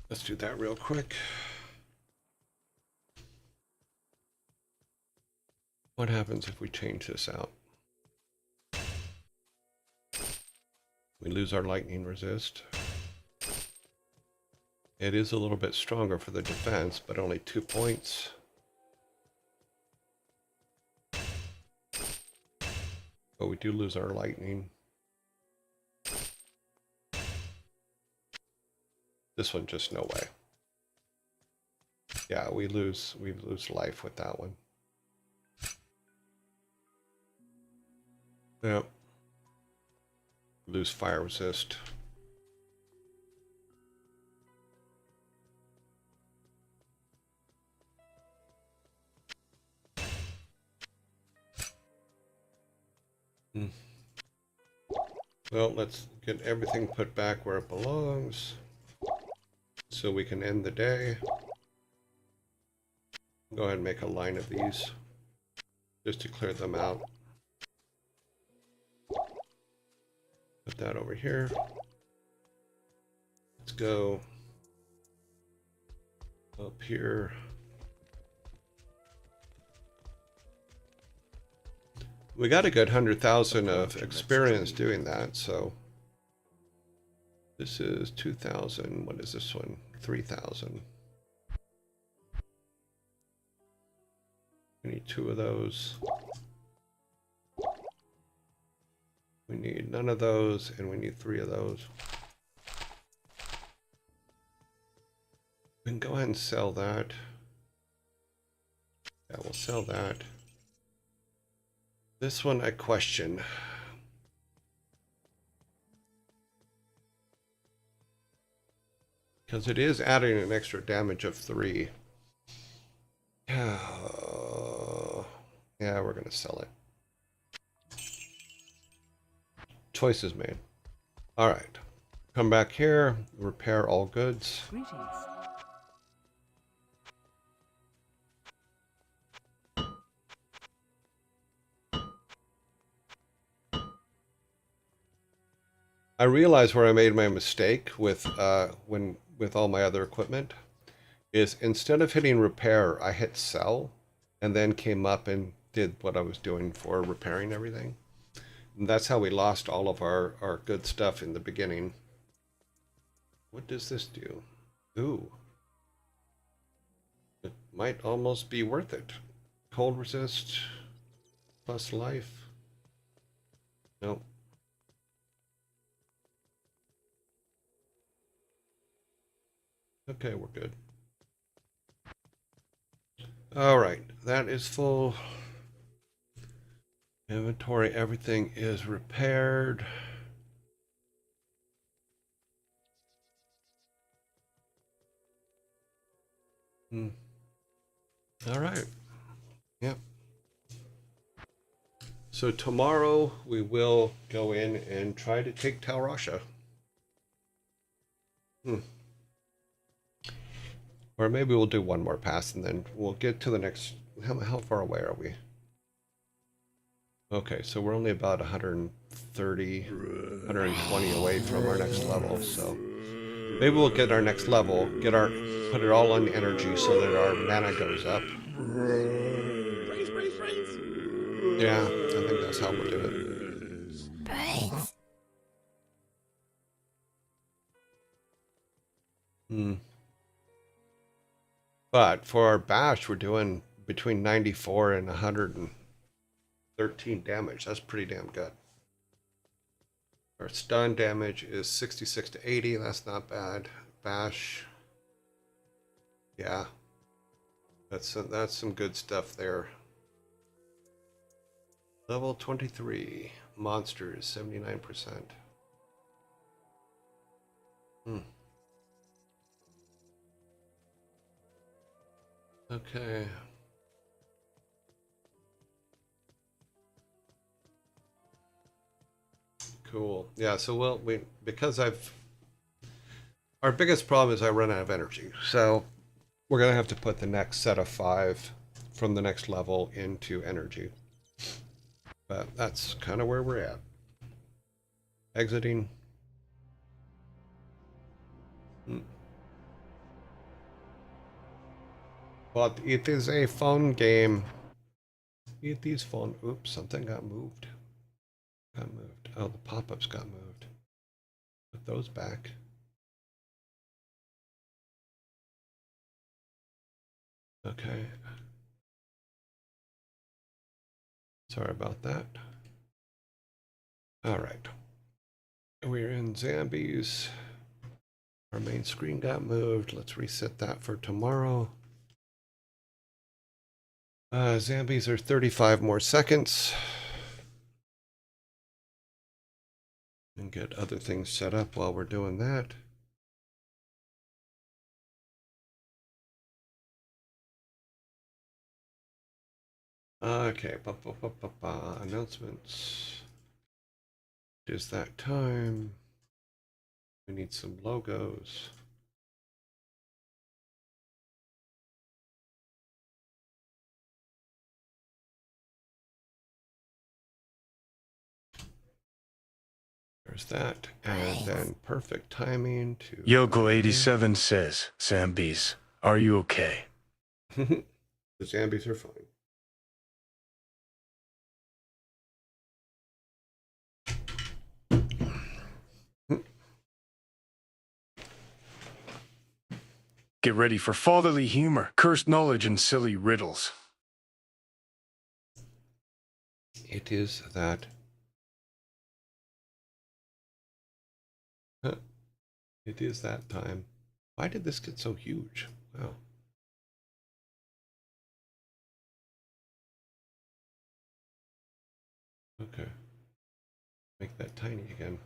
Speaker 1: let's do that real quick. What happens if we change this out? We lose our lightning resist. It is a little bit stronger for the defense, but only 2 points. But we do lose our lightning. This one, just no way. Yeah, we lose life with that one. Yep. Lose fire resist. Well, let's get everything put back where it belongs so we can end the day. Go ahead and make a line of these. just to clear them out. Put that over here. Let's go up here. We got a good 100,000 of experience doing that, so this is 2,000. What is this one? 3,000. We need 2 of those. We need none of those, and we need 3 of those. We can go ahead and sell that. Yeah, we'll sell that. This one I question. Because it is adding an extra damage of 3. Yeah, we're going to sell it. Choice is made. All right. Come back here. Repair all goods.
Speaker 3: Greetings.
Speaker 1: I realized where I made my mistake with with all my other equipment is instead of hitting repair, I hit sell and then came up and did what I was doing for repairing everything. And that's how we lost all of our good stuff in the beginning. What does this do? Ooh. It might almost be worth it. Cold resist plus life. Nope. Okay, we're good. All right, that is full. Inventory, everything is repaired. All right. Yep. So tomorrow we will go in and try to take Tal Rasha. Or maybe we'll do one more pass and then we'll get to the next. How far away are we? Okay, so we're only about 130, 120 away from our next level. So maybe we'll get our next level, put it all on energy so that our mana goes up. Yeah, I think that's how we'll do it.
Speaker 8: Brains.
Speaker 1: But for our bash, we're doing between 94 and 113 damage. That's pretty damn good. Our stun damage is 66 to 80. That's not bad. Bash. Yeah. That's some good stuff there. Level 23. Monsters, 79%. Okay. Cool. Yeah, so because our biggest problem is I run out of energy. So we're going to have to put the next set of 5 from the next level into energy. But that's kind of where we're at. Exiting. But it is a fun game. It is fun. Oops, something got moved. Oh, the pop-ups got moved. Put those back. Okay. Sorry about that. All right. We're in Zambies. Our main screen got moved. Let's reset that for tomorrow. Zambies are 35 more seconds. And get other things set up while we're doing that. Okay, announcements. It is that time. We need some logos. There's that. And then perfect timing to...
Speaker 5: Yokel 87 says, Zambies, are you okay?
Speaker 1: The Zambies are fine.
Speaker 5: Get ready for fatherly humor, cursed knowledge, and silly riddles.
Speaker 1: It is that... It is that time. Why did this get so huge? Wow. Okay. Make that tiny again.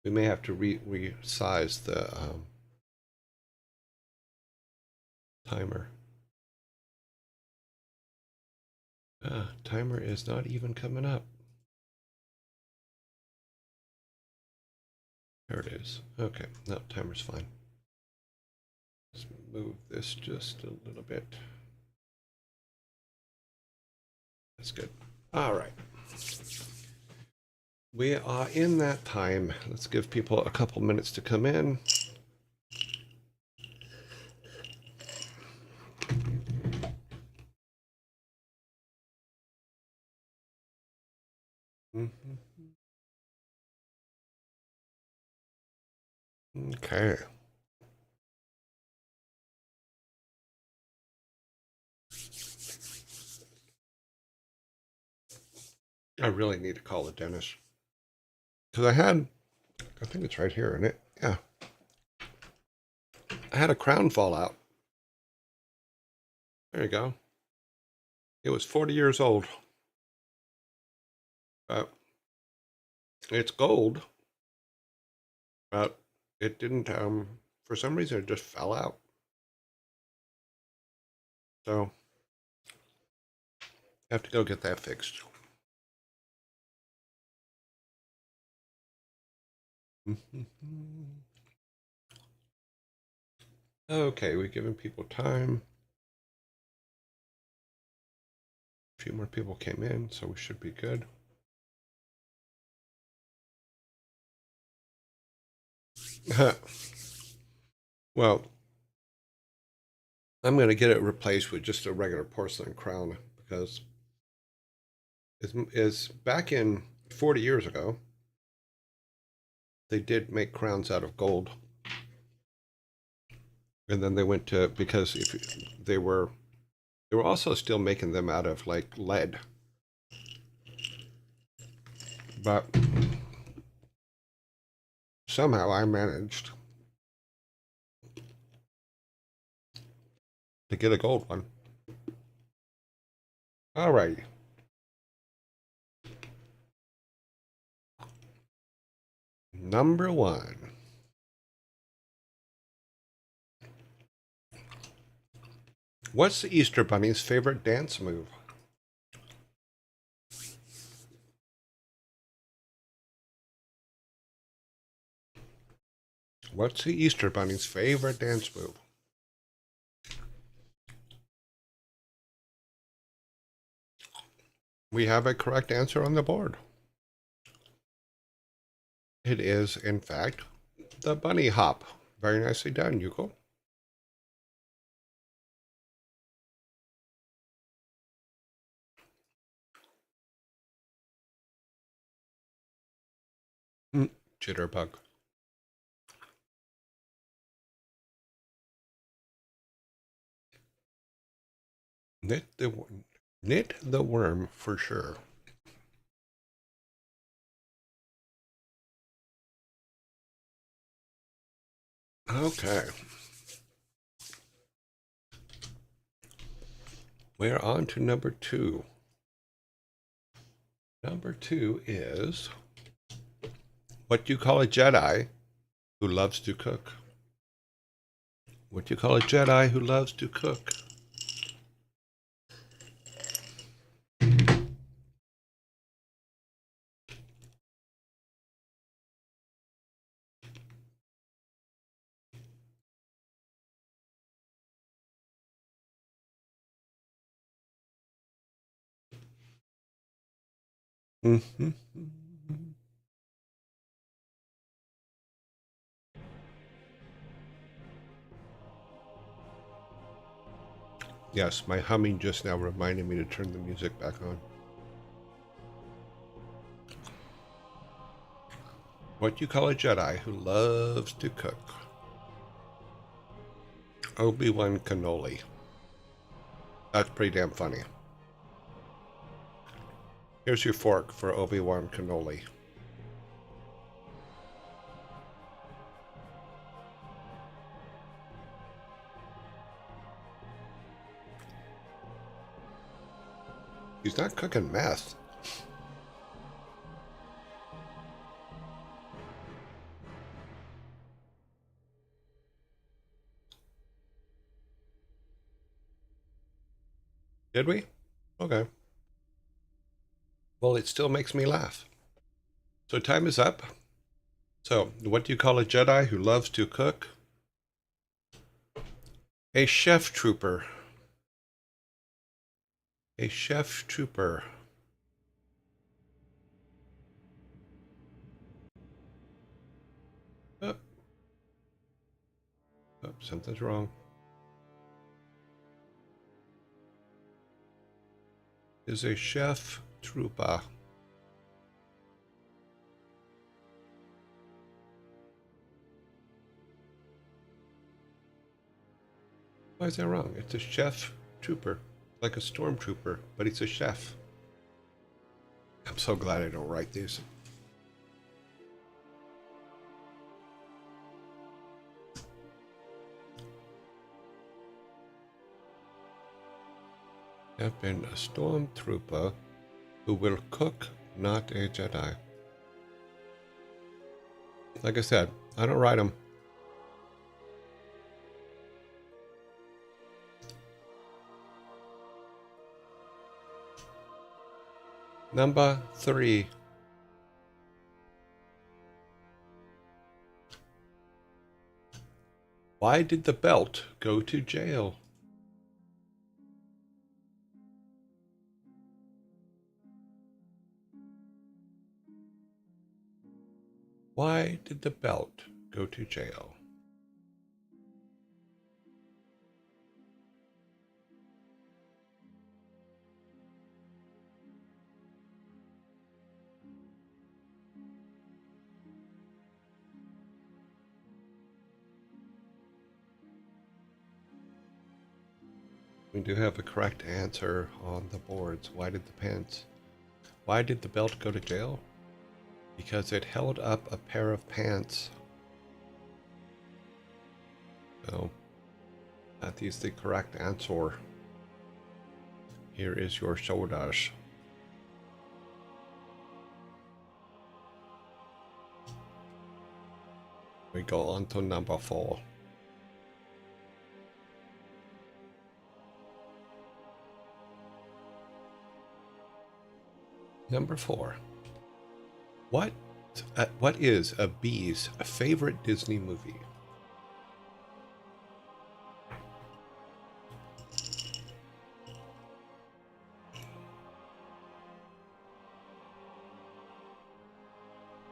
Speaker 1: We may have to resize the timer. Timer is not even coming up. There it is. Okay, no, timer's fine. Let's move this just a little bit. That's good. All right. We are in that time. Let's give people a couple minutes to come in. Okay. I really need to call the dentist. Because I think it's right here, isn't it? Yeah. I had a crown fall out. There you go. It was 40 years old. It's gold, but it didn't, for some reason, it just fell out. So, I have to go get that fixed. Okay, we're giving people time. A few more people came in, so we should be good. Well, I'm going to get it replaced with just a regular porcelain crown because is back in 40 years ago, they did make crowns out of gold. And then they went to, because if they were also still making them out of like lead. But somehow I managed to get a gold one. All right. Number one. What's the Easter Bunny's favorite dance move? What's the Easter Bunny's favorite dance move? We have a correct answer on the board. It is, in fact, the bunny hop. Very nicely done, Yuko. Jitterbug. Knit the worm for sure. Okay. We're on to number two. Number two is what do you call a Jedi who loves to cook? What do you call a Jedi who loves to cook? Mm-hmm. Yes, my humming just now reminded me to turn the music back on. What you call a Jedi who loves to cook? Obi-Wan cannoli. That's pretty damn funny. Here's your fork for Obi-Wan cannoli. He's not cooking meth. Did we? Okay. Well, it still makes me laugh. So time is up. So, what do you call a Jedi who loves to cook? A chef trooper. A chef trooper. Oh, oh, something's wrong. Is a chef trooper. Why is that wrong? It's a chef trooper. Like a stormtrooper, but he's a chef. I'm so glad I don't write these. Have been a stormtrooper who will cook, not a Jedi. Like I said, I don't write them. Number 3. Why did the belt go to jail? Why did the belt go to jail? We do have a correct answer on the boards. Why did the belt go to jail? Because it held up a pair of pants. So that is the correct answer. Here is your shoulders. We go on to number 4. Number 4. What is a bee's favorite Disney movie?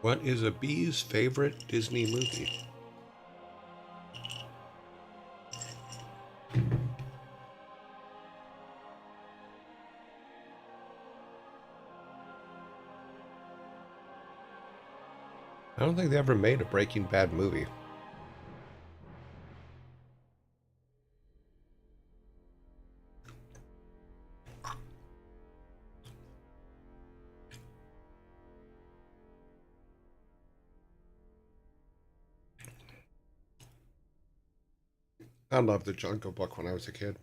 Speaker 1: What is a bee's favorite Disney movie? I don't think they ever made a Breaking Bad movie. I loved the Jungle Book when I was a kid.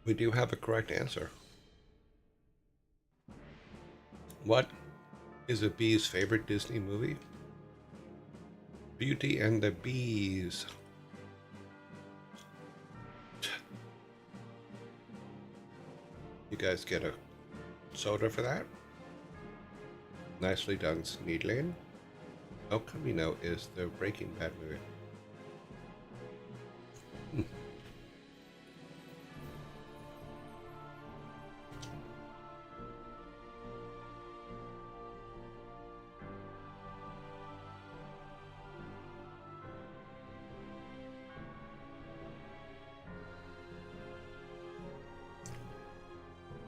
Speaker 1: We do have a correct answer. What is a bee's favorite Disney movie? Beauty and the Bees. You guys get a soda for that? Nicely done, Sneedling. El Camino is the Breaking Bad movie.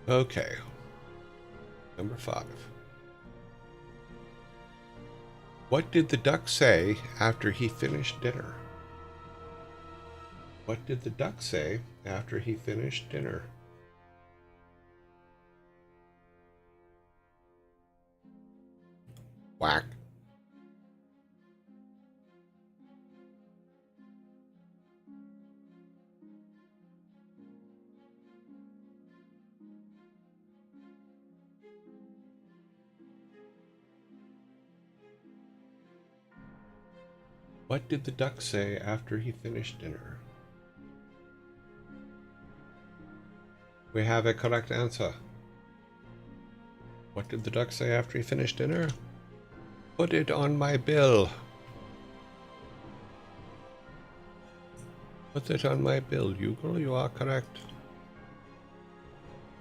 Speaker 1: Okay. Number 5. What did the duck say after he finished dinner? What did the duck say after he finished dinner? Quack. What did the duck say after he finished dinner? We have a correct answer. What did the duck say after he finished dinner? Put it on my bill. Put it on my bill, Yugal. You are correct.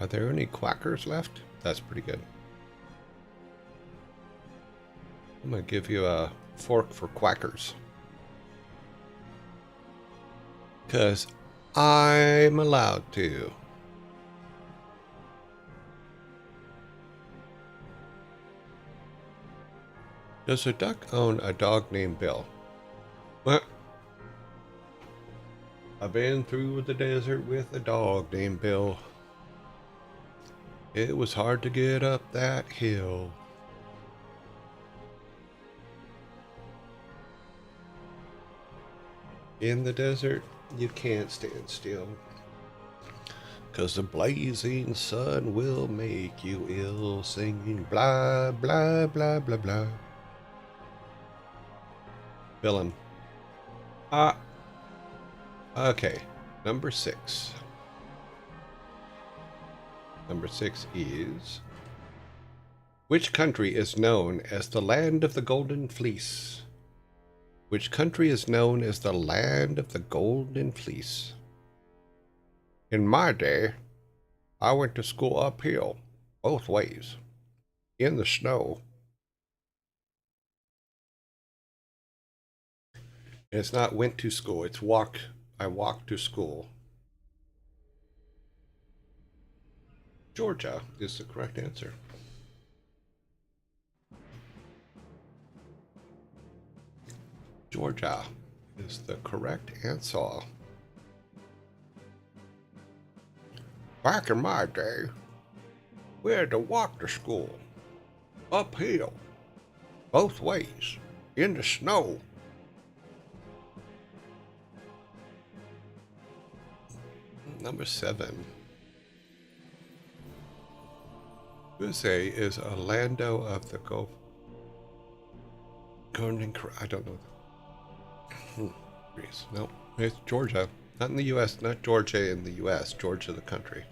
Speaker 1: Are there any quackers left? That's pretty good. I'm going to give you a fork for quackers. Because I'm allowed to. Does a duck own a dog named Bill? What? I've been through the desert with a dog named Bill. It was hard to get up that hill. In the desert, you can't stand still. 'Cause the blazing sun will make you ill, singing blah, blah, blah, blah, blah. Villain. Okay, number 6. Number 6 is... Which country is known as the land of the golden fleece? Which country is known as the land of the golden fleece? In my day, I went to school uphill, both ways, in the snow. It's not went to school, it's walk. I walked to school. Georgia is the correct answer. Georgia is the correct answer. Back in my day, we had to walk to school, uphill, both ways, in the snow. Number 7. Uze is a Lando of the Gulf. I don't know. Greece. No, it's Georgia. Not in the U.S. Not Georgia in the U.S. Georgia the country.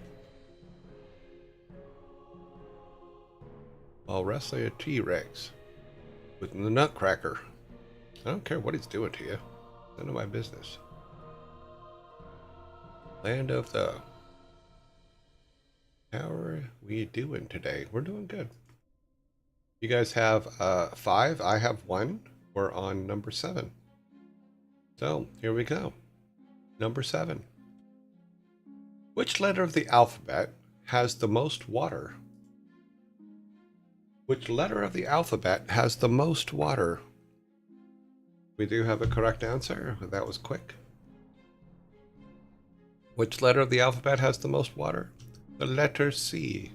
Speaker 1: While wrestling a T-Rex with the Nutcracker. I don't care what he's doing to you. None of my business. Land of the... How are we doing today? We're doing good. You guys have 5. I have 1. We're on number 7. So, here we go. Number 7. Which letter of the alphabet has the most water? Which letter of the alphabet has the most water? We do have a correct answer. That was quick. Which letter of the alphabet has the most water? The letter C.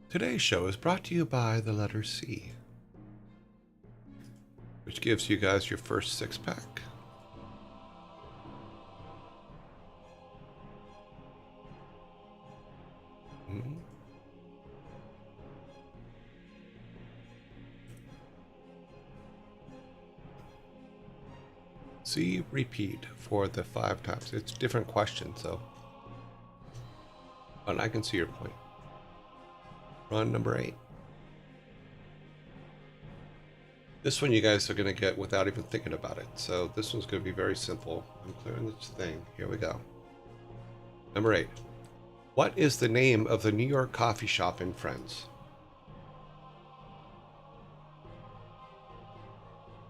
Speaker 1: Today's show is brought to you by the letter C, which gives you guys your first 6-pack. See, repeat for the 5 times. It's different questions, though. But I can see your point. We're on number 8. This one you guys are going to get without even thinking about it. So this one's going to be very simple. I'm clearing this thing. Here we go. Number 8. What is the name of the New York coffee shop in Friends?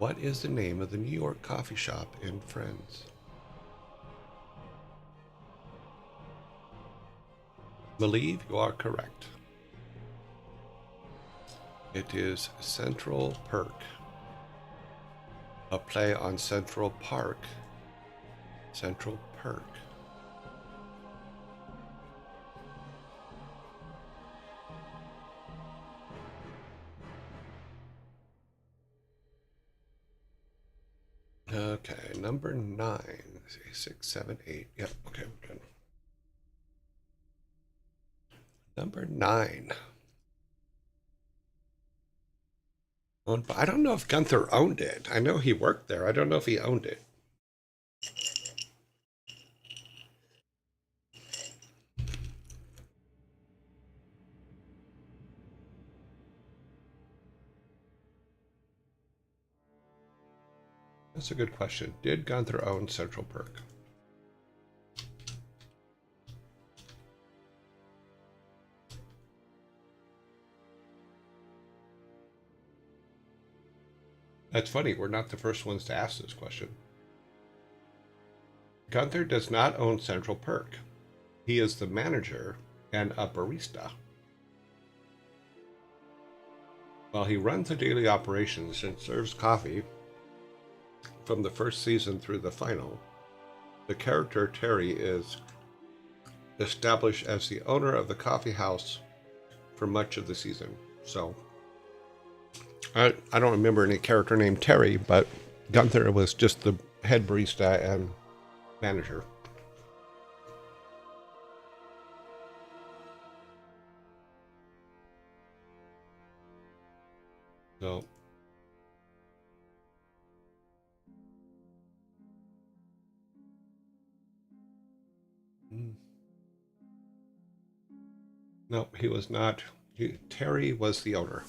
Speaker 1: What is the name of the New York coffee shop in Friends? Believe you are correct. It is Central Perk, a play on Central Park. Central Perk. Okay, number 9. 6, 7, 8. Yep, okay, we're good. Number 9. I don't know if Gunther owned it. I know he worked there. I don't know if he owned it. That's a good question. Did Gunther own Central Perk? That's funny. We're not the first ones to ask this question. Gunther does not own Central Perk. He is the manager and a barista. While he runs the daily operations and serves coffee from the first season through the final, the character Terry is established as the owner of the coffee house for much of the season. So I don't remember any character named Terry, but Gunther was just the head barista and manager. So no, he was not. Terry was the owner.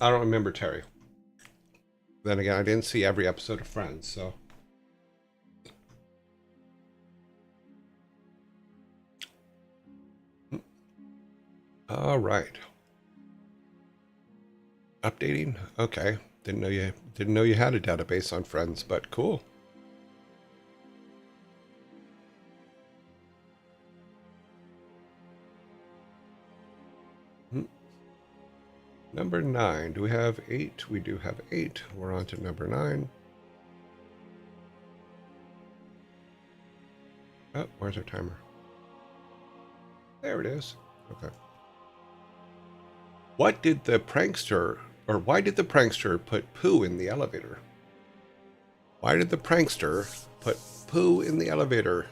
Speaker 1: I don't remember Terry. Then again, I didn't see every episode of Friends, so. All right. Updating? Okay. Didn't know you had a database on Friends, but cool. Number 9. Do we have 8? We do have 8. We're on to number 9. Oh, where's our timer? There it is. Okay. Why did the prankster put poo in the elevator? Why did the prankster put poo in the elevator?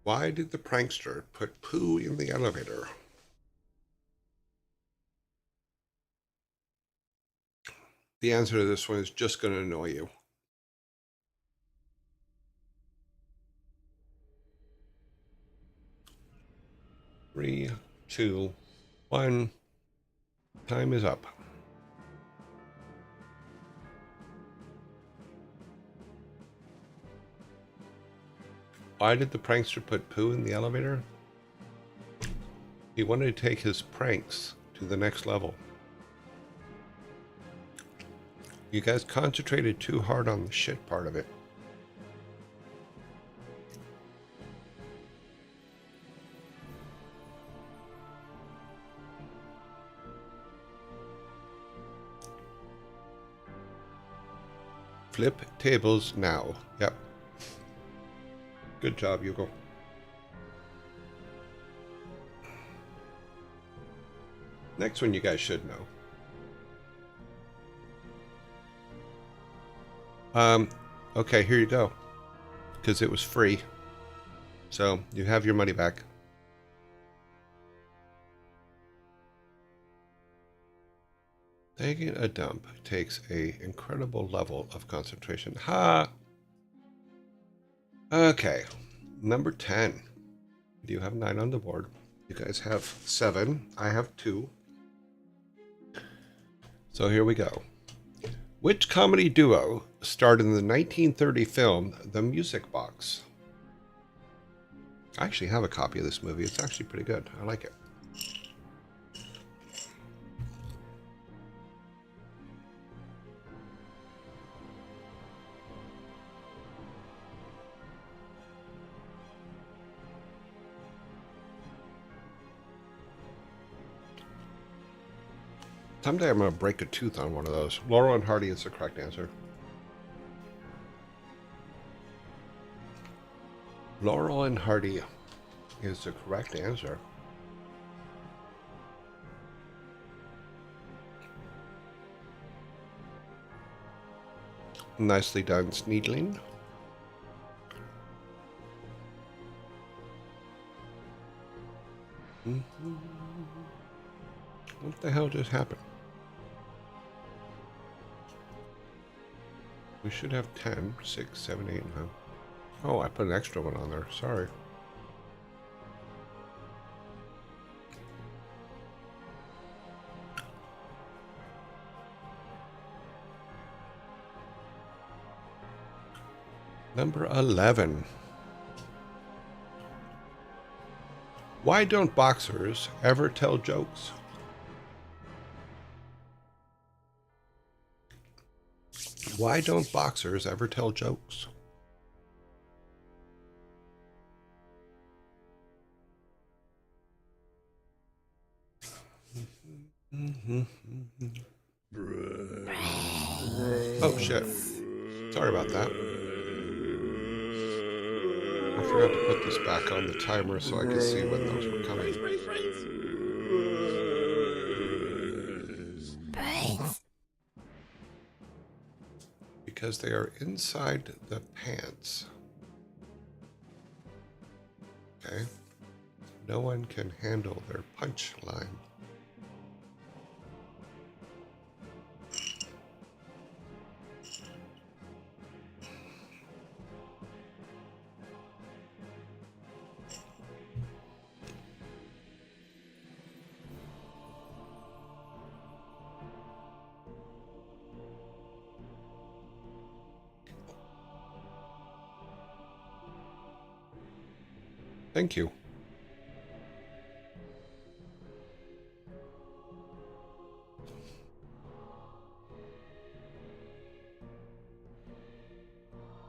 Speaker 1: Why did the prankster put poo in the elevator? The answer to this one is just going to annoy you. 3, 2, 1. Time is up. Why did the prankster put poo in the elevator? He wanted to take his pranks to the next level. You guys concentrated too hard on the shit part of it. Flip tables now. Yep. Good job, Hugo. Next one you guys should know. Okay, here you go. Because it was free. So, you have your money back. Taking a dump takes an incredible level of concentration. Ha! Okay, number 10. You have 9 on the board. You guys have 7. I have 2. So here we go. Which comedy duo starred in the 1930 film The Music Box? I actually have a copy of this movie. It's actually pretty good. I like it. Someday I'm going to break a tooth on one of those. Laurel and Hardy is the correct answer. Laurel and Hardy is the correct answer. Nicely done, Sneedling. What the hell just happened? We should have 10, 6, 7, 8, 9. Oh, I put an extra one on there. Sorry. Number 11. Why don't boxers ever tell jokes? Why don't boxers ever tell jokes? Oh, shit. Sorry about that. I forgot to put this back on the timer so I could see when those were coming. Because they are inside the pants. Okay. No one can handle their punch line. Thank you.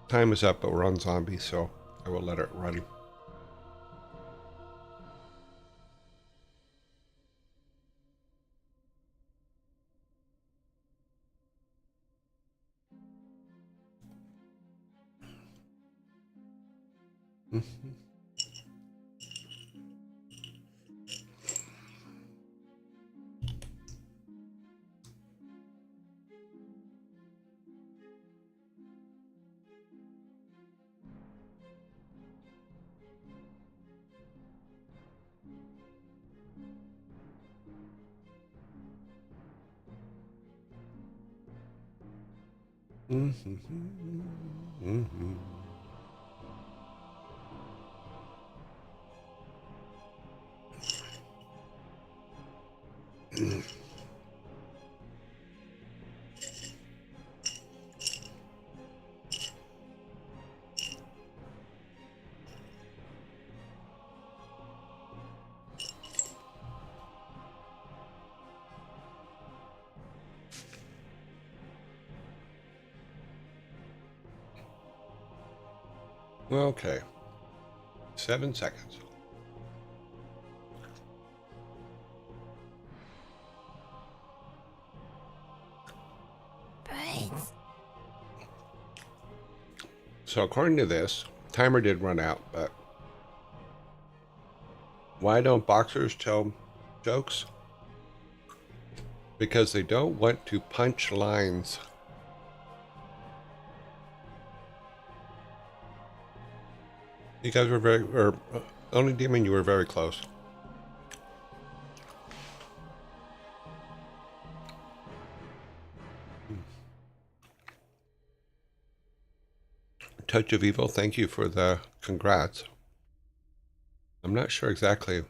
Speaker 1: Time is up, but we're on zombies, so I will let it run. Okay. 7 seconds. So according to this, timer did run out, but why don't boxers tell jokes? Because they don't want to punch lines. You guys were very, or only Demon, you were very close. Touch of Evil, thank you for the congrats. I'm not sure exactly.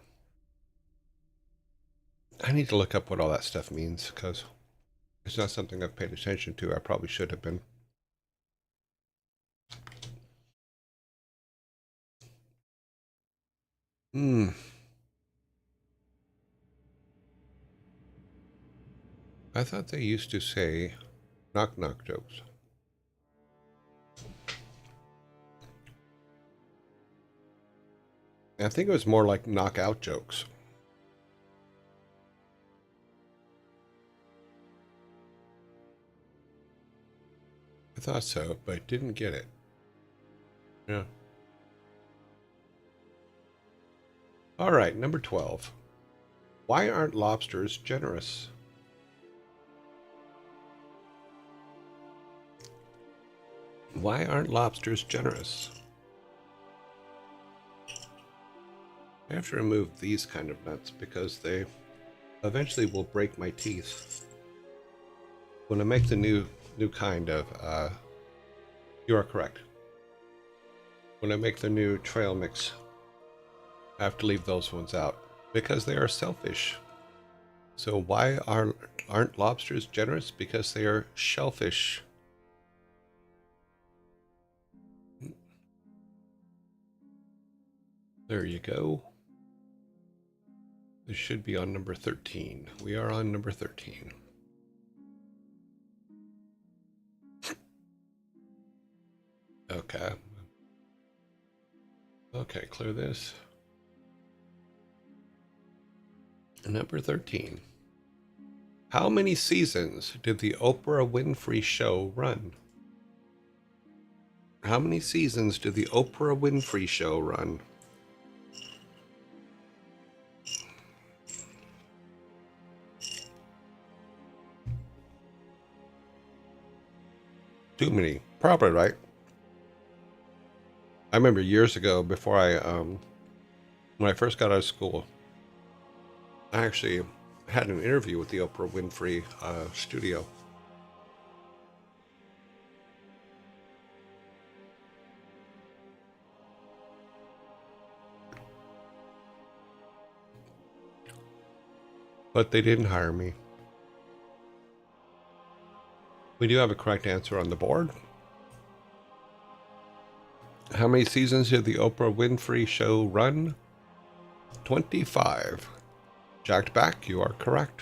Speaker 1: I need to look up what all that stuff means because it's not something I've paid attention to. I probably should have been. I thought they used to say knock knock jokes. I think it was more like knockout jokes. I thought so, but didn't get it. Yeah. All right, number 12. Why aren't lobsters generous? Why aren't lobsters generous? I have to remove these kind of nuts because they eventually will break my teeth. When I make the new kind of, you are correct. When I make the new trail mix, I have to leave those ones out because they are selfish. So why aren't lobsters generous? Because they are shellfish. There you go. This should be on number 13. We are on number 13. Okay. Okay, clear this. Number 13. How many seasons did the Oprah Winfrey Show run? How many seasons did the Oprah Winfrey Show run? Too many. Probably, right? I remember years ago before when I first got out of school, I actually had an interview with the Oprah Winfrey studio. But they didn't hire me. We do have a correct answer on the board. How many seasons did the Oprah Winfrey Show run? 25. Jacked back, you are correct.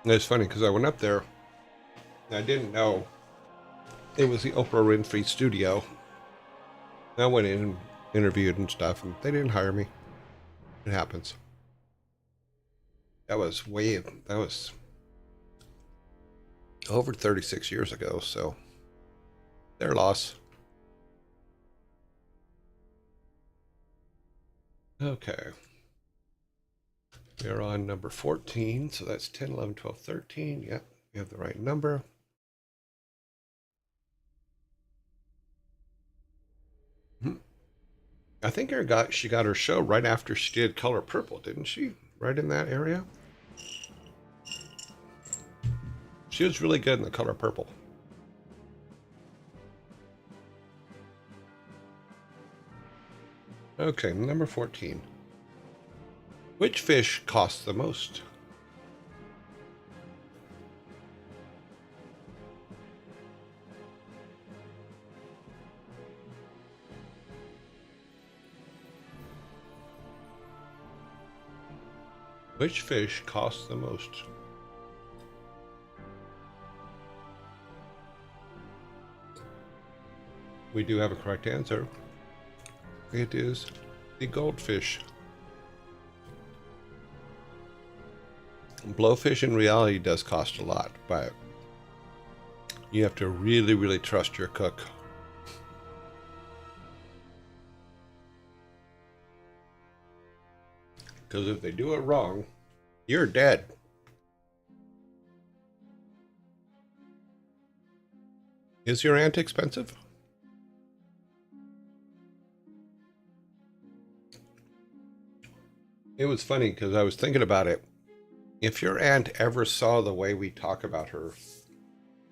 Speaker 1: And it's funny because I went up there and I didn't know it was the Oprah Winfrey studio. I went in and interviewed and stuff, and they didn't hire me. It happens. That was over 36 years ago, so their loss. Okay. We're on number 14, so that's 10, 11, 12, 13. Yep, you have the right number. I think she got her show right after she did Color Purple, didn't she? Right in that area? She was really good in the Color Purple. Okay, number 14. Which fish costs the most? Which fish costs the most? We do have a correct answer. It is the goldfish. Blowfish in reality does cost a lot, but you have to really, really trust your cook. Because if they do it wrong, you're dead. Is your aunt expensive? It was funny because I was thinking about it. If your aunt ever saw the way we talk about her,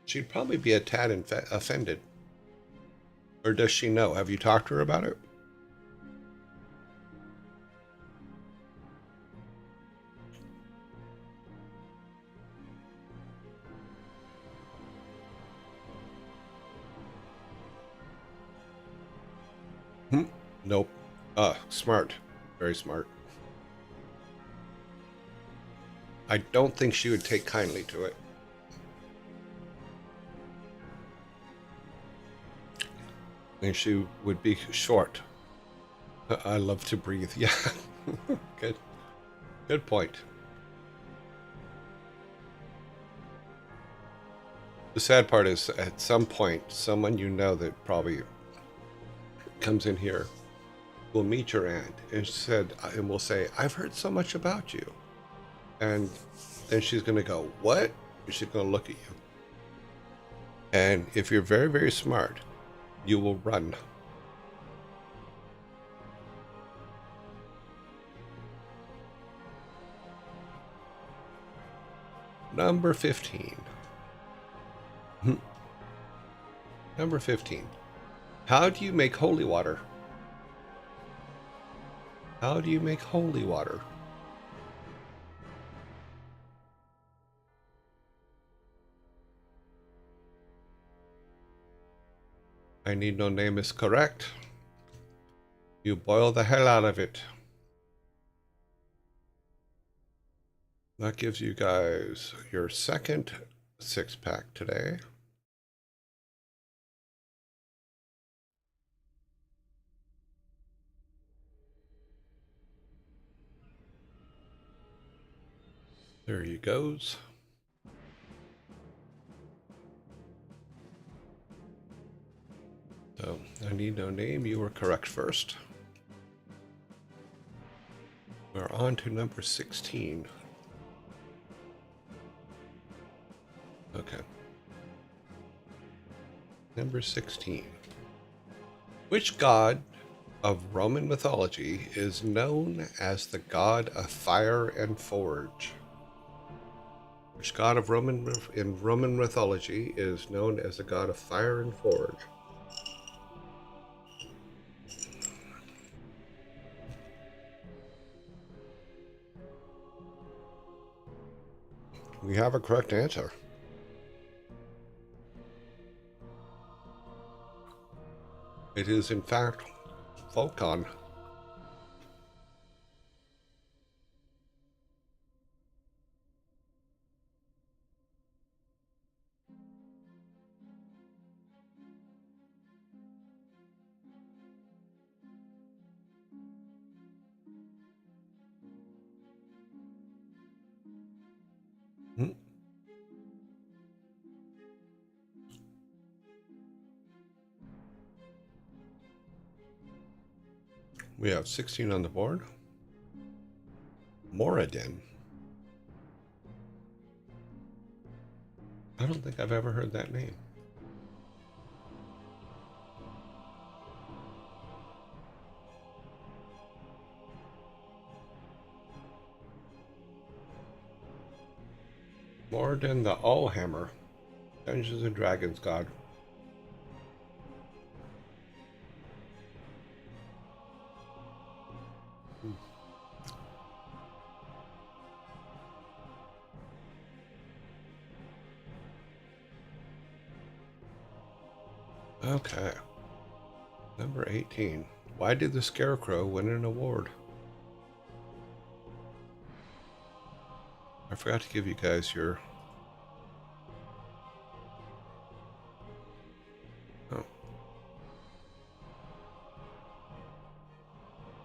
Speaker 1: she'd probably be a tad offended. Or does she know? Have you talked to her about it? Nope. Smart. Very smart. I don't think she would take kindly to it. And she would be short. I love to breathe. Yeah. Good. Good point. The sad part is at some point, someone you know that probably comes in here will meet your aunt and will say, I've heard so much about you. And then she's going to go, what? And she's going to look at you. And if you're very, very smart, you will run. Number 15. Number 15. How do you make holy water? How do you make holy water? I need no name is correct. You boil the hell out of it. That gives you guys your second 6-pack today. There he goes. So, I need no name. You were correct first. We're on to number 16. Okay. Number 16. Which god of Roman mythology is known as the god of fire and forge? Which god of Roman mythology is known as the god of fire and forge? We have a correct answer. It is, in fact, Vulcan. Hmm. We have 16 on the board. Moradin. I don't think I've ever heard that name. Moradin the Allhammer. Dungeons and Dragons god. Okay. Number 18. Why did the Scarecrow win an award? I forgot to give you guys your... Oh.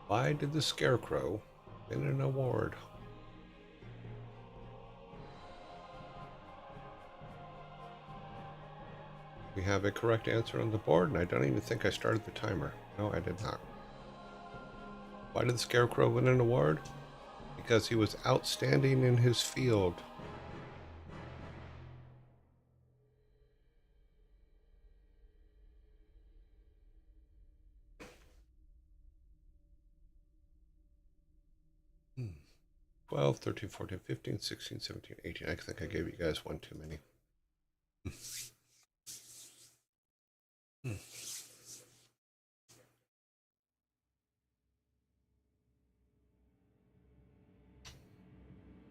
Speaker 1: Why did the Scarecrow win an award? We have a correct answer on the board, and I don't even think I started the timer. No, I did not. Why did the Scarecrow win an award? Because he was outstanding in his field. Hmm. 12, 13, 14, 15, 16, 17, 18. I think I gave you guys one too many.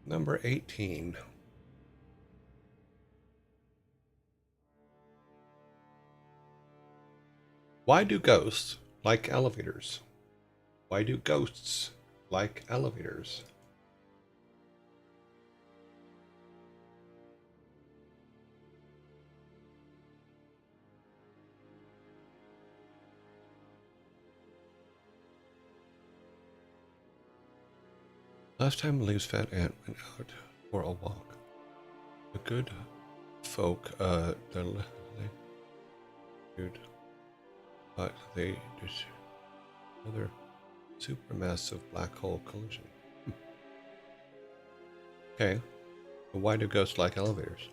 Speaker 1: Number 18. Why do ghosts like elevators? Why do ghosts like elevators? Last time Leaves Fat Ant went out for a walk. The good folk, but they did another supermassive black hole collision. Okay, but why do ghosts like elevators?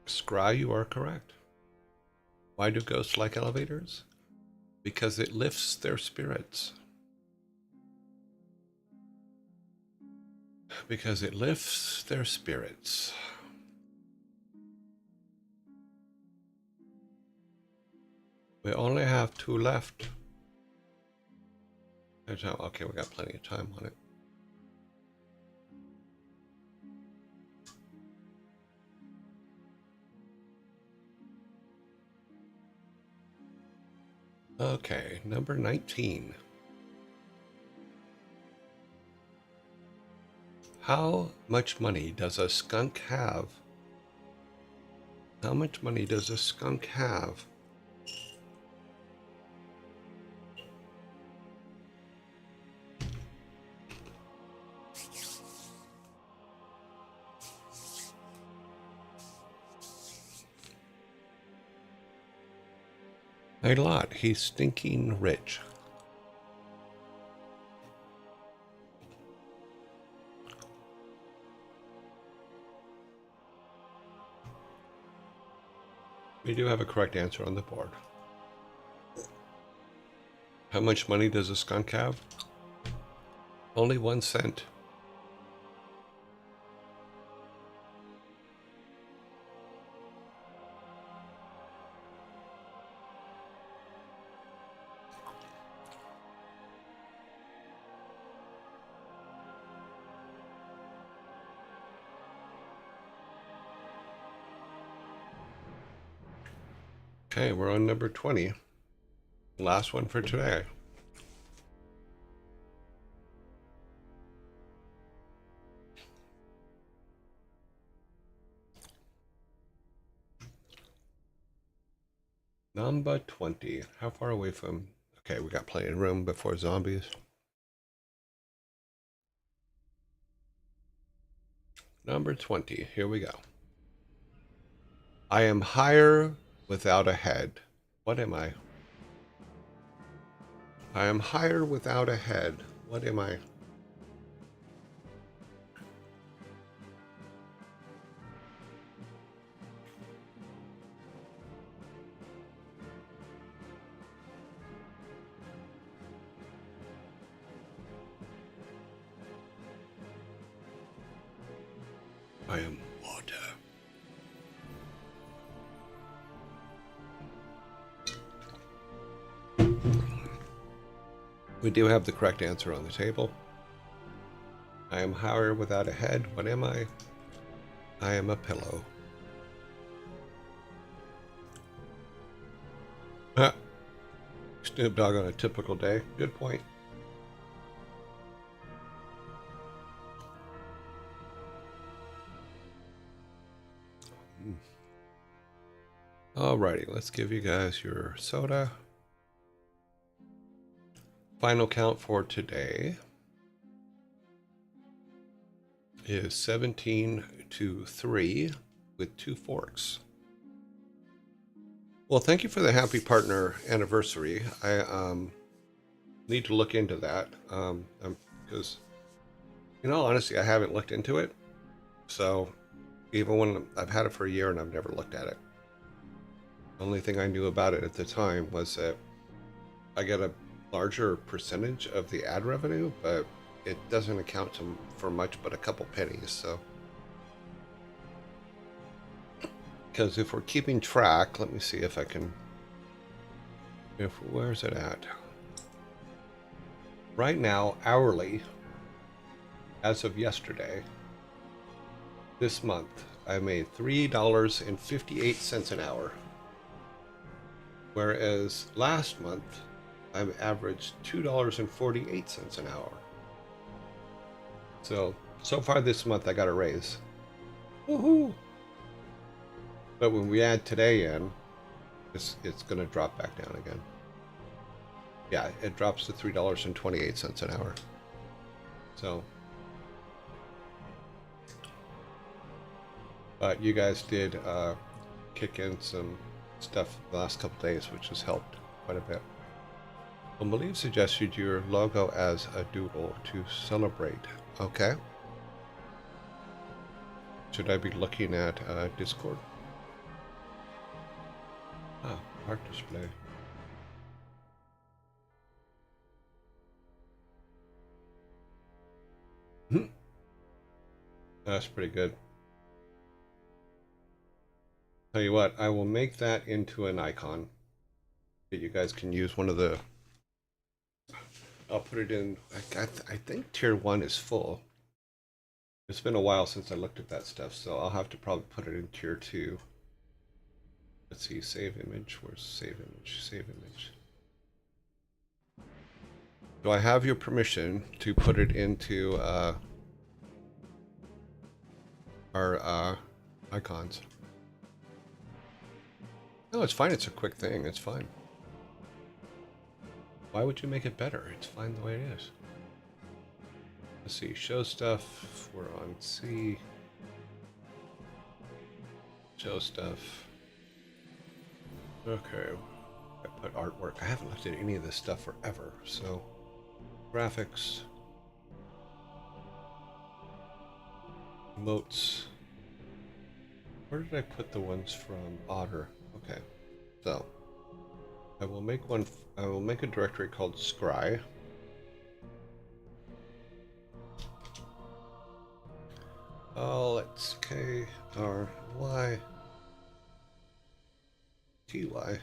Speaker 1: Scry, you are correct. Why do ghosts like elevators? Because it lifts their spirits. Because it lifts their spirits. We only have 2 left. Okay, we got plenty of time on it. Okay, number 19. How much money does a skunk have? How much money does a skunk have? A lot. He's stinking rich. We do have a correct answer on the board. How much money does a skunk have? Only 1 cent. Okay, we're on number 20. Last one for today. Number 20. How far away from... Okay, we got plenty of room before zombies. Number 20. Here we go. I am higher without a head. What am I? I am higher without a head. What am I? I am water. We do have the correct answer on the table. I am higher without a head. What am I? I am a pillow. Ah, Snoop Dogg on a typical day. Good point. Alrighty, let's give you guys your soda. Final count for today is 17-3 with 2 forks. Well, thank you for the happy partner anniversary. I need to look into that because, in all honesty, I haven't looked into it. So even when I've had it for a year and I've never looked at it. The only thing I knew about it at the time was that I get a larger percentage of the ad revenue, but it doesn't account for much but a couple pennies. So, because if we're keeping track, let me see if I can. Where's it at? Right now, hourly, as of yesterday, this month, I made $3.58 an hour. Whereas last month, I averaged $2.48 an hour. So far this month, I got a raise. Woohoo! But when we add today in, it's going to drop back down again. Yeah, it drops to $3.28 an hour. So, but you guys did kick in some stuff the last couple days, which has helped quite a bit. Well, Malieve suggested your logo as a doodle to celebrate. Okay. Should I be looking at Discord? Ah, art display. That's pretty good. Tell you what, I will make that into an icon that you guys can use. One of the, I'll put it in. I think tier 1 is full. It's been a while since I looked at that stuff, so I'll have to probably put it in tier 2. Let's see, save image. Where's save image? Save image. Do I have your permission to put it into our icons? No, it's fine. It's a quick thing. It's fine. Why would you make it better? It's fine the way it is. Let's see. Show stuff. We're on C. Show stuff. Okay. I put artwork. I haven't looked at any of this stuff forever. So, graphics. Emotes. Where did I put the ones from Otter? Okay, so I will make one. I will make a directory called Scry. Oh, let's KRY TY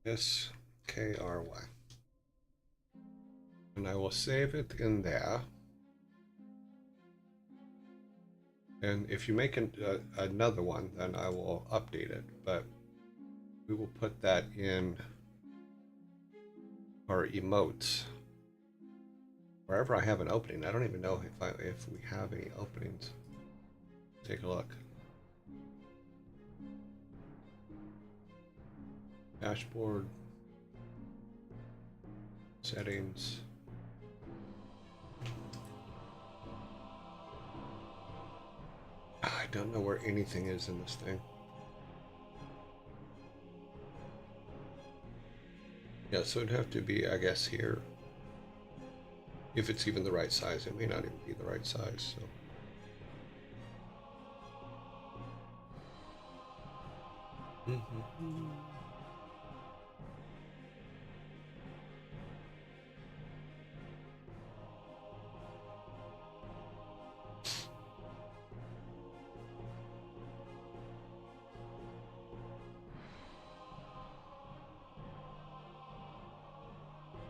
Speaker 1: SKRY, and I will save it in there. And if you make another one, then I will update it. But we will put that in our emotes. Wherever I have an opening, I don't even know if we have any openings. Take a look. Dashboard. Settings. I don't know where anything is in this thing. Yeah, so it'd have to be, I guess, here. If it's even the right size. It may not even be the right size, so.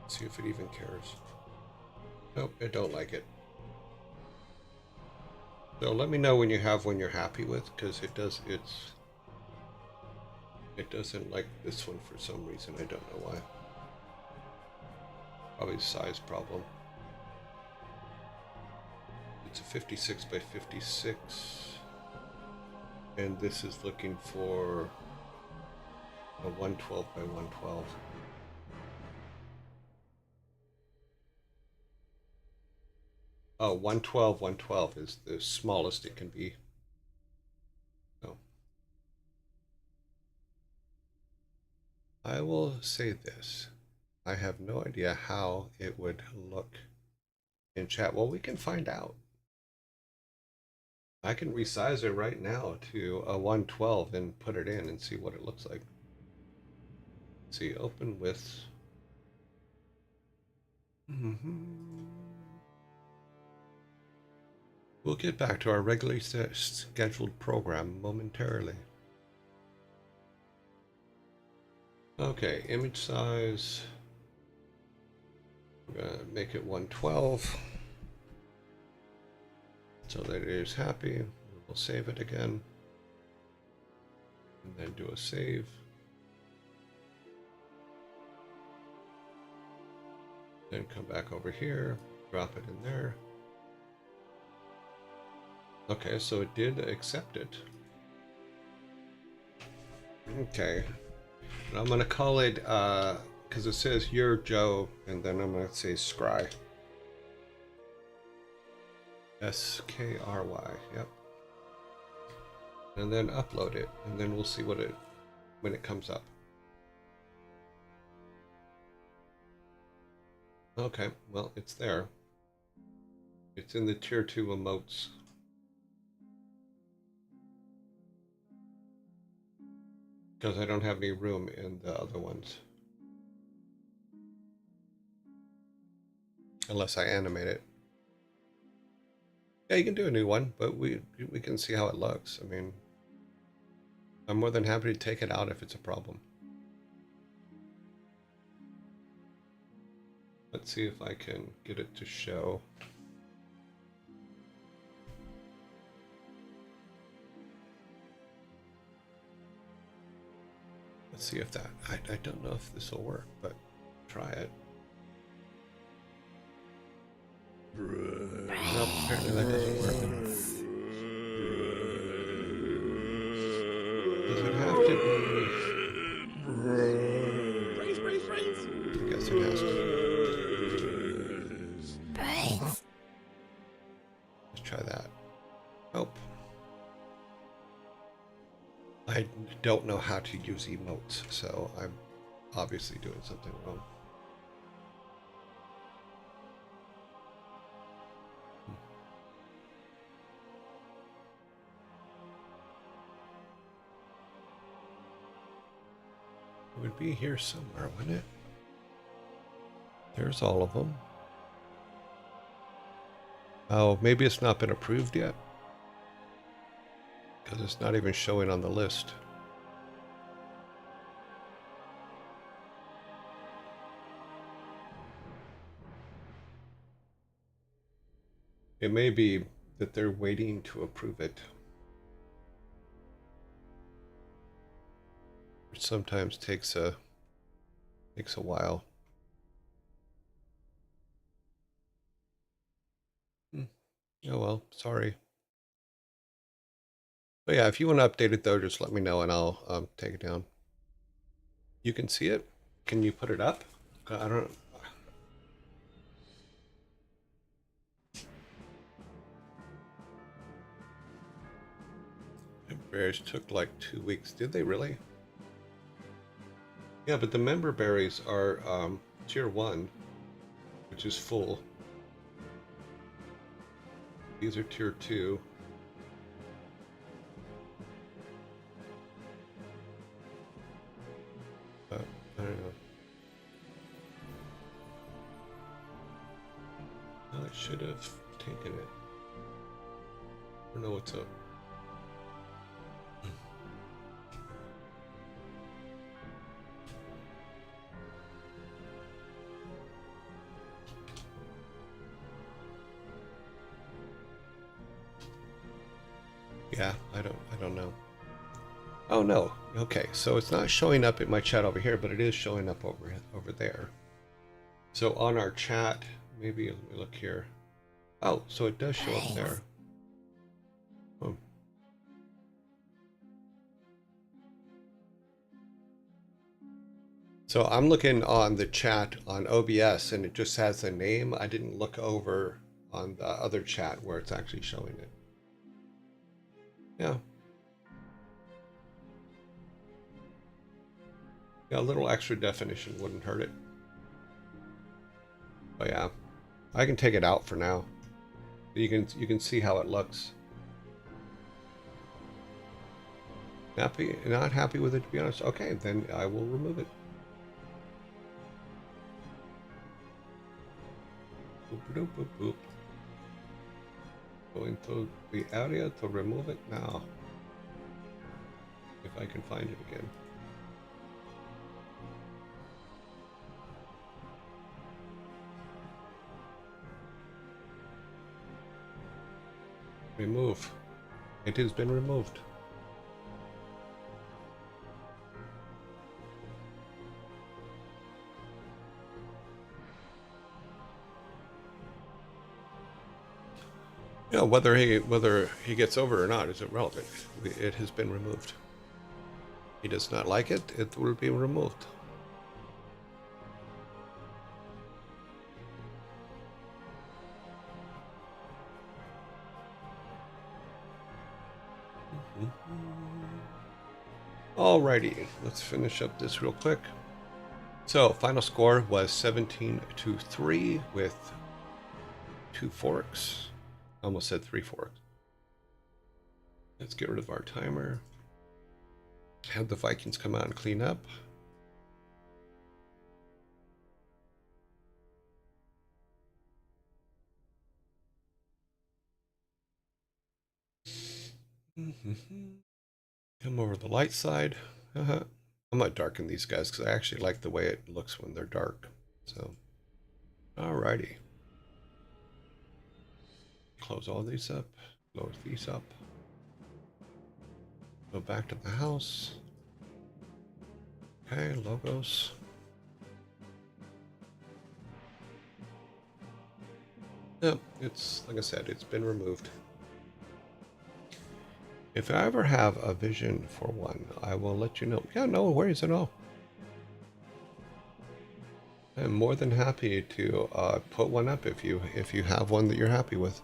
Speaker 1: See if it even cares. Nope, it don't like it. So let me know when you have one you're happy with, because it doesn't like this one for some reason. I don't know why. Probably size problem. It's a 56 by 56. And this is looking for a 112 by 112. Oh, 112, 112 is the smallest it can be. So I will say this. I have no idea how it would look in chat. Well, we can find out. I can resize it right now to a 112 and put it in and see what it looks like. Let's see, open with. We'll get back to our regularly scheduled program momentarily. Okay, image size. We're gonna make it 112 so that it is happy. We'll save it again and then do a save. Then come back over here, drop it in there. Okay, so it did accept it. Okay, and I'm gonna call it because it says you're Joe, and then I'm gonna say Scry. SKRY. Yep. And then upload it, and then we'll see what it when it comes up. Okay, well, it's there. It's in the tier 2 emotes. Because I don't have any room in the other ones. Unless I animate it. Yeah, you can do a new one, but we can see how it looks. I mean, I'm more than happy to take it out if it's a problem. Let's see if I can get it to show. Let's see if that, I don't know if this will work, but try it. Nope, apparently that doesn't work. Does it have to be? I guess it has to. Let's try that. Nope. I don't know how to use emotes, so I'm obviously doing something wrong. It would be here somewhere, wouldn't it? There's all of them. Oh, maybe it's not been approved yet. Because it's not even showing on the list. It may be that they're waiting to approve it. Which sometimes takes a while. Oh well, sorry. But yeah, if you want to update it though, just let me know and I'll take it down. You can see it? Can you put it up? I don't. Berries took like 2 weeks. Did they really? Yeah, but the member berries are tier 1, which is full. These are tier 2. I don't know. Oh, I should have taken it. I don't know what's up. Yeah, I don't know. Oh no. Okay, so it's not showing up in my chat over here, but it is showing up over there. So on our chat, maybe let me look here. Oh, so it does show up there. Oh. So I'm looking on the chat on OBS and it just has a name. I didn't look over on the other chat where it's actually showing it. Yeah. Yeah, a little extra definition wouldn't hurt it. But yeah, I can take it out for now. You can see how it looks. Happy? Not happy with it, to be honest. Okay, then I will remove it. Boop, boop, boop, boop. Going to the area to remove it now. If I can find it again. Remove. It has been removed. Yeah, whether he gets over or not is irrelevant. It has been removed. He does not like it, it will be removed. Alrighty, let's finish up this real quick. So, final score was 17-3 with 2 forks. I almost said 3 forks. Let's get rid of our timer. Have the Vikings come out and clean up. Come over the light side. I'm gonna darken these guys because I actually like the way it looks when they're dark. So, alrighty. Close all these up. Close these up. Go back to the house. Okay, logos. Yep, it's, like I said, it's been removed. If I ever have a vision for one, I will let you know. Yeah, no worries at all. I'm more than happy to put one up if you have one that you're happy with.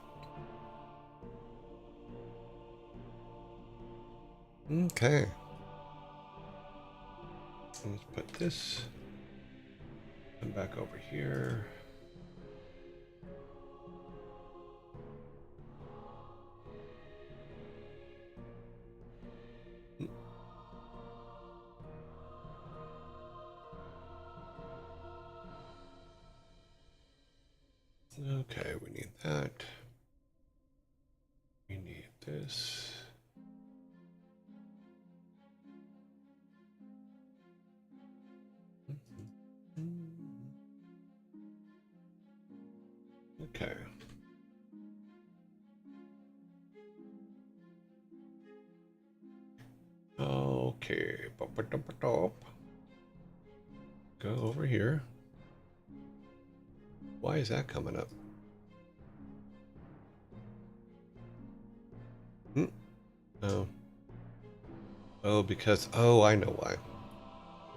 Speaker 1: Okay. Let's put this. Come back over here. Okay, we need that. We need this. Okay. Okay. Go over here. Why is that coming up? Oh. Oh, because, oh, I know why.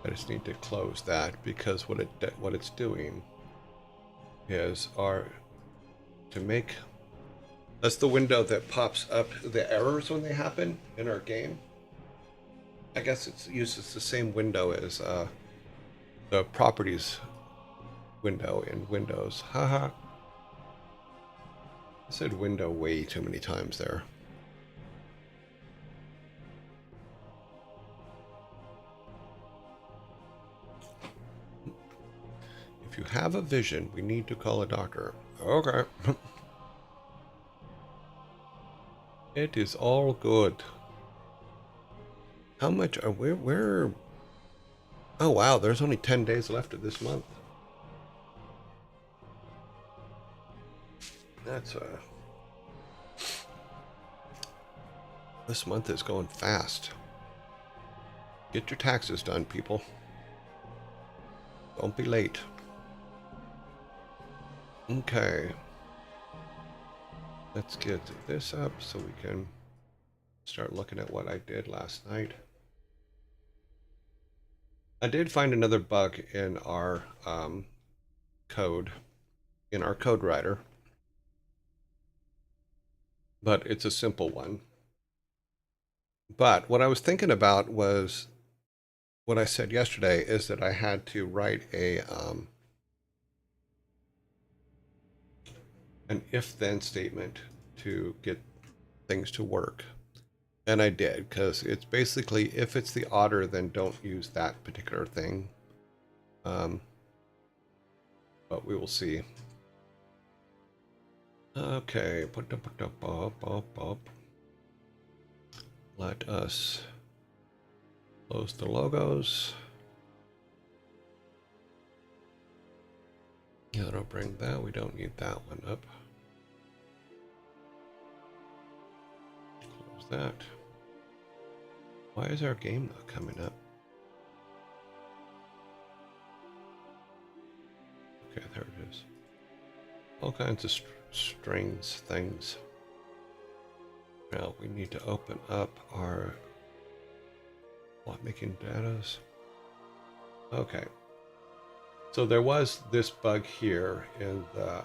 Speaker 1: I just need to close that because what it's doing is to make, that's the window that pops up the errors when they happen in our game. I guess it uses the same window as the properties window in Windows. Haha. I said window way too many times there. If you have a vision, we need to call a doctor. Okay. It is all good. How much are where? Oh wow, there's only 10 days left of this month. That's this month is going fast. Get your taxes done, people. Don't be late. Okay. Let's get this up so we can start looking at what I did last night. I did find another bug in our code, in our code writer, but it's a simple one. But what I was thinking about was what I said yesterday is that I had to write an if-then statement to get things to work. And I did, because it's basically, if it's the otter, then don't use that particular thing. But we will see. Okay, let us close the logos. Yeah, that'll bring that. We don't need that one up. Close that. Why is our game not coming up? Okay, there it is. All kinds of strings, things. Now we need to open up our plot making datas. Okay. So there was this bug here in the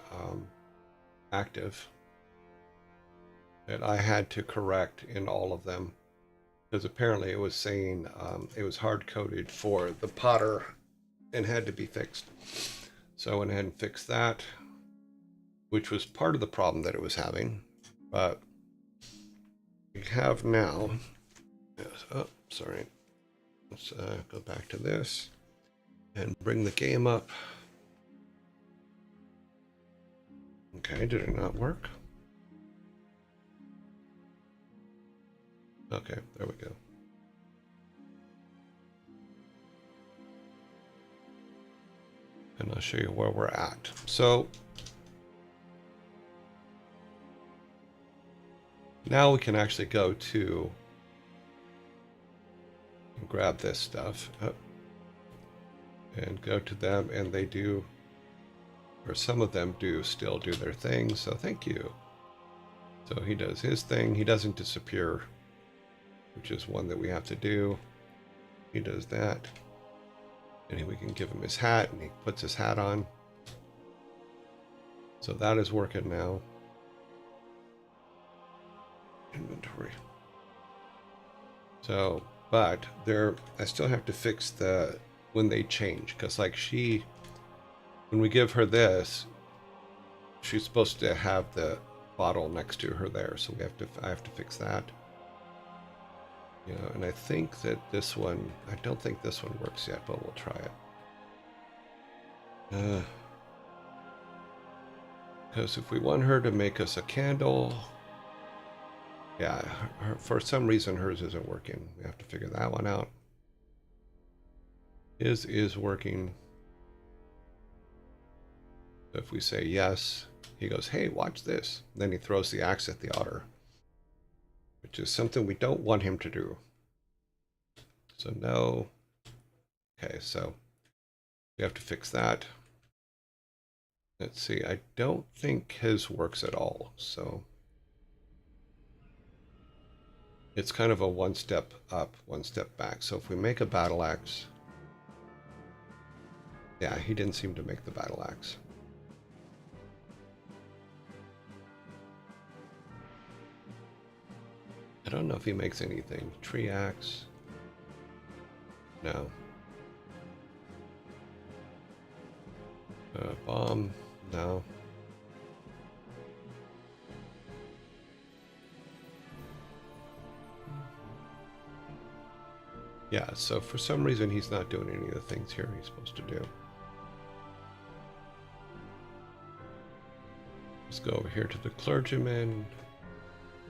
Speaker 1: active that I had to correct in all of them, because apparently it was saying it was hard coded for the Potter and had to be fixed. So I went ahead and fixed that, which was part of the problem that it was having. But we have now, yes, oh, sorry. Let's go back to this and bring the game up. Okay, did it not work? Okay, there we go. And I'll show you where we're at. So now we can actually go to and grab this stuff and go to them, and they do, or some of them do still do their thing. So thank you. So he does his thing. He doesn't disappear, which is one that we have to do. He does that. And we can give him his hat, and he puts his hat on. So that is working now. Inventory. So, but there, I still have to fix the, when they change, because like when we give her this, she's supposed to have the bottle next to her there. So I have to fix that. You know, and I think that this one, I don't think this one works yet, but we'll try it. Because if we want her to make us a candle, yeah, for some reason hers isn't working. We have to figure that one out. His is working. So if we say yes, he goes, hey, watch this. And then he throws the axe at the otter, which is something we don't want him to do. So no. Okay, so we have to fix that. Let's see, I don't think his works at all, so it's kind of a one step up, one step back. So if we make a battle axe, yeah, he didn't seem to make the battle axe. I don't know if he makes anything. Tree axe. No. Bomb. No. Yeah, so for some reason he's not doing any of the things here he's supposed to do. Let's go over here to the clergyman.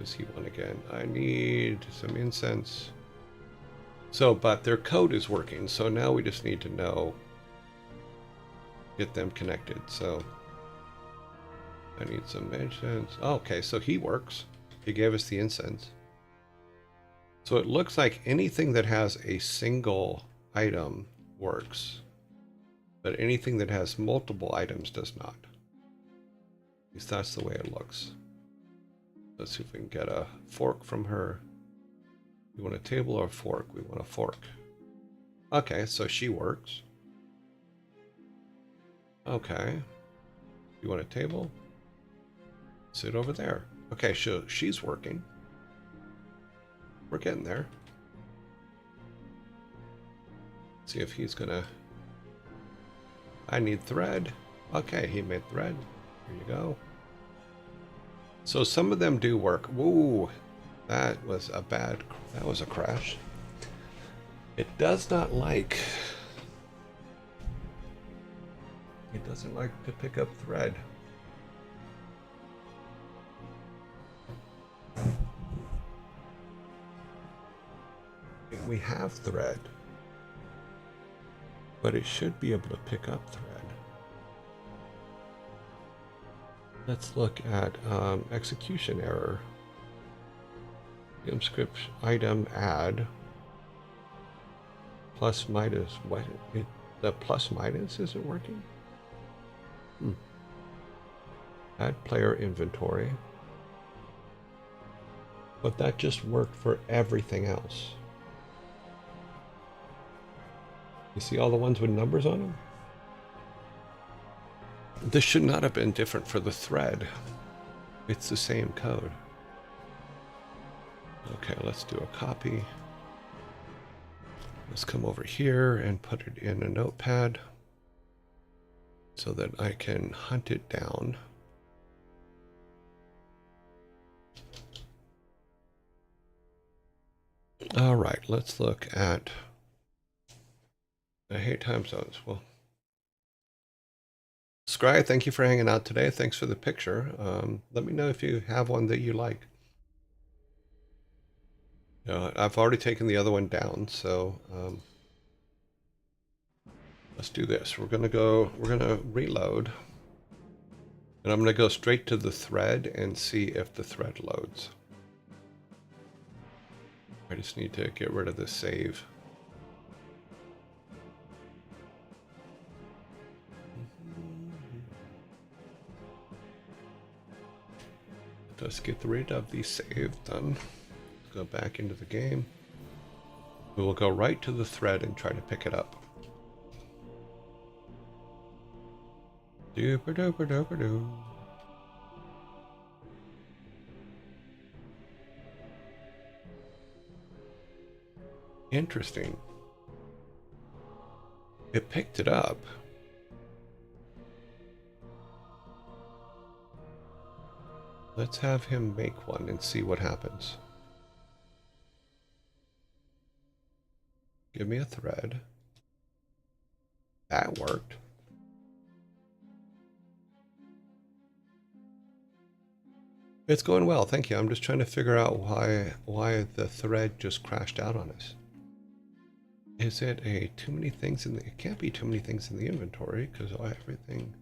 Speaker 1: Is he one again? I need some incense. So, but their code is working, so now we just need to know, get them connected. So I need some incense. Oh, okay, so he works. He gave us the incense. So it looks like anything that has a single item works, but anything that has multiple items does not. At least that's the way it looks. Let's see if we can get a fork from her. We want a table or a fork? We want a fork. Okay, so she works. Okay. You want a table? Sit over there. Okay, so she's working. We're getting there. See if he's gonna... I need thread. Okay, he made thread. Here you go. So some of them do work. Whoa, that was a crash. It does not like... It doesn't like to pick up thread. We have thread, but it should be able to pick up thread. Let's look at execution error. Inscription item add plus minus. What? The plus minus isn't working? Add player inventory. But that just worked for everything else. You see all the ones with numbers on them? This should not have been different for the thread. It's the same code. Okay, let's do a copy. Let's come over here and put it in a notepad so that I can hunt it down. All right, let's look at... I hate time zones. Well, Scry, thank you for hanging out today. Thanks for the picture. Let me know if you have one that you like. I've already taken the other one down, so let's do this. We're gonna reload, and I'm gonna go straight to the thread and see if the thread loads. I just need to get rid of the save. Let's get rid of the save done. Go back into the game. We will go right to the thread and try to pick it up. Dooper dooper dooper doo. Interesting. It picked it up. Let's have him make one and see what happens. Give me a thread. That worked. It's going well, thank you. I'm just trying to figure out why the thread just crashed out on us. Is it a too many things in the... It can't be too many things in the inventory because everything...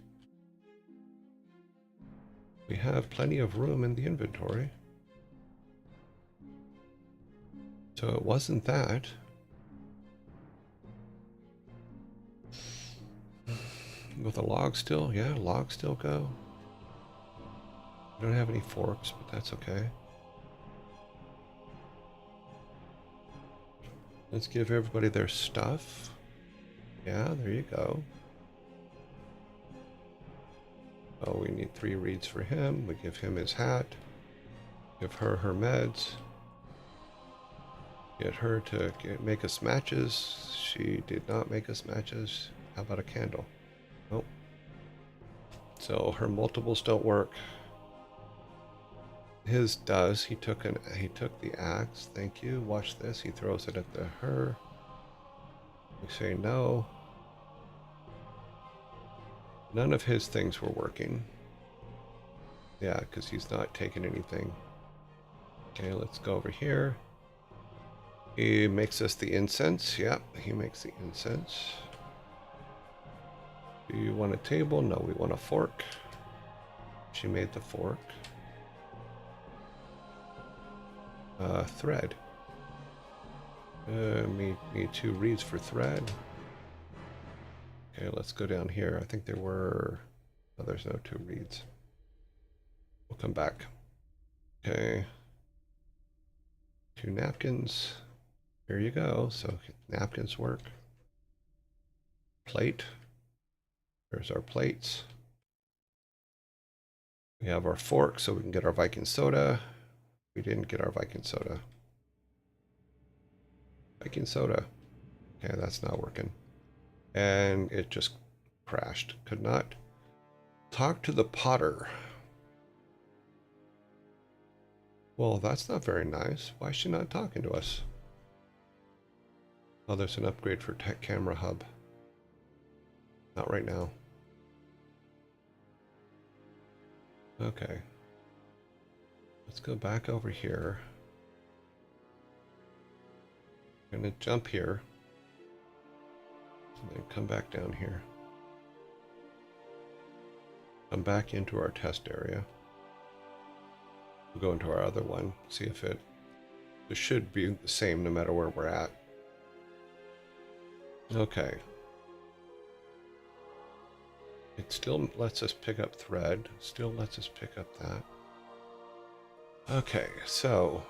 Speaker 1: We have plenty of room in the inventory. So it wasn't that. With a log still? Yeah, logs still go. We don't have any forks, but that's okay. Let's give everybody their stuff. Yeah, there you go. Oh, we need 3 reeds for him. We give him his hat. Give her her meds. Get her to make us matches. She did not make us matches. How about a candle? Nope. So her multiples don't work. His does. He took the axe. Thank you. Watch this. He throws it at her. We say no. None of his things were working. Yeah, because he's not taking anything. Okay, let's go over here. He makes us the incense. Yep, he makes the incense. Do you want a table? No, we want a fork. She made the fork. Thread. Need 2 reeds for thread. Okay, let's go down here. I think there were... Oh, there's no 2 reeds. We'll come back. Okay. 2 napkins. Here you go. So napkins work. plate. There's our plates. We have our fork so we can get our Viking soda. We didn't get our Viking soda. Viking soda. Okay, that's not working. And it just crashed. Could not talk to the potter. Well, that's not very nice. Why is she not talking to us? Oh, there's an upgrade for tech camera hub. Not right now. Okay. Let's go back over here. I'm going to jump here. And then come back down here. Come back into our test area. We'll go into our other one. See if it should be the same no matter where we're at. Okay. It still lets us pick up thread. Still lets us pick up that. Okay, so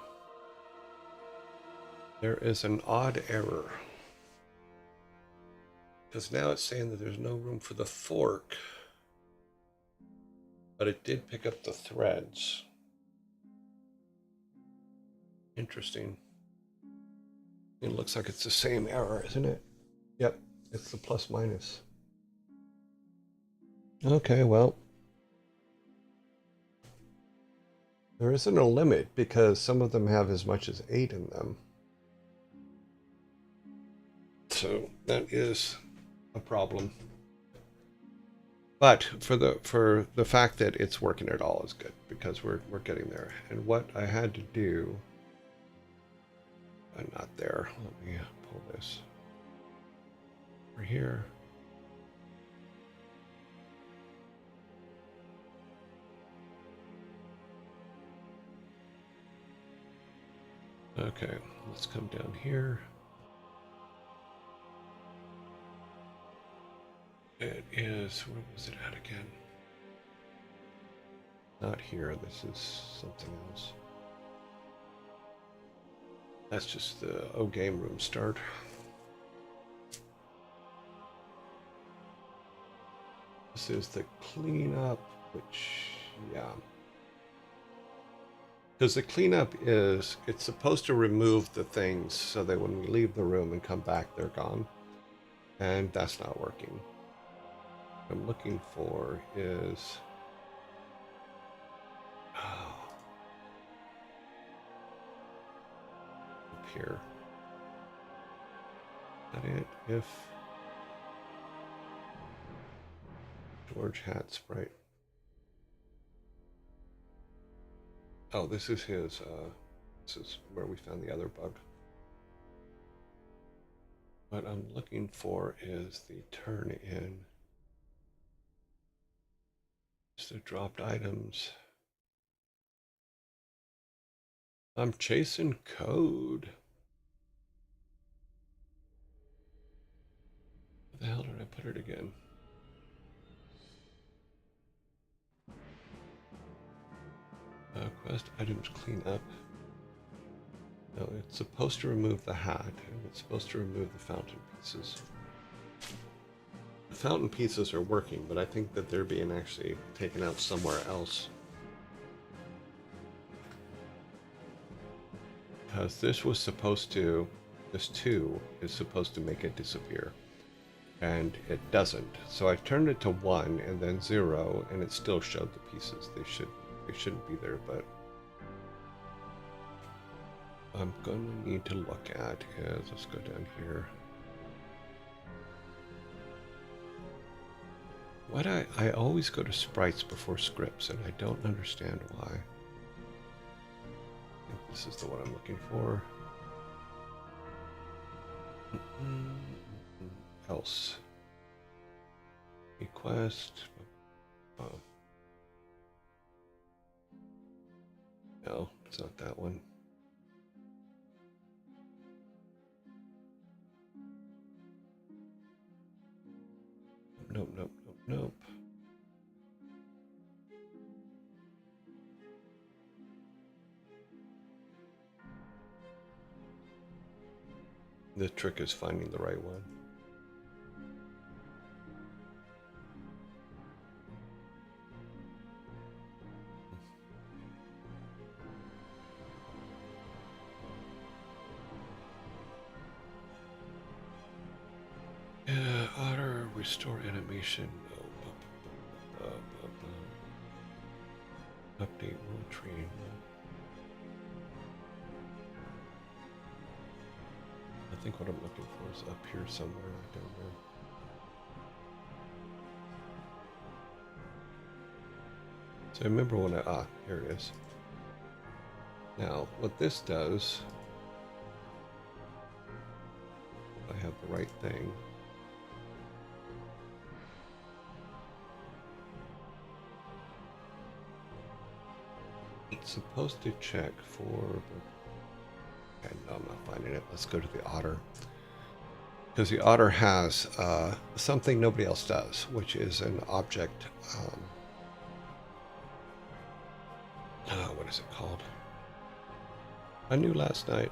Speaker 1: there is an odd error. Because now it's saying that there's no room for the fork. But it did pick up the threads. Interesting. It looks like it's the same error, isn't it? Yep, it's the plus minus. Okay, well, there isn't a limit because some of them have as much as 8 in them. So that is a problem. But for the fact that it's working at all is good because we're getting there. And what I had to do, I'm not there. Let me pull this over here. Okay, let's come down here. It is, where was it at again? Not here, this is something else. That's just the game room start. This is the cleanup, which, yeah. Because the cleanup is, it's supposed to remove the things so that when we leave the room and come back, they're gone. And that's not working. What I'm looking for is, oh, up here. Is that it? If George Hat Sprite. Oh, this is his, this is where we found the other bug. What I'm looking for is the turn in. It's the dropped items. I'm chasing code. Where the hell did I put it again? Quest items clean up. No, it's supposed to remove the hat, and it's supposed to remove the fountain pieces. The fountain pieces are working, but I think that they're being actually taken out somewhere else. Because this was supposed to, this 2 is supposed to make it disappear. And it doesn't. So I turned it to 1 and then 0, and it still showed the pieces. They shouldn't be there, but I'm gonna need to look at is, let's go down here. What I always go to sprites before scripts, and I don't understand why. I think this is the one I'm looking for. Else. Request. Oh. No, it's not that one. Nope, nope, nope, nope. The trick is finding the right one. restore animation. Update world tree. I think what I'm looking for is up here somewhere. I don't know. So I remember when here it is. Now, what this does, if I have the right thing. It's supposed to check for the... Okay, no, I'm not finding it. Let's go to the otter. Because the otter has something nobody else does, which is an object... what is it called? I knew last night.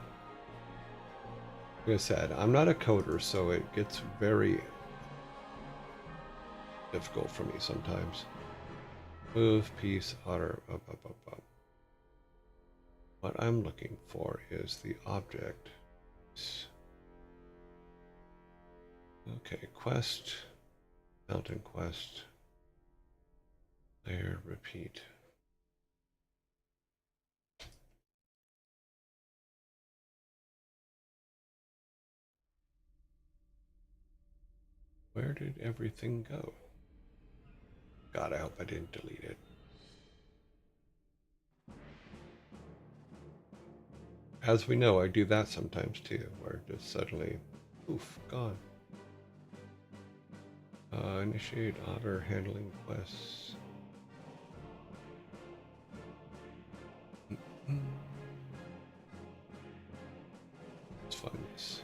Speaker 1: Like I said, I'm not a coder, so it gets very difficult for me sometimes. Move, piece, otter, up, up, up, up. What I'm looking for is the object. Okay, quest, mountain quest, layer, repeat. Where did everything go? God, I hope I didn't delete it. As we know, I do that sometimes too, where just suddenly, poof, gone. Initiate otter handling quests. Let's find this.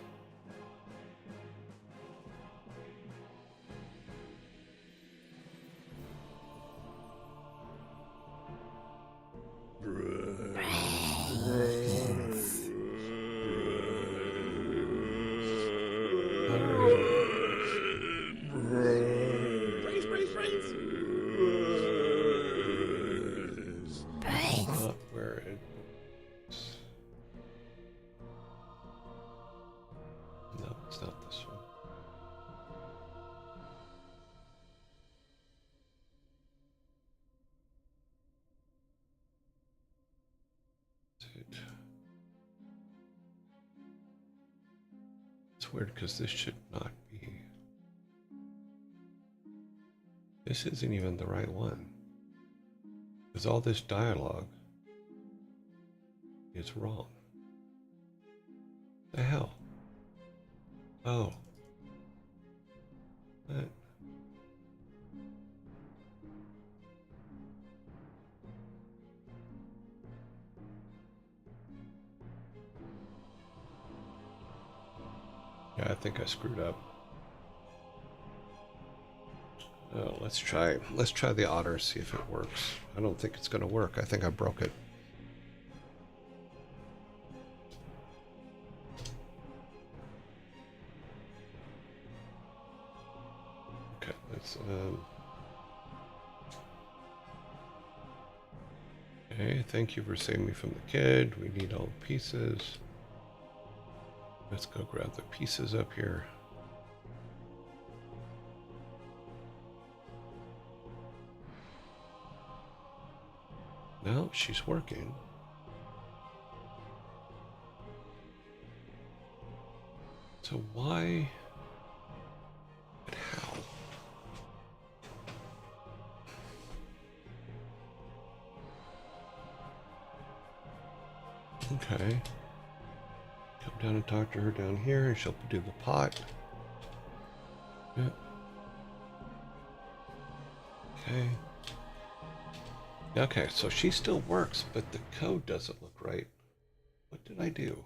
Speaker 1: Not where it is. No, it's not this one. It's weird because this should not be. This isn't even the right one. Because all this dialogue is wrong. The hell? Oh. What? Yeah, I think I screwed up. Oh, let's try the otter, see if it works. I don't think it's gonna work. I think I broke it. Okay, let's okay, thank you for saving me from the kid. We need all the pieces. Let's go grab the pieces up here. No, she's working. So why and how? Okay. Come down and talk to her down here, and she'll do the pot. Yep. Okay. Okay, so she still works, but the code doesn't look right. What did I do?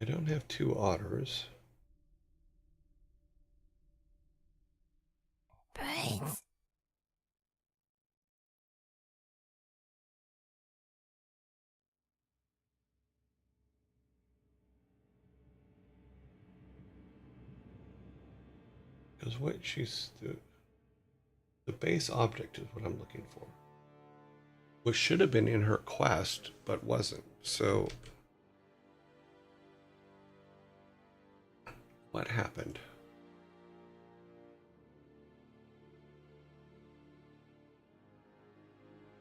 Speaker 1: I don't have two otters.
Speaker 8: Brains.
Speaker 1: Because what she's the base object is what I'm looking for. Which should have been in her quest, but wasn't. So What happened?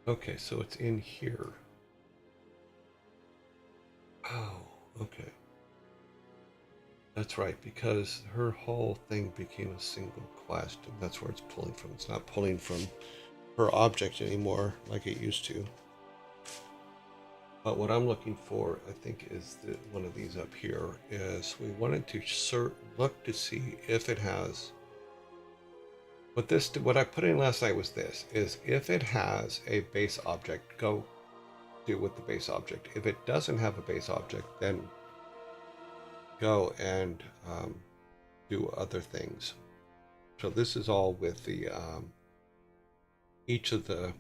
Speaker 1: Okay, so it's in here. Oh, okay. That's right, because her whole thing became a single quest, and that's where it's pulling from. It's not pulling from her object anymore like it used to. But what I'm looking for, I think, is one of these up here, is we wanted to look to see if it has... What I put in last night was this, is if it has a base object, go do with the base object. If it doesn't have a base object, then go and do other things. So this is all with the each of the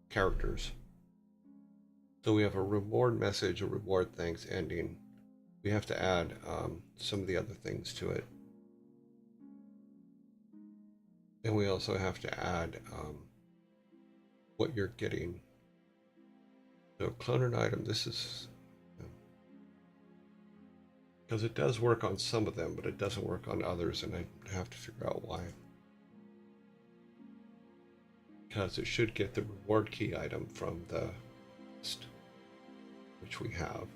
Speaker 1: characters. So we have a reward message, a reward thanks ending. We have to add some of the other things to it. And we also have to add what you're getting. So clone an item, this is... because it does work on some of them, but it doesn't work on others, and I have to figure out why. Because it should get the reward key item from the list, which we have.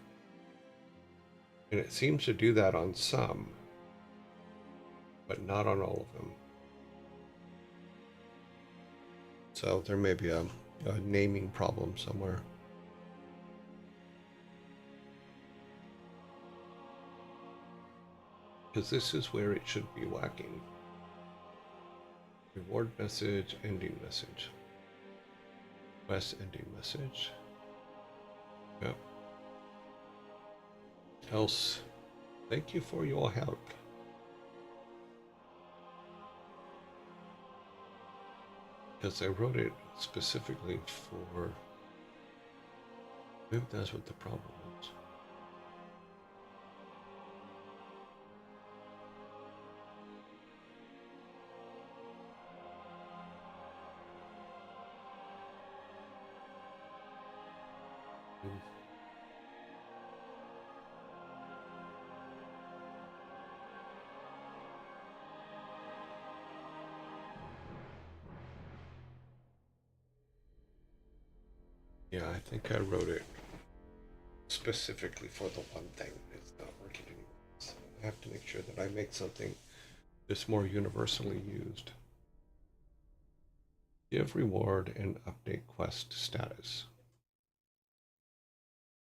Speaker 1: And it seems to do that on some, but not on all of them. So there may be a naming problem somewhere. Because this is where it should be lacking. Reward message, ending message. Quest ending message. Yep. Else, thank you for your help. Because I wrote it specifically for... maybe that's what the problem is. Yeah, I think I wrote it specifically for the one thing. It's not working anymore. So I have to make sure that I make something that's more universally used. Give reward and update quest status.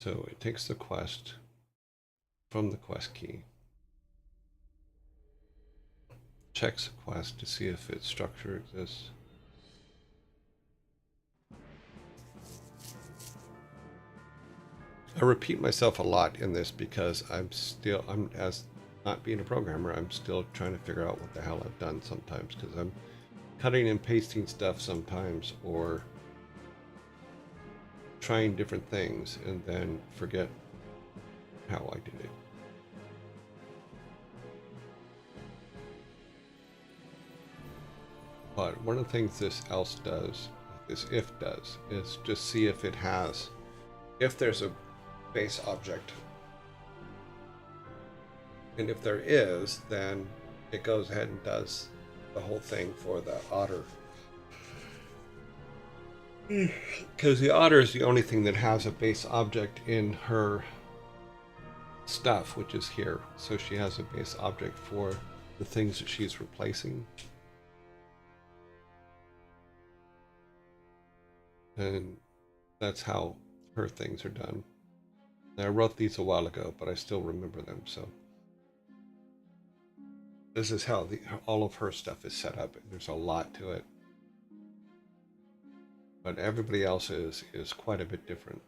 Speaker 1: So it takes the quest from the quest key, checks the quest to see if its structure exists. I repeat myself a lot in this because I'm as not being a programmer, I'm still trying to figure out what the hell I've done sometimes, because I'm cutting and pasting stuff sometimes, or trying different things and then forget how I did it. But one of the things this else does, this if does, is just see if it has, if there's a base object. And if there is, then it goes ahead and does the whole thing for the otter. Because the otter is the only thing that has a base object in her stuff, which is here. So she has a base object for the things that she's replacing. And that's how her things are done. And I wrote these a while ago, but I still remember them. So this is how all of her stuff is set up. There's a lot to it. But everybody else is quite a bit different.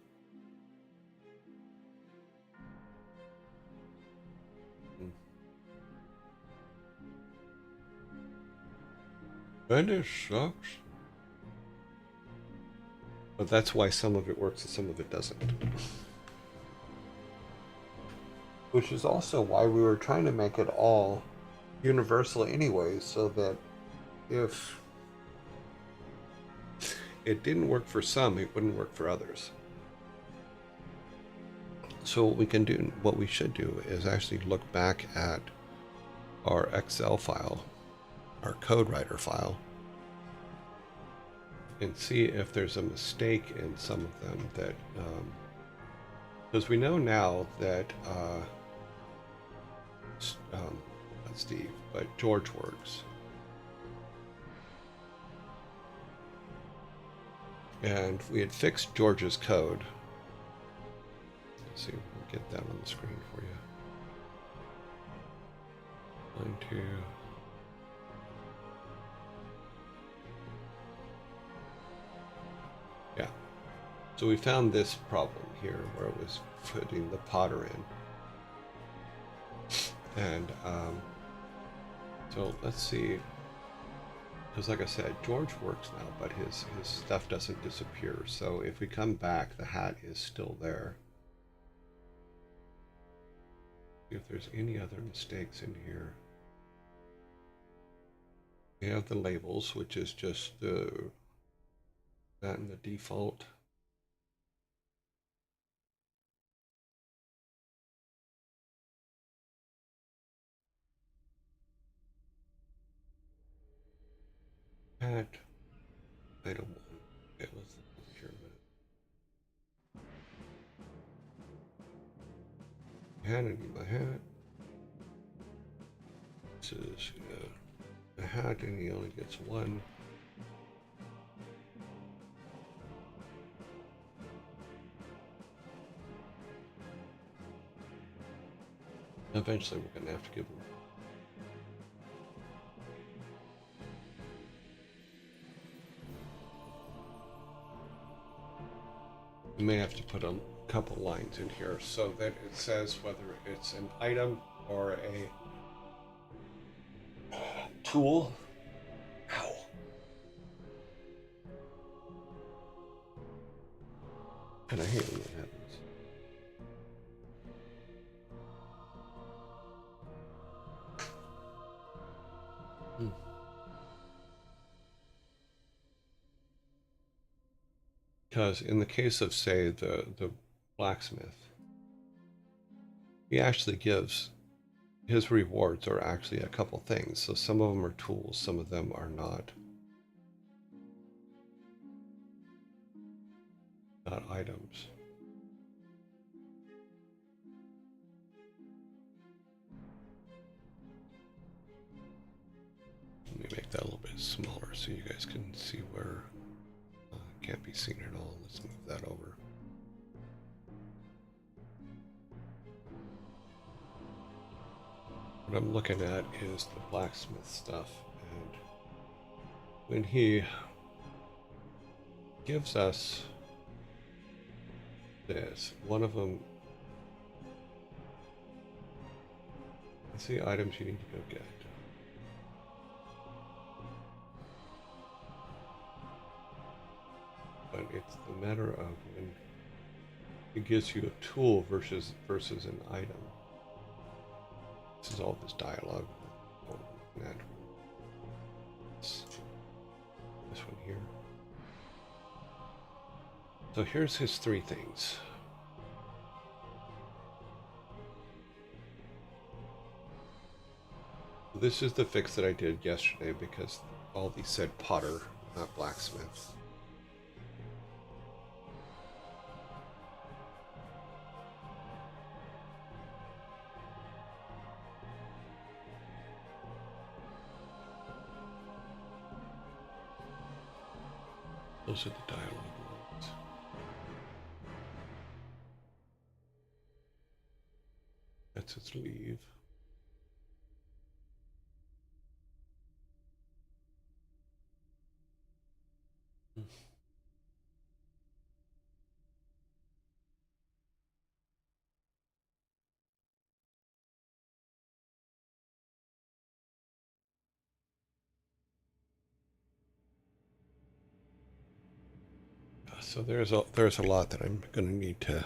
Speaker 1: And it sucks. But that's why some of it works and some of it doesn't. Which is also why we were trying to make it all universal anyway, so that if it didn't work for some, it wouldn't work for others. So what we should do is actually look back at our Excel file, our code writer file, and see if there's a mistake in some of them that, because we know now that, not Steve, but George works. And we had fixed George's code. Let's see if we can get that on the screen for you. 1, 2. Yeah. So we found this problem here where it was putting the Potter in. And so let's see. Because like I said, George works now, but his stuff doesn't disappear. So if we come back, the hat is still there. See if there's any other mistakes in here. We have the labels, which is just that and the default. Hat item 1. Okay, let's look here a minute. Hat, I need my hat. This is a hat, and he only gets 1. Eventually, we're going to have to give him. We may have to put a couple lines in here so that it says whether it's an item or a tool. Ow. And I hate when that happens. Because in the case of, say, the blacksmith, he actually gives, his rewards are actually a couple things. So some of them are tools, some of them are not items. Let me make that a little bit smaller so you guys can see where it can't be seen at all. Let's move that over. What I'm looking at is the blacksmith stuff, and when he gives us this, one of them, let's see items you need to go get. But it's the matter of when it gives you a tool versus an item. This is all this dialogue. Oh, this one here. So here's his 3 things. This is the fix that I did yesterday because all these said Potter, not blacksmith. Those are the dialogue lines. That's its leave. So there's a lot that I'm going to need to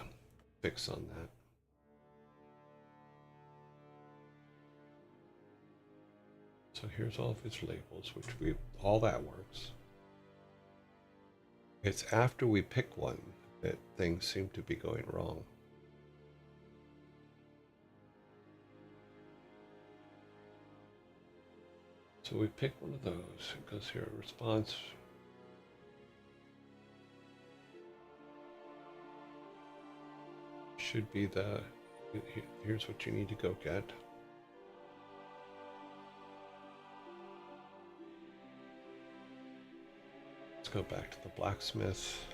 Speaker 1: fix on that. So here's all of his labels, which all that works. It's after we pick one that things seem to be going wrong. So we pick one of those. It goes here, response. Should be the, here's what you need to go get. Let's go back to the blacksmith.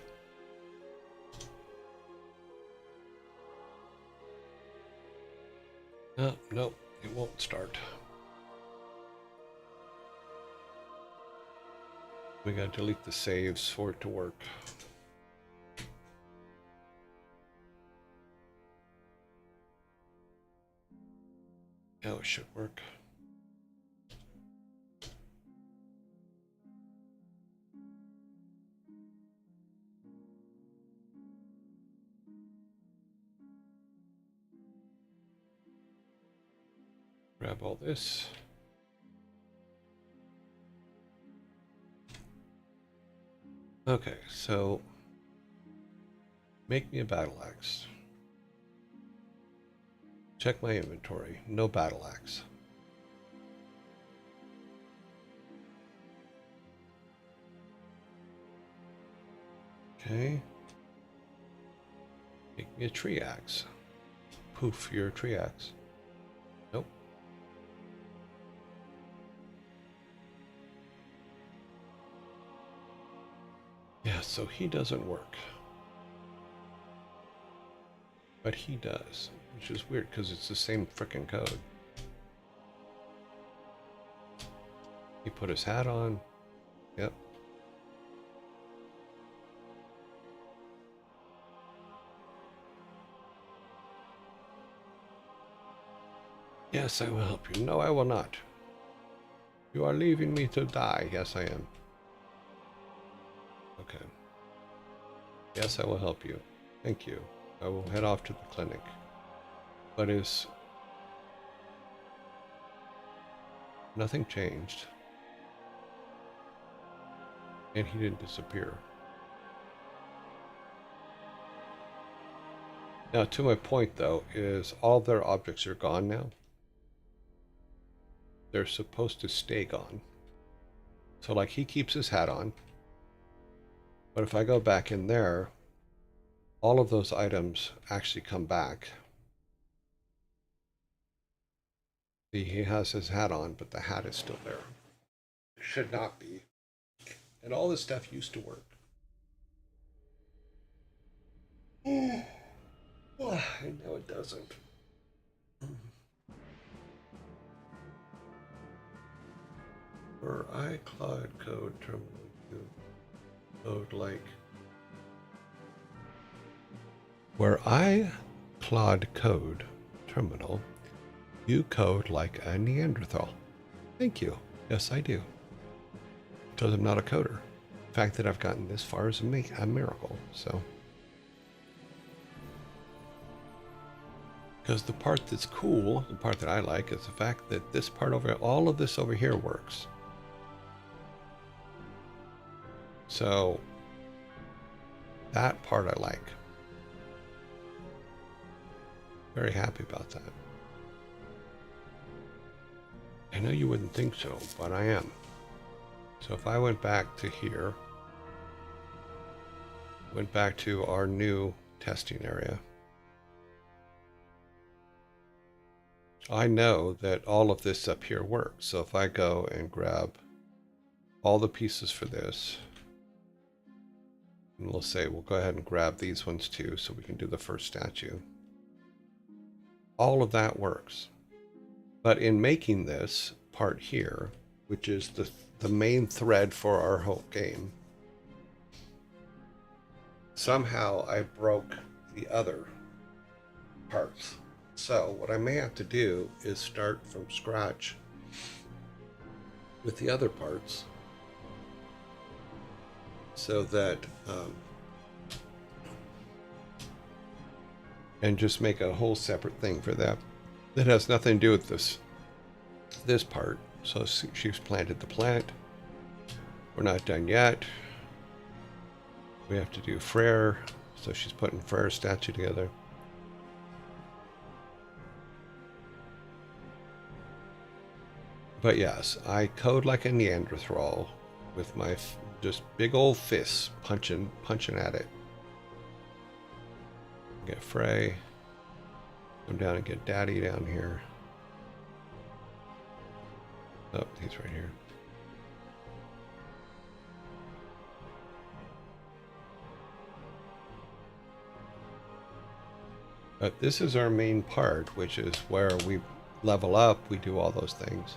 Speaker 1: Oh, nope, it won't start. We gotta delete the saves for it to work. Now it should work. Grab all this. Okay, so make me a battle axe. Check my inventory. No battle axe. Okay. Make me a tree axe. Poof, you're a tree axe. Nope. Yeah, so he doesn't work. But he does, which is weird because it's the same frickin' code. He put his hat on. Yep. Yes, I will help you. No, I will not. You are leaving me to die. Yes, I am. Okay. Yes, I will help you. Thank you. I will head off to the clinic. But is nothing changed? And he didn't disappear. Now, to my point, though, is all their objects are gone now. They're supposed to stay gone. So, like, he keeps his hat on. But if I go back in there, all of those items actually come back. See, he has his hat on, but the hat is still there. It should not be. And all this stuff used to work. And now it doesn't. For iCloud code terminal, you code like. Where iCloud code terminal, you code like a Neanderthal. Thank you. Yes, I do. Because I'm not a coder. The fact that I've gotten this far is a miracle. So, because the part that's cool, the part that I like, is the fact that this part over, all of this over here works. So, that part I like. Very happy about that. I know you wouldn't think so, but I am. So if I went back to here, went back to our new testing area, I know that all of this up here works. So if I go and grab all the pieces for this, and we'll say we'll go ahead and grab these ones too so we can do the first statue. All of that works. But in making this part here, which is the main thread for our whole game, somehow I broke the other parts. So what I may have to do is start from scratch with the other parts so that and just make a whole separate thing for that that has nothing to do with this part. So she's planted the plant. We're not done yet. We have to do Frere. So she's putting Frere's statue together. But yes, I code like a Neanderthal with my just big old fists punching at it. Get Frey. Come down and get Daddy down here. Oh, he's right here. But this is our main part, which is where we level up, we do all those things.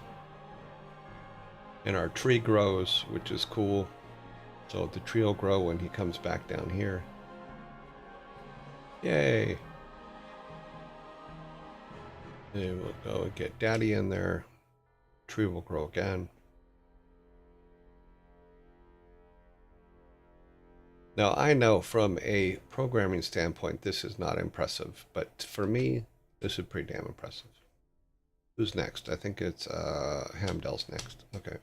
Speaker 1: And our tree grows, which is cool. So the tree will grow when he comes back down here. Yay! Then we'll go and get Daddy in there. Tree will grow again. Now I know from a programming standpoint this is not impressive, but for me this is pretty damn impressive. Who's next? I think it's Hamdell's next. Okay.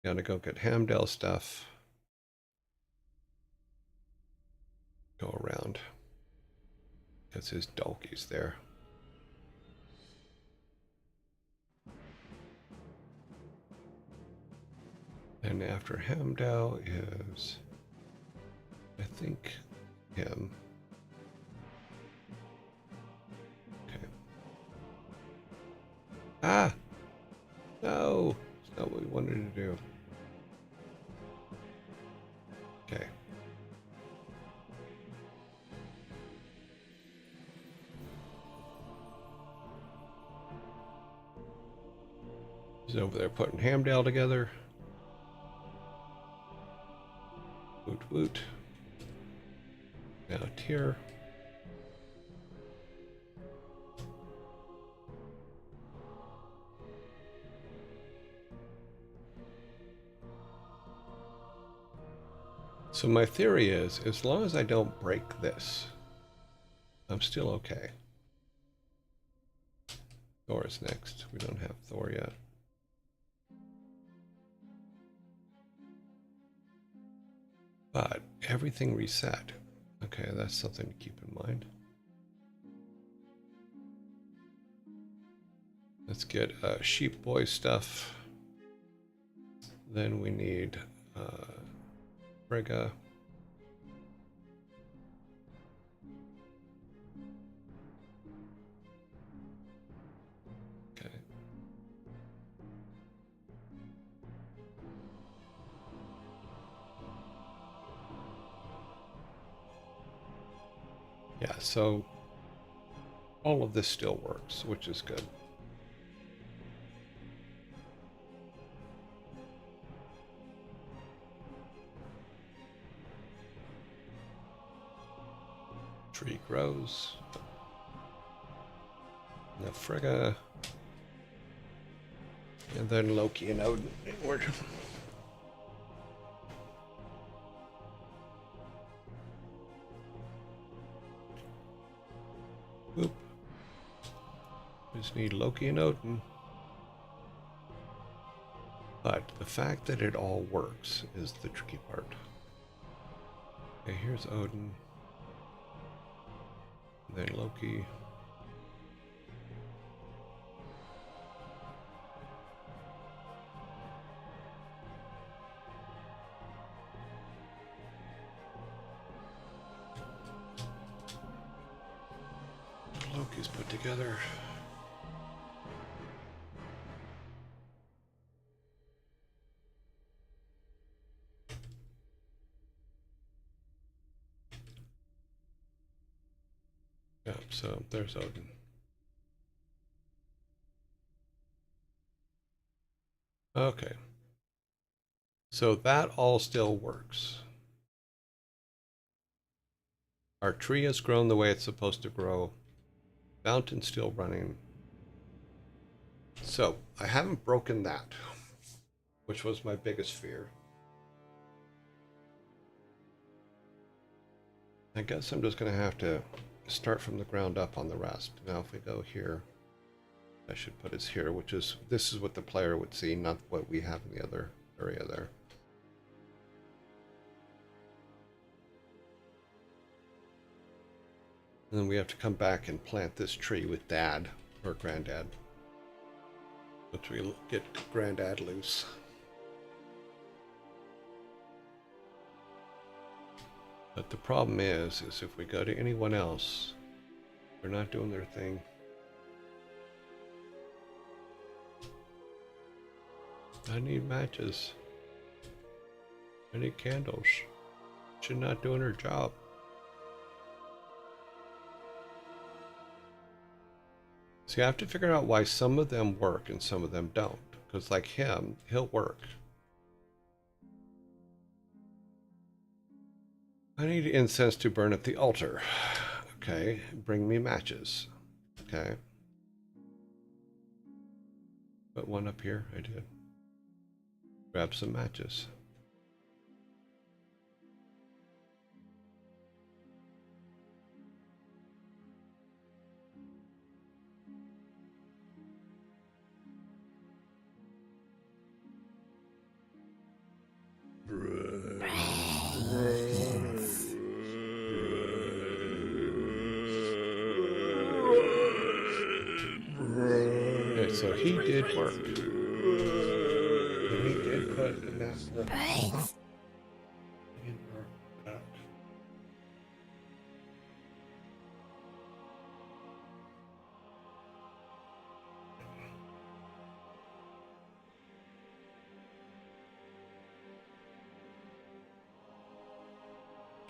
Speaker 1: Gotta go get Hamdell stuff. Go around. That's his donkeys there. And after Hamdell is, I think, him. Okay. Ah! No! It's not what we wanted to do. Okay. He's over there putting Hamdell together. Woot woot. Now here. So my theory is, as long as I don't break this, I'm still okay. Thor is next. We don't have Thor yet. But everything reset. Okay, that's something to keep in mind. Let's get Sheep Boy stuff. Then we need Frigga. Okay. Yeah, so all of this still works, which is good. Tree grows. Now Frigga. And then Loki and Odin. Boop. Just need Loki and Odin. But the fact that it all works is the tricky part. Okay, here's Odin. And then Loki. Loki's put together. Yeah, so there's Odin. Okay. So that all still works. Our tree has grown the way it's supposed to grow. Fountain's still running. So I haven't broken that, which was my biggest fear. I guess I'm just going to have to start from the ground up on the rest. Now if we go here, I should put us here, which is, this is what the player would see, not what we have in the other area there. And then we have to come back and plant this tree with Dad, or Granddad. Once we get Grandad loose. But the problem is if we go to anyone else, they're not doing their thing. I need matches. I need candles. She's not doing her job. See, I have to figure out why some of them work and some of them don't. Because like him, he'll work. I need incense to burn at the altar. Okay, bring me matches. Okay. Put one up here, I did. Grab some matches. Okay, so he did work. And he did put in that work. He did work out.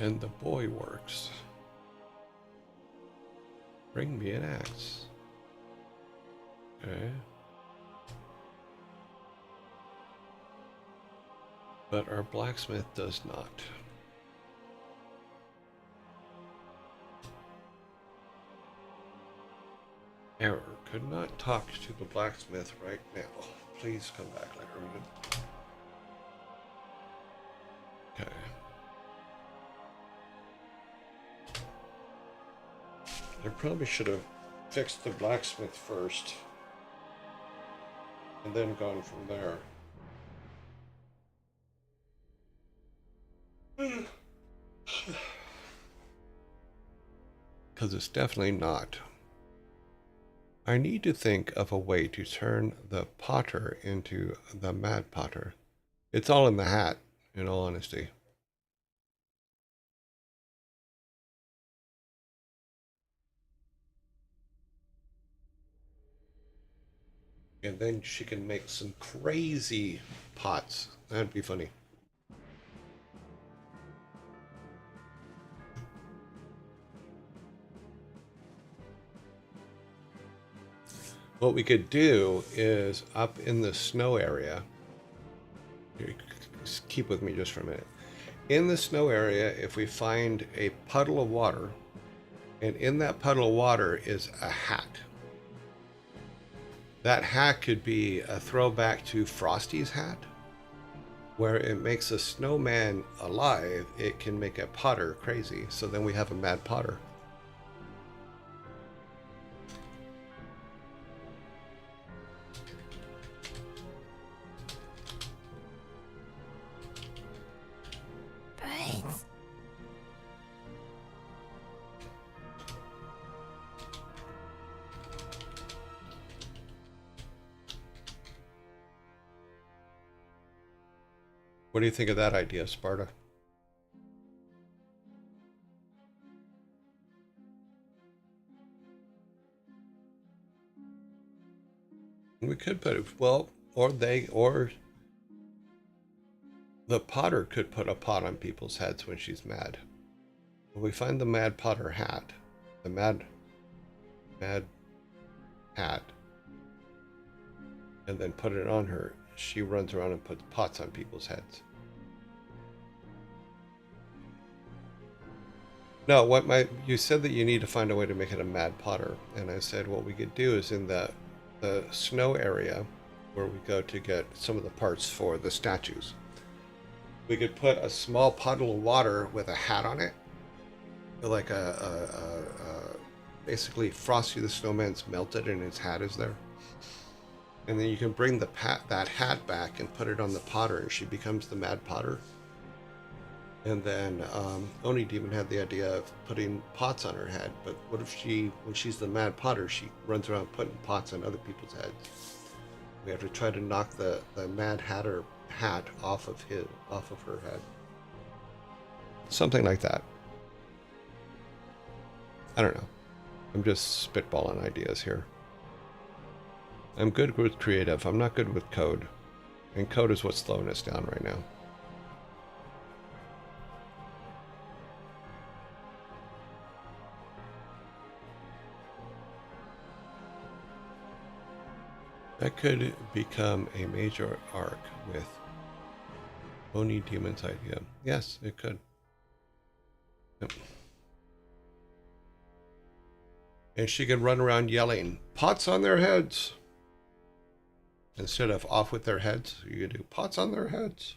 Speaker 1: And the boy works. Bring me an axe. Okay. But our blacksmith does not. Error. Could not talk to the blacksmith right now. Please come back later. Okay. I probably should have fixed the blacksmith first and then gone from there. Because it's definitely not. I need to think of a way to turn the potter into the mad potter. It's all in the hat, in all honesty. And then she can make some crazy pots. That'd be funny. What we could do is up in the snow area. Just keep with me just for a minute. In the snow area, if we find a puddle of water, and in that puddle of water is a hat. That hat could be a throwback to Frosty's hat, where it makes a snowman alive. It can make a potter crazy. So then we have a mad potter. What do you think of that idea, Sparta? We could put it, well, or the potter could put a pot on people's heads when she's mad. When we find the mad potter hat, the mad hat, and then put it on her, she runs around and puts pots on people's heads. No, you said that you need to find a way to make it a mad potter, and I said what we could do is in the snow area where we go to get some of the parts for the statues. We could put a small puddle of water with a hat on it, like basically Frosty the Snowman's melted and his hat is there. And then you can bring that hat back and put it on the potter, and she becomes the mad potter. And then Oni Demon had the idea of putting pots on her head. But what if when she's the mad potter, she runs around putting pots on other people's heads? We have to try to knock the Mad Hatter hat off of her head. Something like that. I don't know. I'm just spitballing ideas here. I'm good with creative. I'm not good with code. And code is what's slowing us down right now. That could become a major arc with Oni Demon's idea. Yes, it could. Yep. And she could run around yelling, "Pots on their heads!" Instead of "off with their heads," you could do "pots on their heads."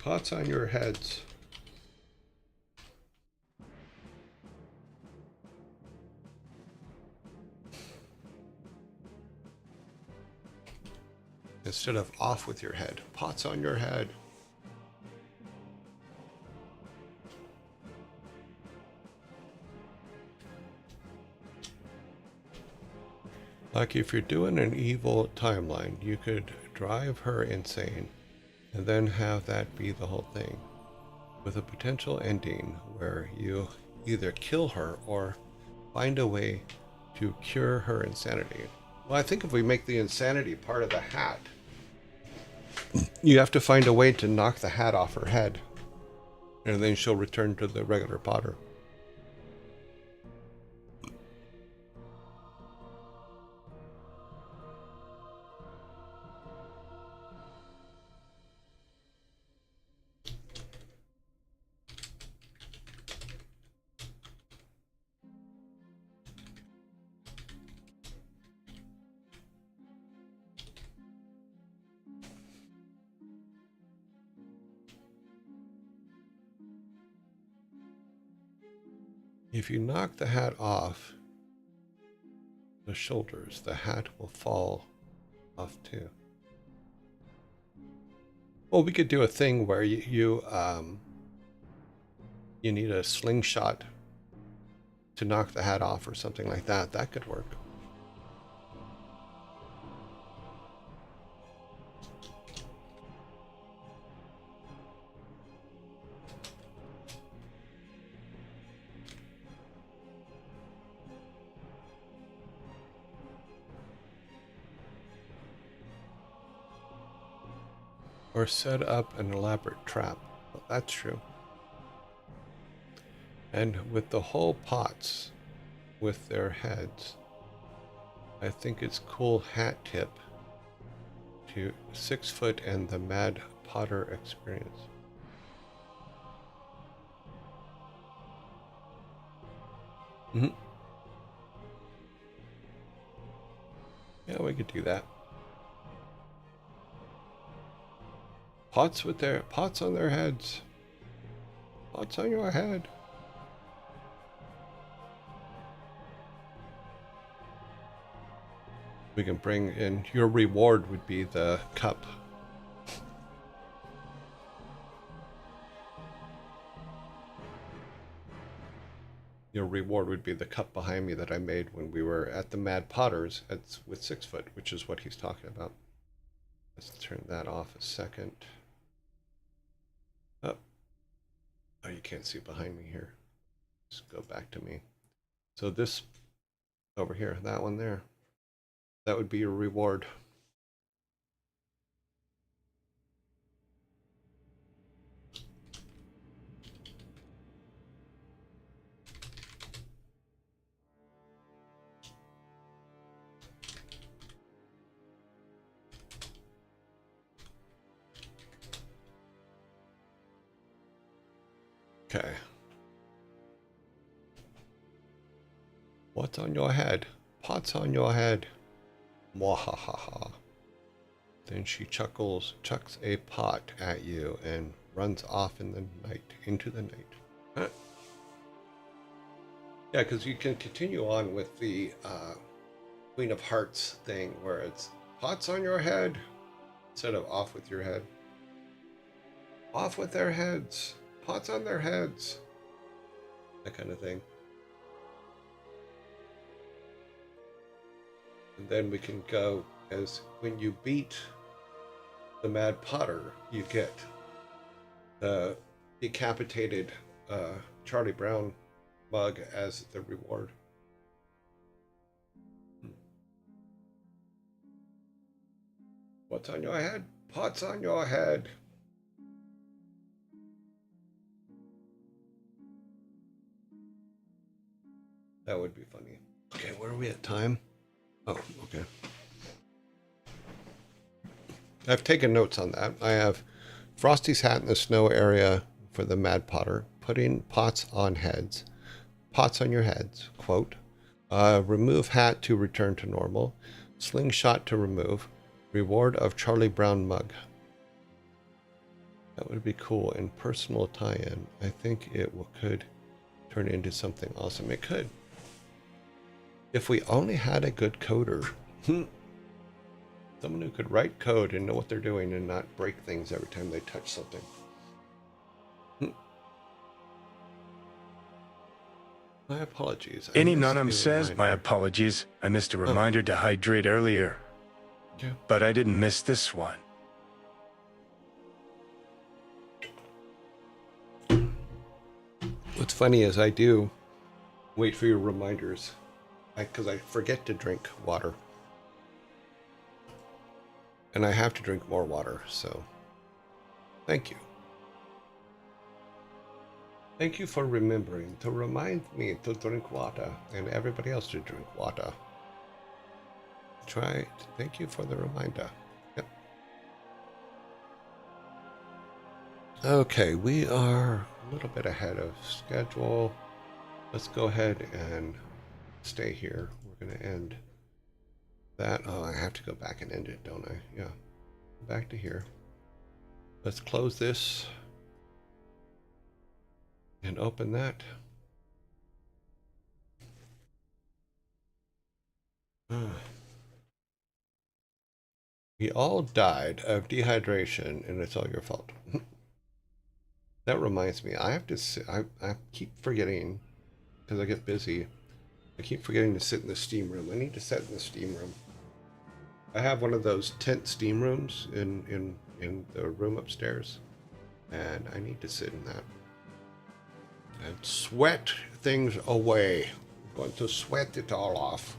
Speaker 1: Pots on your heads. Instead of "off with your head," pots on your head. Like if you're doing an evil timeline, you could drive her insane and then have that be the whole thing, with a potential ending where you either kill her or find a way to cure her insanity. Well, I think if we make the insanity part of the hat, you have to find a way to knock the hat off her head, and then she'll return to the regular Potter. If you knock the hat off the shoulders, the hat will fall off too. Well, we could do a thing where you need a slingshot to knock the hat off or something like that. That could work. Or set up an elaborate trap. Well, that's true. And with the whole pots with their heads, I think it's cool hat tip to 6 foot and the Mad Potter experience. Mm-hmm. Yeah, we could do that. Pots with their pots on their heads. Pots on your head. We can bring in your reward would be the cup. Your reward would be the cup behind me that I made when we were at the Mad Potters with 6 foot, which is what he's talking about. Let's turn that off a second. Oh, you can't see behind me here. Just go back to me. So this over here, that one there, that would be your reward. Okay. What's on your head? Pots on your head. Mwahaha. Then she chucks a pot at you and runs off in the night, into the night. Huh. Yeah, because you can continue on with the Queen of Hearts thing where it's pots on your head, instead of off with your head. Off with their heads. Pots on their heads. That kind of thing. And then we can go as when you beat the Mad Potter, you get the decapitated Charlie Brown mug as the reward. What's on your head? Pots on your head. That would be funny. Okay, where are we at time? Oh, okay. I've taken notes on that. I have Frosty's hat in the snow area for the Mad Potter, putting pots on heads. Pots on your heads, quote. Remove hat to return to normal. Slingshot to remove. Reward of Charlie Brown mug. That would be cool. And personal tie-in. I think it could turn into something awesome. It could. If we only had a good coder. Someone who could write code and know what they're doing and not break things every time they touch something. My apologies.
Speaker 5: Any Nunum says, my apologies. I missed a reminder to hydrate earlier.
Speaker 1: Yeah.
Speaker 5: But I didn't miss this one.
Speaker 1: What's funny is I do wait for your reminders because I forget to drink water. And I have to drink more water, so thank you. Thank you for remembering to remind me to drink water and everybody else to drink water. Thank you for the reminder. Yep. Okay, we are a little bit ahead of schedule. Let's go ahead and stay here. We're going to end that. Oh, I have to go back and end it, don't I? Yeah. Back to here. Let's close this and open that. We all died of dehydration, and it's all your fault. That reminds me, I have to sit, I keep forgetting, because I get busy, I keep forgetting to sit in the steam room. I need to sit in the steam room. I have one of those tent steam rooms in the room upstairs, and I need to sit in that and sweat things away. I'm going to sweat it all off.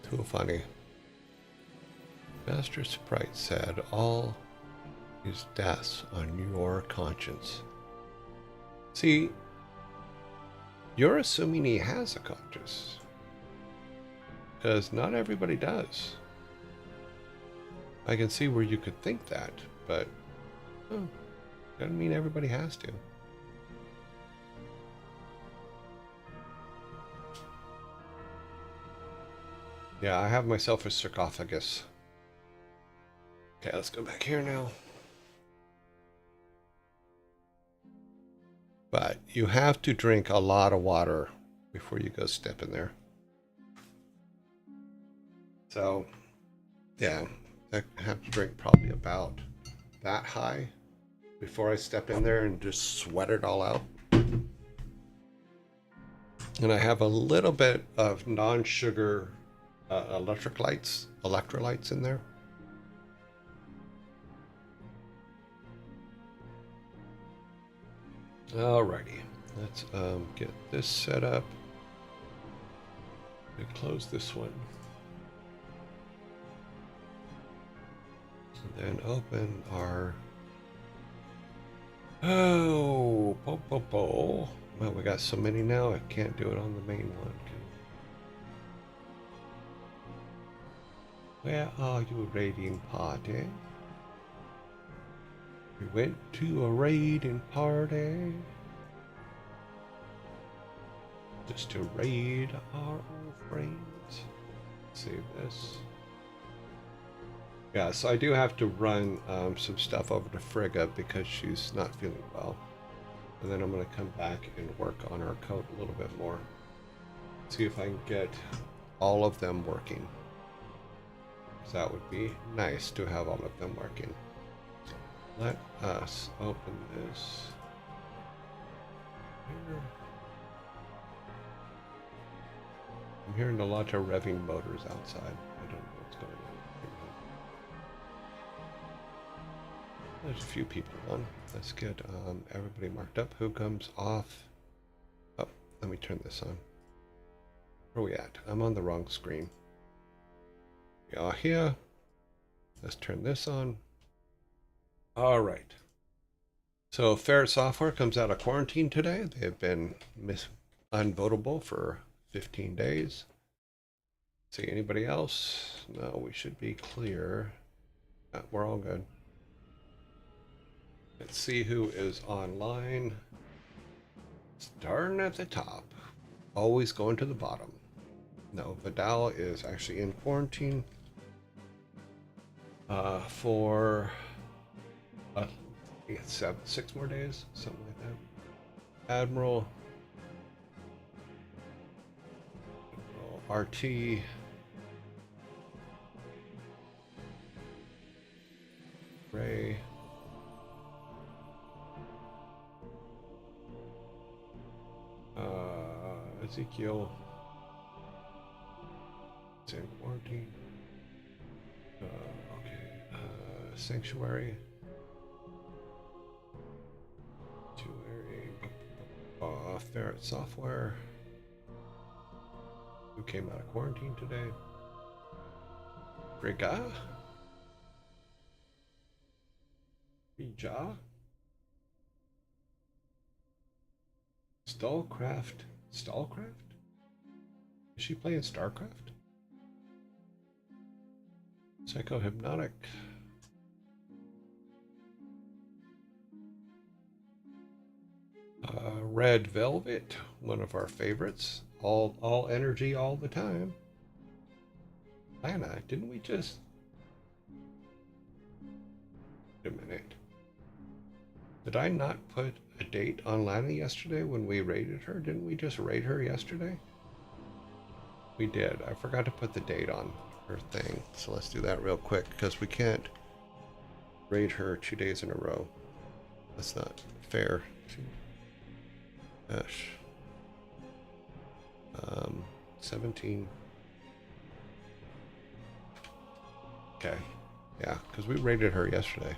Speaker 1: Too funny. Master Sprite said, all is deaths on your conscience. See, you're assuming he has a conscience. Because not everybody does. I can see where you could think that, but doesn't mean everybody has to. Yeah, I have myself a sarcophagus. Okay, let's go back here now. But you have to drink a lot of water before you go step in there. So, yeah, I have to drink probably about that high before I step in there and just sweat it all out. And I have a little bit of non-sugar electrolytes in there. Alrighty, let's get this set up and close this one. And then open our well, we got so many now I can't do it on the main one. Where are you, raiding party? We went to a raiding party just to raid our old friends. Save this. Yeah, so I do have to run some stuff over to Frigga because she's not feeling well. And then I'm going to come back and work on our coat a little bit more. See if I can get all of them working. So that would be nice to have all of them working. Let us open this here. I'm hearing a lot of revving motors outside. I don't know what's going on. There's a few people on. Let's get everybody marked up. Who comes off? Oh, let me turn this on. Where are we at? I'm on the wrong screen. We are here. Let's turn this on. All right. So Ferret Software comes out of quarantine today. They've been unvotable for 15 days. See anybody else? No, we should be clear. We're all good. Let's see who is online. Starting at the top. Always going to the bottom. No, Vidal is actually in quarantine for 6 more days, something like that. Admiral RT. Ray. Ezekiel. It's in quarantine. Okay. Sanctuary. Ferret Software. Who came out of quarantine today? Riga? Rija? Stallcraft? Stallcraft? Is she playing StarCraft? Psychohypnotic. Red Velvet, one of our favorites. All energy all the time. Lana, didn't we just... Wait a minute. Did I not put a date on Lana yesterday when we raided her? Didn't we just raid her yesterday? We did. I forgot to put the date on her thing. So let's do that real quick because we can't raid her 2 days in a row. That's not fair. Gosh. 17. Okay. Yeah, because we raided her yesterday.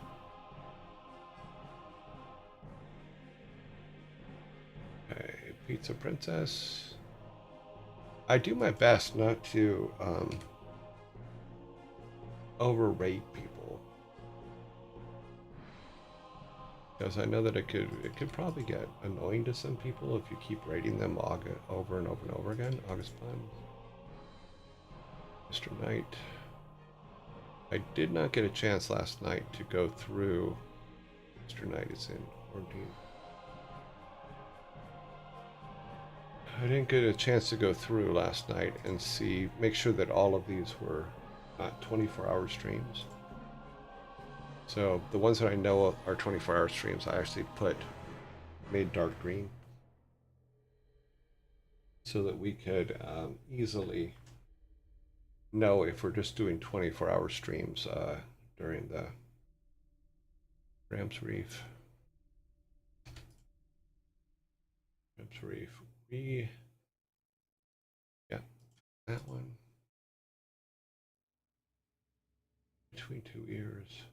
Speaker 1: Okay, Pizza Princess. I do my best not to overrate people, because I know that it could probably get annoying to some people if you keep rating them over and over and over again. August Pun, Mr. Knight. I did not get a chance last night to go through. Mr. Knight is in quarantine. I didn't get a chance to go through last night and make sure that all of these were not 24-hour streams. So the ones that I know are 24-hour streams, I actually made dark green so that we could easily know if we're just doing 24-hour streams during the Rams Reef. Rams Reef. Yeah, that one. Between 2 ears.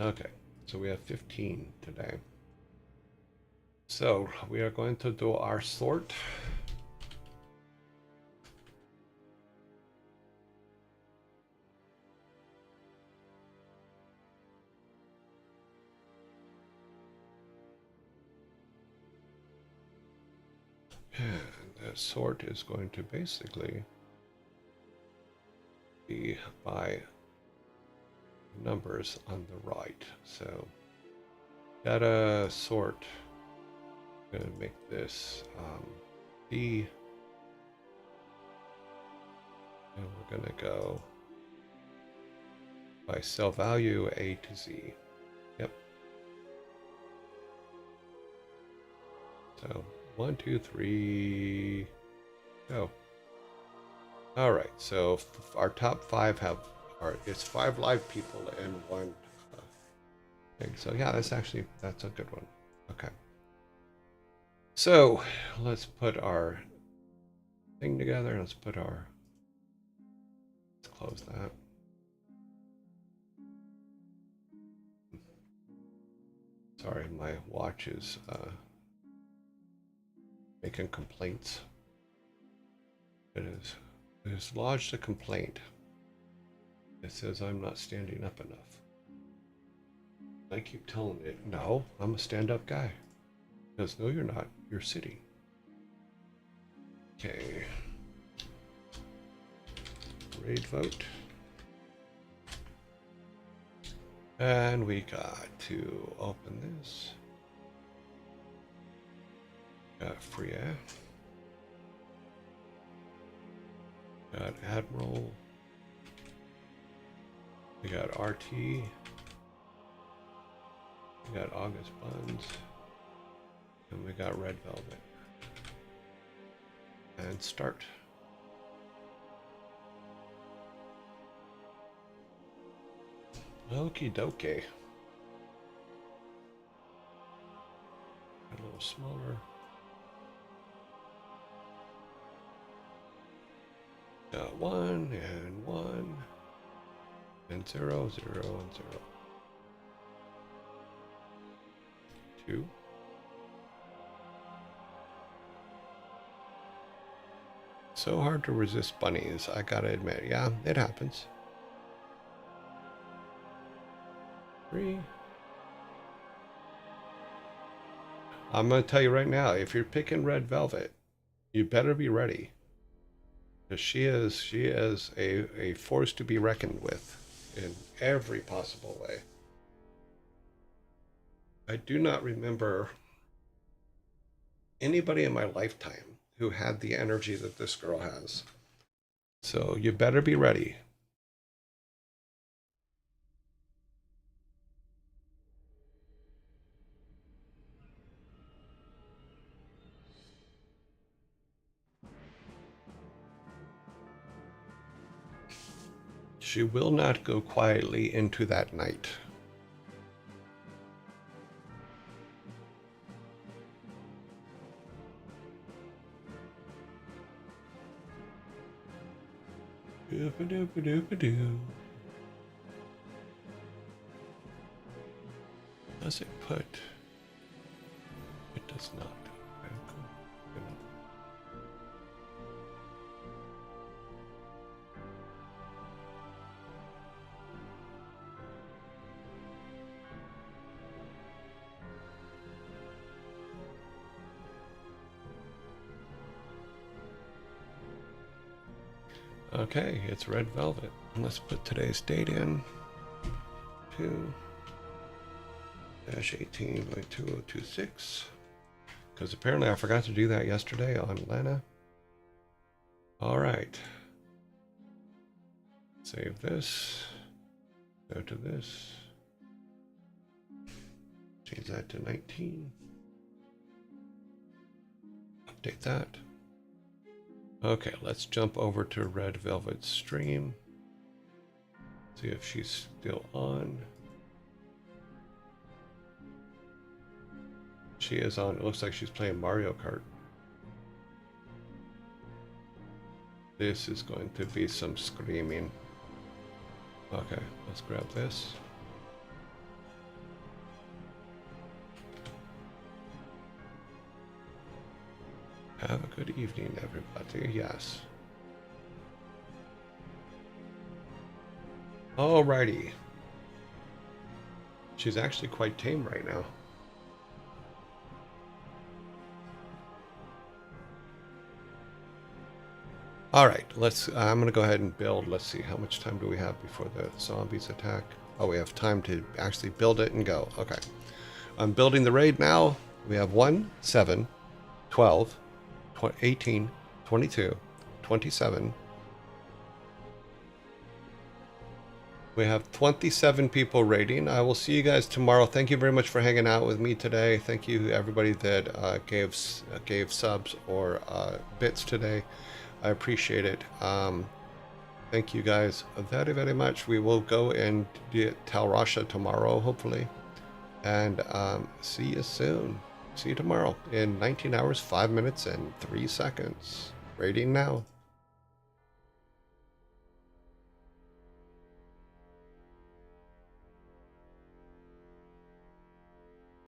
Speaker 1: Okay, so we have 15 today. So we are going to do our sort. And that sort is going to basically be by numbers on the right. So data sort. I'm going to make this B, and we're going to go by cell value A to Z. Yep. So 1, 2, 3, go. All right, so our top 5 have, it's 5 live people and 1 thing. So yeah, that's a good one. Okay. So let's put our thing together. Let's close that. Sorry, my watch is making complaints. It has lodged a complaint. It says I'm not standing up enough. I keep telling it, no, I'm a stand-up guy. It goes, no, you're not. You're sitting. Okay. Raid vote. And we got to open this. Got Freya. Got Admiral. We got RT. We got August Buns. And we got Red Velvet. And start. Okie dokie. A little smaller. Got 1 and 1 and 0, 0 and 0. 2. So hard to resist bunnies, I gotta admit. Yeah, it happens. 3. I'm gonna tell you right now, if you're picking Red Velvet, you better be ready. Because she is a force to be reckoned with in every possible way. I do not remember anybody in my lifetime who had the energy that this girl has. So you better be ready. She will not go quietly into that night. Doop-a-doop-a-doop-a-doo. Does it put? It does not. Okay, cool. Good enough. Okay, it's Red Velvet. Let's put today's date in. 2-18.2026. Because apparently I forgot to do that yesterday on Lana. Alright. Save this. Go to this. Change that to 19. Update that. Okay, let's jump over to Red Velvet's stream. See if she's still on. She is on. It looks like she's playing Mario Kart. This is going to be some screaming. Okay, let's grab this. Have a good evening, everybody. Yes. Alrighty. She's actually quite tame right now. Alright, I'm gonna go ahead and build. Let's see, how much time do we have before the zombies attack? Oh, we have time to actually build it and go. Okay. I'm building the raid now. We have 1, 7, 12, 18, 22, 27, We have 27 people rating. I will see you guys tomorrow. Thank you very much for hanging out with me today. Thank you everybody that gave subs or bits today. I appreciate it. Thank you guys very, very much. We will go and tell Russia tomorrow, hopefully. And see you soon. See you tomorrow in 19 hours, 5 minutes, and 3 seconds. Rating now.